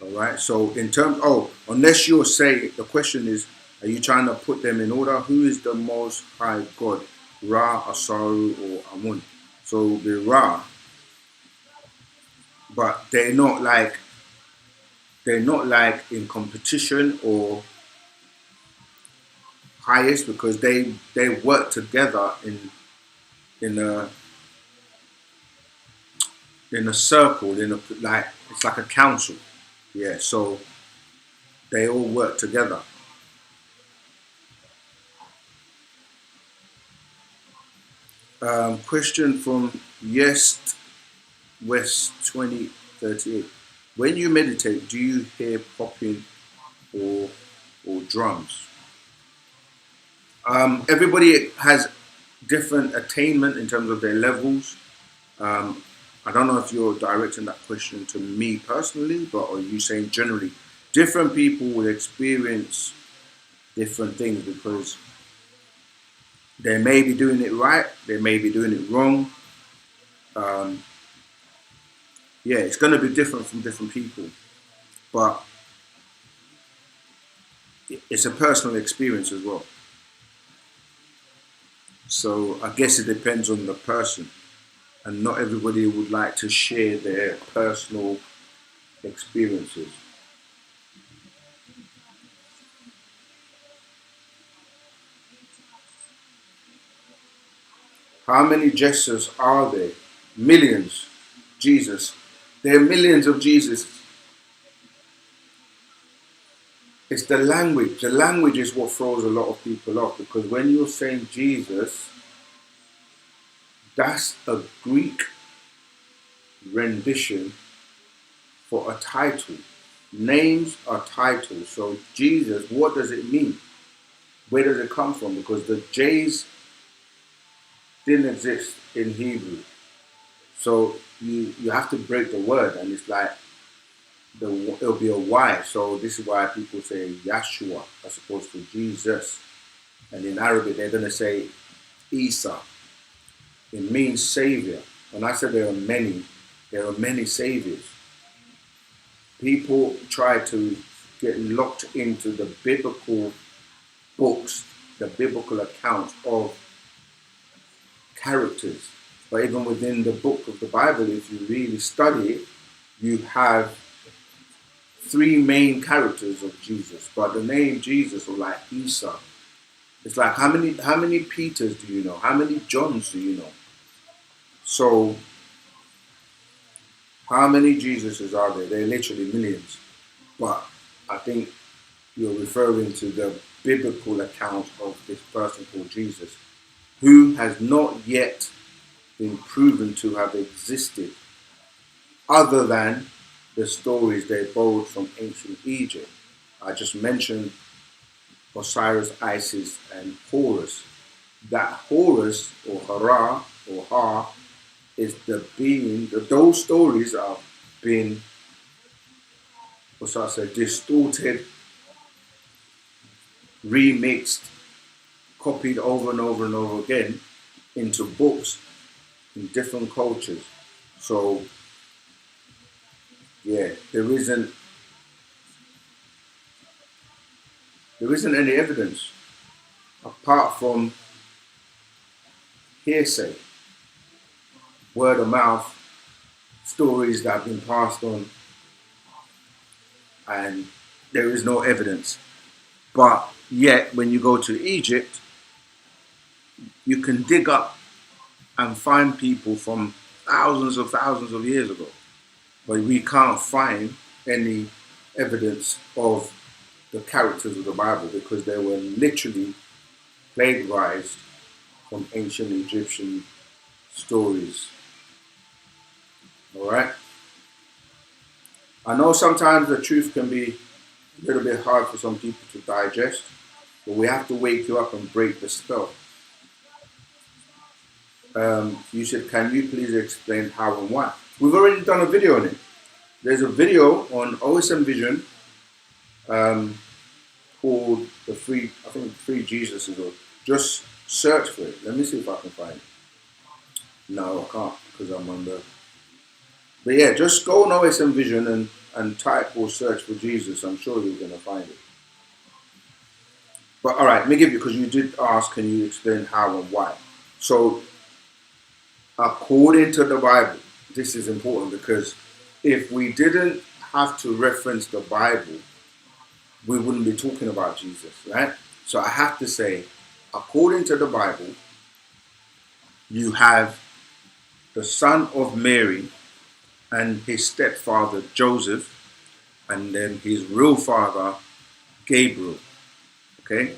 All right. So in terms, unless you're saying the question is, are you trying to put them in order? Who is the most high God, Ra, Asaru, or Amun? So the Ra, but they're not like in competition or highest, because they work together in a in a circle, like it's like a council. Yeah. So they all work together. Question from Yes West 2038. When you meditate, do you hear popping or drums? Everybody has different attainment in terms of their levels. Um, I don't know if you're directing that question to me personally, but are you saying generally? Different people will experience different things because they may be doing it right, they may be doing it wrong. Um, yeah, it's going to be different from different people, but it's a personal experience as well. So I guess it depends on the person, and not everybody would like to share their personal experiences. How many Jesus are there? Millions. Jesus. There are millions of Jesus. It's the language. The language is what throws a lot of people off, because when you're saying Jesus, that's a Greek rendition for a title. Names are titles. So Jesus, what does it mean? Where does it come from? Because the J's didn't exist in Hebrew. So you have to break the word, and it's like it'll be a Y. So this is why people say Yeshua as opposed to Jesus. And in Arabic, they're going to say Isa. It means savior. When I said there are many saviors. People try to get locked into the biblical books, the biblical accounts of characters. But even within the book of the Bible, if you really study it, you have three main characters of Jesus. But the name Jesus, or like Isa, it's like how many Peters do you know? How many Johns do you know? So how many Jesuses are there? There are literally millions. But I think you're referring to the biblical account of this person called Jesus, who has not yet been proven to have existed, other than the stories they borrowed from ancient Egypt. I just mentioned Osiris, Isis, and Horus. That Horus, or Hara, or Ha, is the being, those stories are being, what's I say, distorted, remixed, copied over and over and over again into books in different cultures. So yeah, there isn't any evidence apart from hearsay, word of mouth, stories that have been passed on, and there is no evidence. But yet, when you go to Egypt, you can dig up and find people from thousands of years ago, but we can't find any evidence of the characters of the Bible, because they were literally plagiarized from ancient Egyptian stories. All right. I know sometimes the truth can be a little bit hard for some people to digest, but we have to wake you up and break the spell. You said, can you please explain how and why? We've already done a video on it. There's a video on OSM Vision called the Free, I think Free Jesus is all. Just search for it. Let me see if I can find it. No, I can't because I'm on the. But yeah, just go on OSM Vision and type or search for Jesus. I'm sure you're going to find it. But all right, let me give you, because you did ask, can you explain how and why? So, according to the Bible, this is important because if we didn't have to reference the Bible, we wouldn't be talking about Jesus, right? So I have to say, according to the Bible, you have the son of Mary and his stepfather Joseph, and then his real father Gabriel. Okay,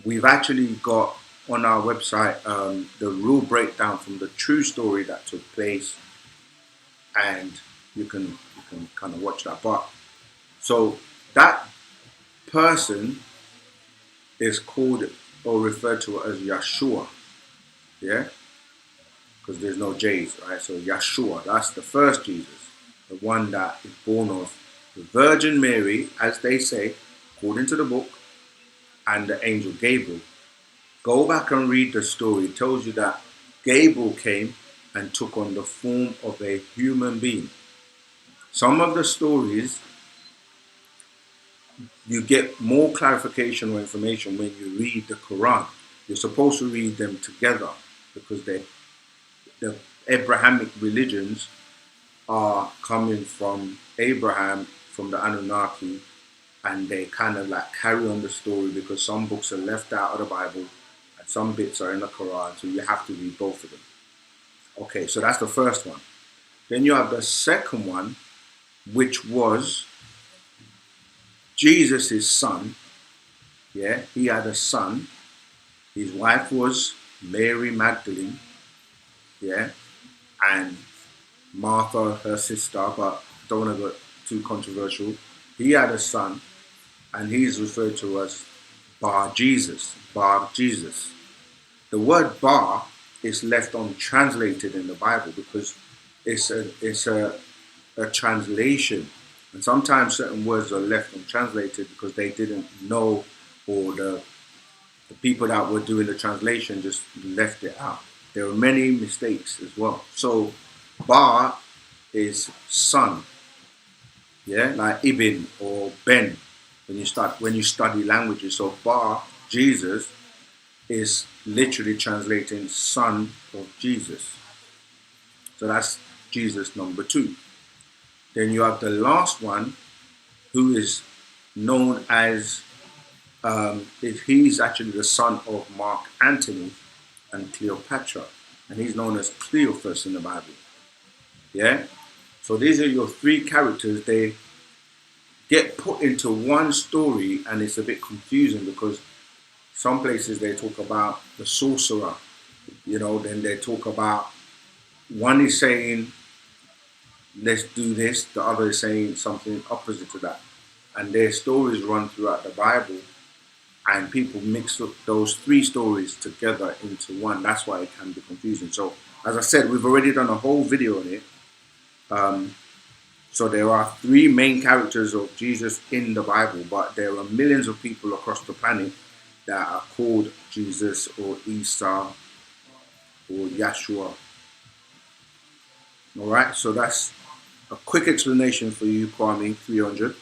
we've actually got on our website the real breakdown from the true story that took place, and you can kind of watch that. But so that person is called or referred to as Yeshua, yeah, because there's no J's, right? So Yeshua, that's the first Jesus, the one that is born of the Virgin Mary, as they say, according to the book, and the angel Gabriel. Go back and read the story. It tells you that Gabriel came and took on the form of a human being. Some of the stories, you get more clarification or information when you read the Quran. You're supposed to read them together because the Abrahamic religions are coming from Abraham, from the Anunnaki, and they kind of like carry on the story because some books are left out of the Bible and some bits are in the Quran, so you have to read both of them. Okay, so that's the first one. Then you have the second one, which was Jesus' son. Yeah, he had a son. His wife was Mary Magdalene. Yeah, and Martha, her sister, but don't want to go too controversial. He had a son, and he's referred to as Bar Jesus. Bar Jesus. The word bar is left untranslated in the Bible because it's a translation, and sometimes certain words are left untranslated because they didn't know, or the people that were doing the translation just left it out. There are many mistakes as well. So Bar is son, yeah, like Ibn or Ben when you study languages. So Bar Jesus is literally translating son of Jesus. So that's Jesus number 2. Then you have the last one, who is known as he's actually the son of Mark Antony and Cleopatra, and he's known as Cleophas in the Bible. Yeah, so these are your 3 characters. They get put into one story, and it's a bit confusing because some places they talk about the sorcerer, then they talk about, one is saying let's do this, the other is saying something opposite to that, and their stories run throughout the Bible, and people mix up those 3 stories together into one. That's why it can be confusing. So as I said, we've already done a whole video on it. So there are 3 main characters of Jesus in the Bible, but there are millions of people across the planet that are called Jesus or Isa or Yeshua. All right, so that's a quick explanation for you, Kwame 300.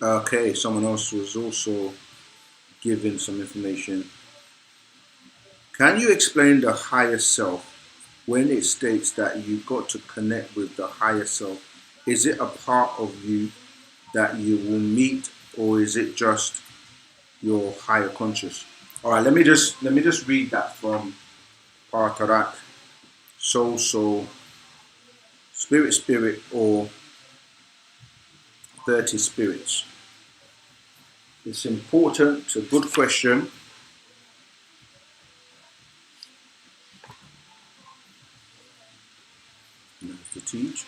Okay, someone else was also given some information. Can you explain the higher self when it states that you've got to connect with the higher self? Is it a part of you that you will meet, or is it just your higher conscious? All right, let me just read that from Partarak, soul, spirit, or 30 spirits. It's important. It's a good question.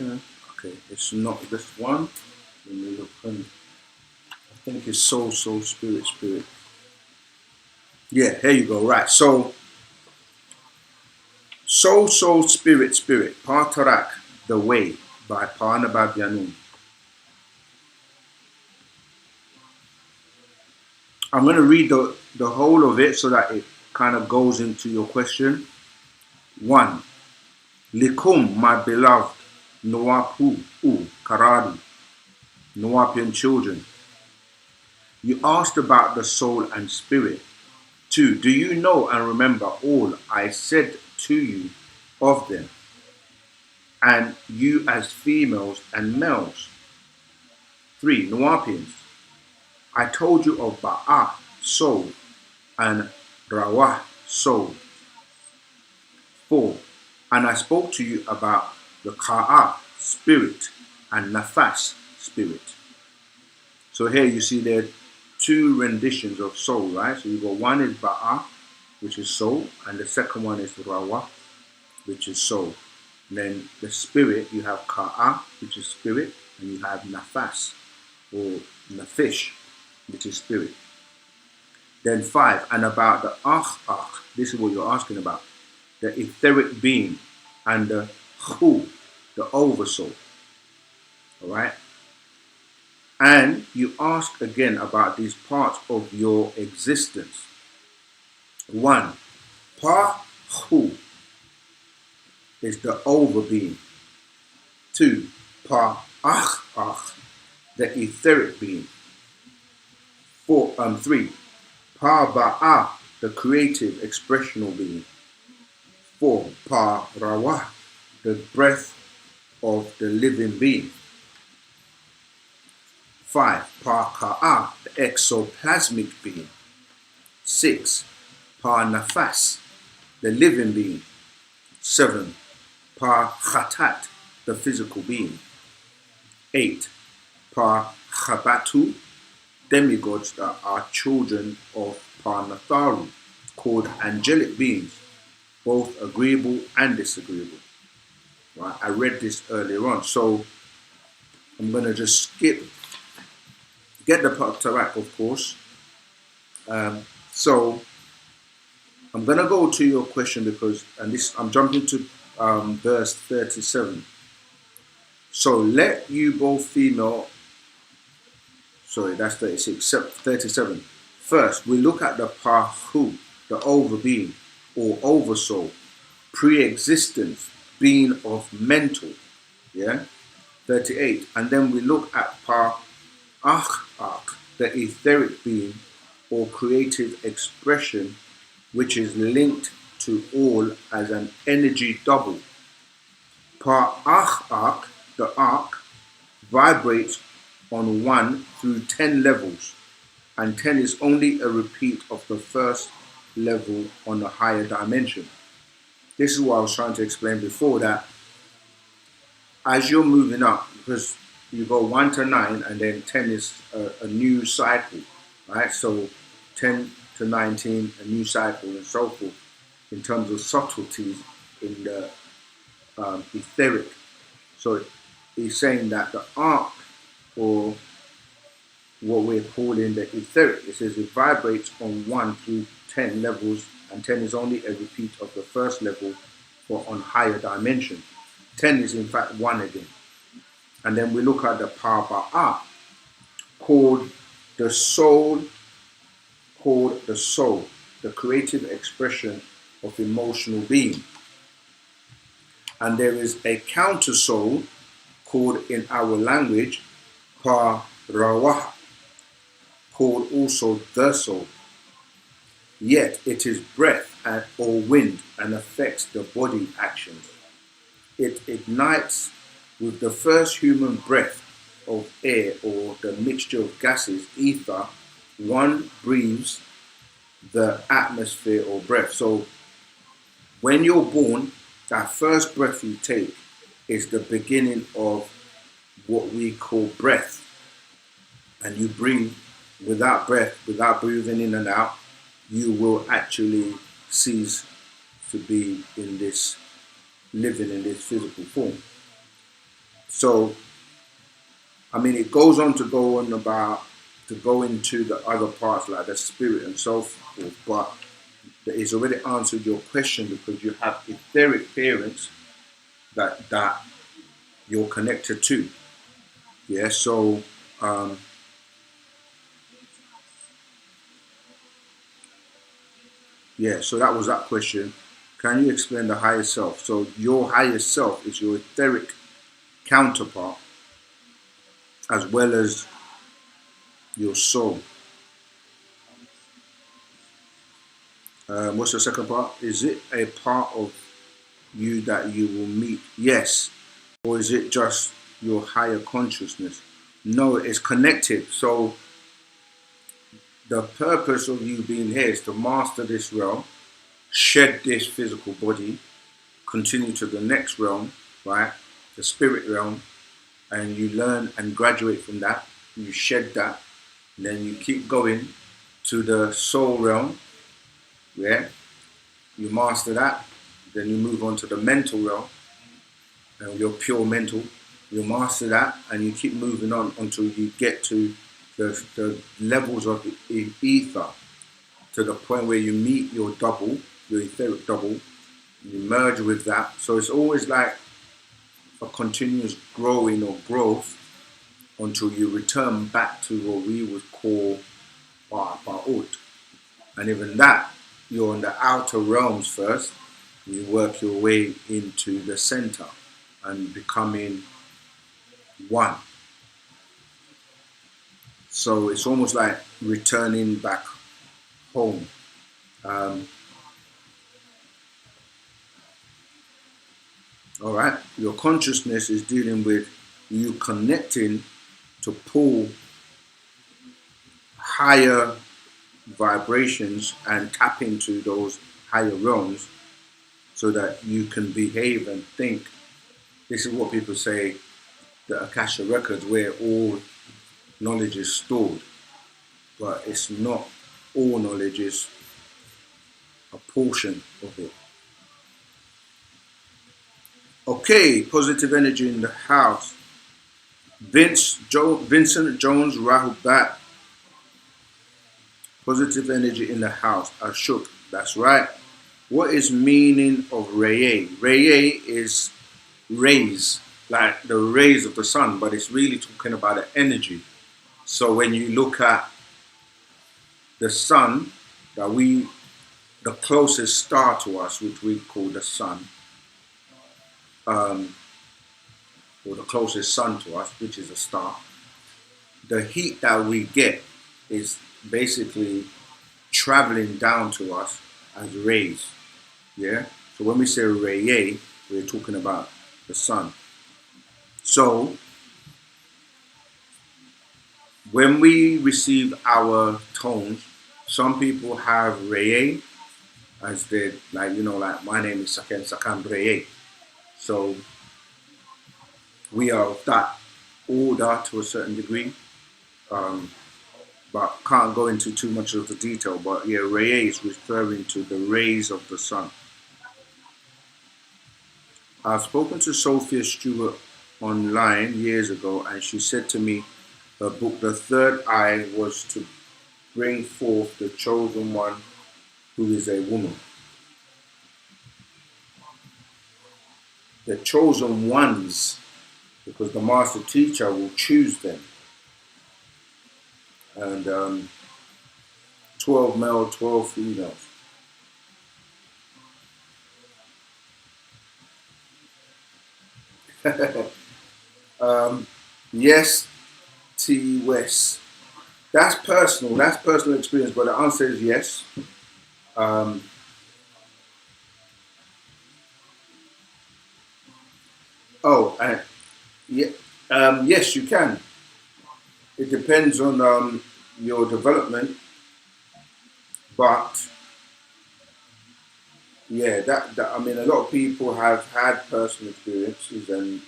Okay, it's not this one. Let me look. I think it's soul, spirit, spirit. Yeah, here you go. Right. So soul, spirit, spirit. Partarak, the way by Parnababyanun. I'm going to read the whole of it so that it kind of goes into your question. 1. Likum, my beloved, Noapu, Karadi, Noapian children. You asked about the soul and spirit. 2. Do you know and remember all I said to you of them, and you as females and males? 3. Noapians. I told you of Ba'ah, soul, and Rawah, soul. 4. And I spoke to you about the Ka'ah, spirit, and Nafas, spirit. So here you see there are 2 renditions of soul, right? So you got one is Ba'ah, which is soul, and the second one is Rawah, which is soul. And then the spirit, you have Ka'ah, which is spirit, and you have Nafas, or Nafish, which is spirit. Then 5, and about the Akh, this is what you're asking about, the etheric being, and the Khu, the oversoul. Alright? And you ask again about these parts of your existence. 1. Pa-Khu is the over-being. 2. Pa-Akh, the etheric being. 3. Pa-Ba'ah, the creative, expressional being. 4. Pa-Rawah, the breath of the living being. 5. Pa-Ka'ah, the exoplasmic being. 6. Pa-Nafas, the living being. 7. Pa-Khatat, the physical being. 8. Pa-Khabatu, demigods that are children of Pa-Natharu, called angelic beings, both agreeable and disagreeable. Right? I read this earlier on, so I'm going to just get the Tarak, of course. So I'm going to go to your question because, and this I'm jumping to verse 37. So let you both female, sorry, that's 36, 37. First, we look at the Pahu, the overbeing or oversoul, pre-existence, being of mental, yeah, 38. And then we look at Pa-Akh, the etheric being or creative expression, which is linked to all as an energy double. Pa-Akh, the arc, vibrates on 1 through 10 levels, and 10 is only a repeat of the first level on a higher dimension. This is what I was trying to explain before, that as you're moving up, because you go 1 to 9 and then 10 is a new cycle, right? So 10 to 19, a new cycle and so forth, in terms of subtleties in the etheric. So he's saying that the arc, or what we're calling the etheric, it says it vibrates on 1 through 10 levels, and 10 is only a repeat of the first level for on higher dimension. 10 is in fact 1 again. And then we look at the Pa-Ba'ah, called the soul, the creative expression of emotional being. And there is a counter soul called in our language Pa-Rawah, called also the soul. Yet it is breath or wind and affects the body actions. It ignites with the first human breath of air or the mixture of gases, ether. One breathes the atmosphere or breath. So when you're born, that first breath you take is the beginning of what we call breath. And you breathe without breath, without breathing in and out, you will actually cease to be in this, living in this physical form. So, I mean, it goes on to go on about to go into the other parts like the spirit and so forth, but it's already answered your question because you have etheric parents that you're connected to. Yeah. So, um, yeah. So that was that question. Can you explain the higher self? So your higher self is your etheric counterpart as well as your soul. What's the second part? Is it a part of you that you will meet? Yes. Or is it just your higher consciousness? No, it's connected. So the purpose of you being here is to master this realm, shed this physical body, continue to the next realm, right? The spirit realm, and you learn and graduate from that. You shed that, and then you keep going to the soul realm, yeah. You master that, then you move on to the mental realm, and you're pure mental. You master that, and you keep moving on until you get to the levels of ether, to the point where you meet your double, your etheric double. You merge with that. So it's always like a continuous growing or growth until you return back to what we would call Ba'ut. And even that, you're in the outer realms first. You work your way into the center and becoming one. So it's almost like returning back home. Um, all right. Your consciousness is dealing with you connecting to pull higher vibrations and tap into those higher realms so that you can behave and think. This is what people say, the Akasha records, where all knowledge is stored, but it's not. All knowledge is a portion of it. Okay, positive energy in the house. Vincent Jones Rahubat. Positive energy in the house. Ashok. That's right. What is meaning of Raye? Raye is rays, like the rays of the sun, but it's really talking about the energy. So when you look at the sun, the closest star to us, which we call the sun, um, or the closest sun to us, which is a star, the heat that we get is basically traveling down to us as rays. Yeah. So when we say ray, we're talking about the sun. So when we receive our tones, some people have ray as they like my name is Sakan Ray. So we are of that order to a certain degree. But can't go into too much of the detail. But yeah, ray is referring to the rays of the sun. I've spoken to Sophia Stewart online years ago, and she said to me her book, The Third Eye, was to bring forth the chosen one who is a woman. The chosen ones, because the master teacher will choose them. And 12 male, 12 females. Yes, T. West. That's personal. That's personal experience. But the answer is yes. Um, oh, yeah, yes, you can. It depends on your development, but yeah, that I mean, a lot of people have had personal experiences, and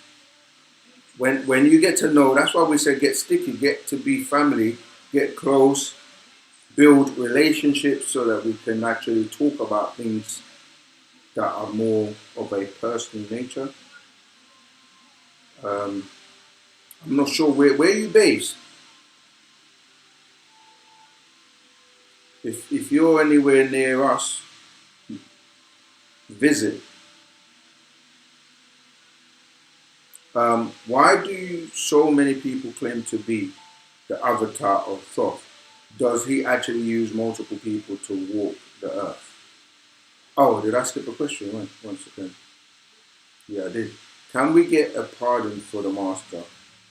when you get to know, that's why we say get sticky, get to be family, get close, build relationships, so that we can actually talk about things that are more of a personal nature. I'm not sure where you based. If you're anywhere near us, visit. Why do so many people claim to be the avatar of Thoth? Does he actually use multiple people to walk the earth? Oh, did I skip a question? One second. Yeah, I did. Can we get a pardon for the master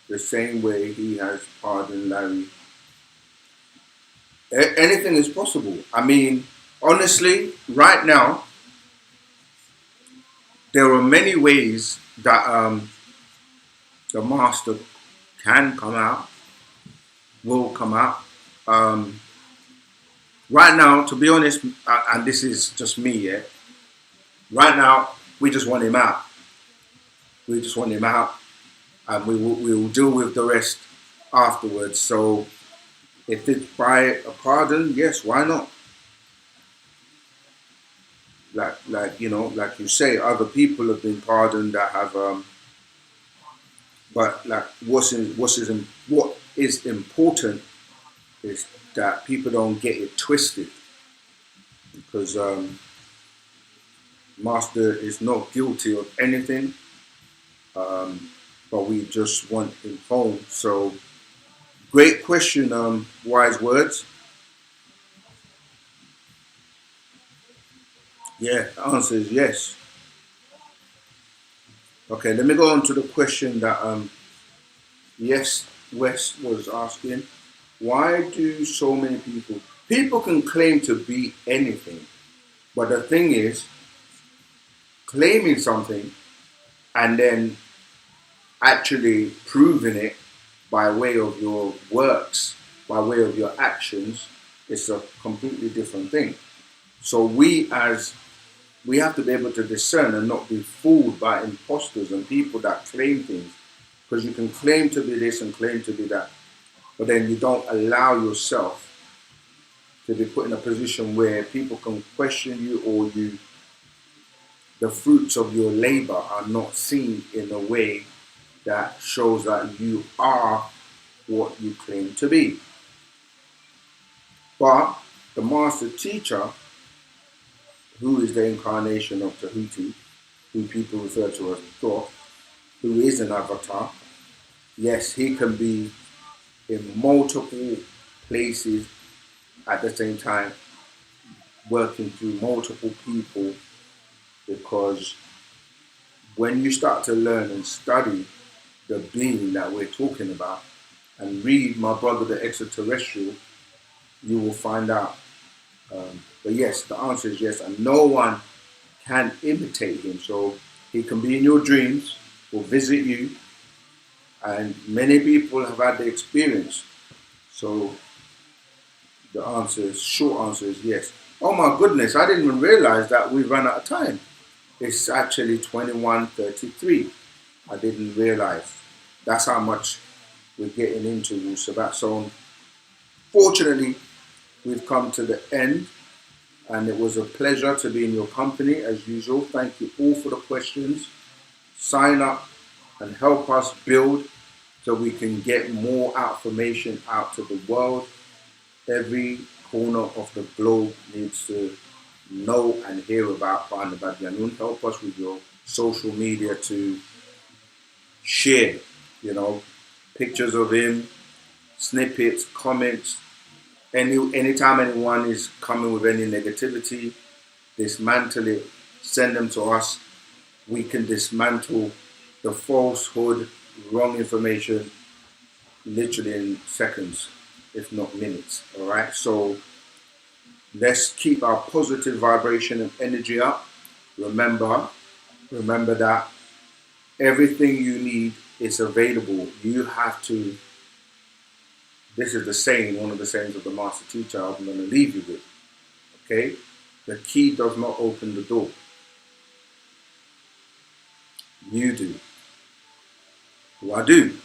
the same way he has pardoned Larry? Anything is possible. I mean, honestly, right now, there are many ways that the master can come out, will come out. Um, right now, to be honest, and this is just me, yeah. Right now, we just want him out. We just want him out, and we will deal with the rest afterwards. So, if it's by a pardon, yes, why not? Like like you say, other people have been pardoned that have but like what is important is that people don't get it twisted, because Master is not guilty of anything, but we just want him home. So great question, wise words. Yeah, the answer is yes. Okay, let me go on to the question that yes, Wes was asking. Why do so many people can claim to be anything, but the thing is, claiming something and then actually proving it by way of your works, by way of your actions, is a completely different thing. So we have to be able to discern and not be fooled by imposters and people that claim things, because you can claim to be this and claim to be that, but then you don't allow yourself to be put in a position where people can question you, or the fruits of your labor are not seen in a way that shows that you are what you claim to be. But the master teacher, who is the incarnation of Tahuti, who people refer to as Thoth, who is an avatar, yes, he can be in multiple places at the same time, working through multiple people, because when you start to learn and study the being that we're talking about and read My Brother the Extraterrestrial, you will find out. But yes, the answer is yes, and no one can imitate him. So he can be in your dreams or visit you, and many people have had the experience. So the short answer is yes. Oh my goodness, I didn't even realize that we've run out of time. It's actually 21:33. I didn't realize. That's how much we're getting into wu-sabat. So unfortunately, we've come to the end, and it was a pleasure to be in your company as usual. Thank you all for the questions. Sign up and help us build so we can get more information out to the world. Every corner of the globe needs to know and hear about Bana Badyanun. Help us with your social media to share, pictures of him, snippets, comments. Anytime anyone is coming with any negativity, dismantle it, send them to us. We can dismantle the falsehood, wrong information, literally in seconds, if not minutes. All right. So let's keep our positive vibration and energy up. Remember that everything you need is available. You have to. This is the saying, one of the sayings of the master teacher I'm going to leave you with. Okay? The key does not open the door. You do. Who I do.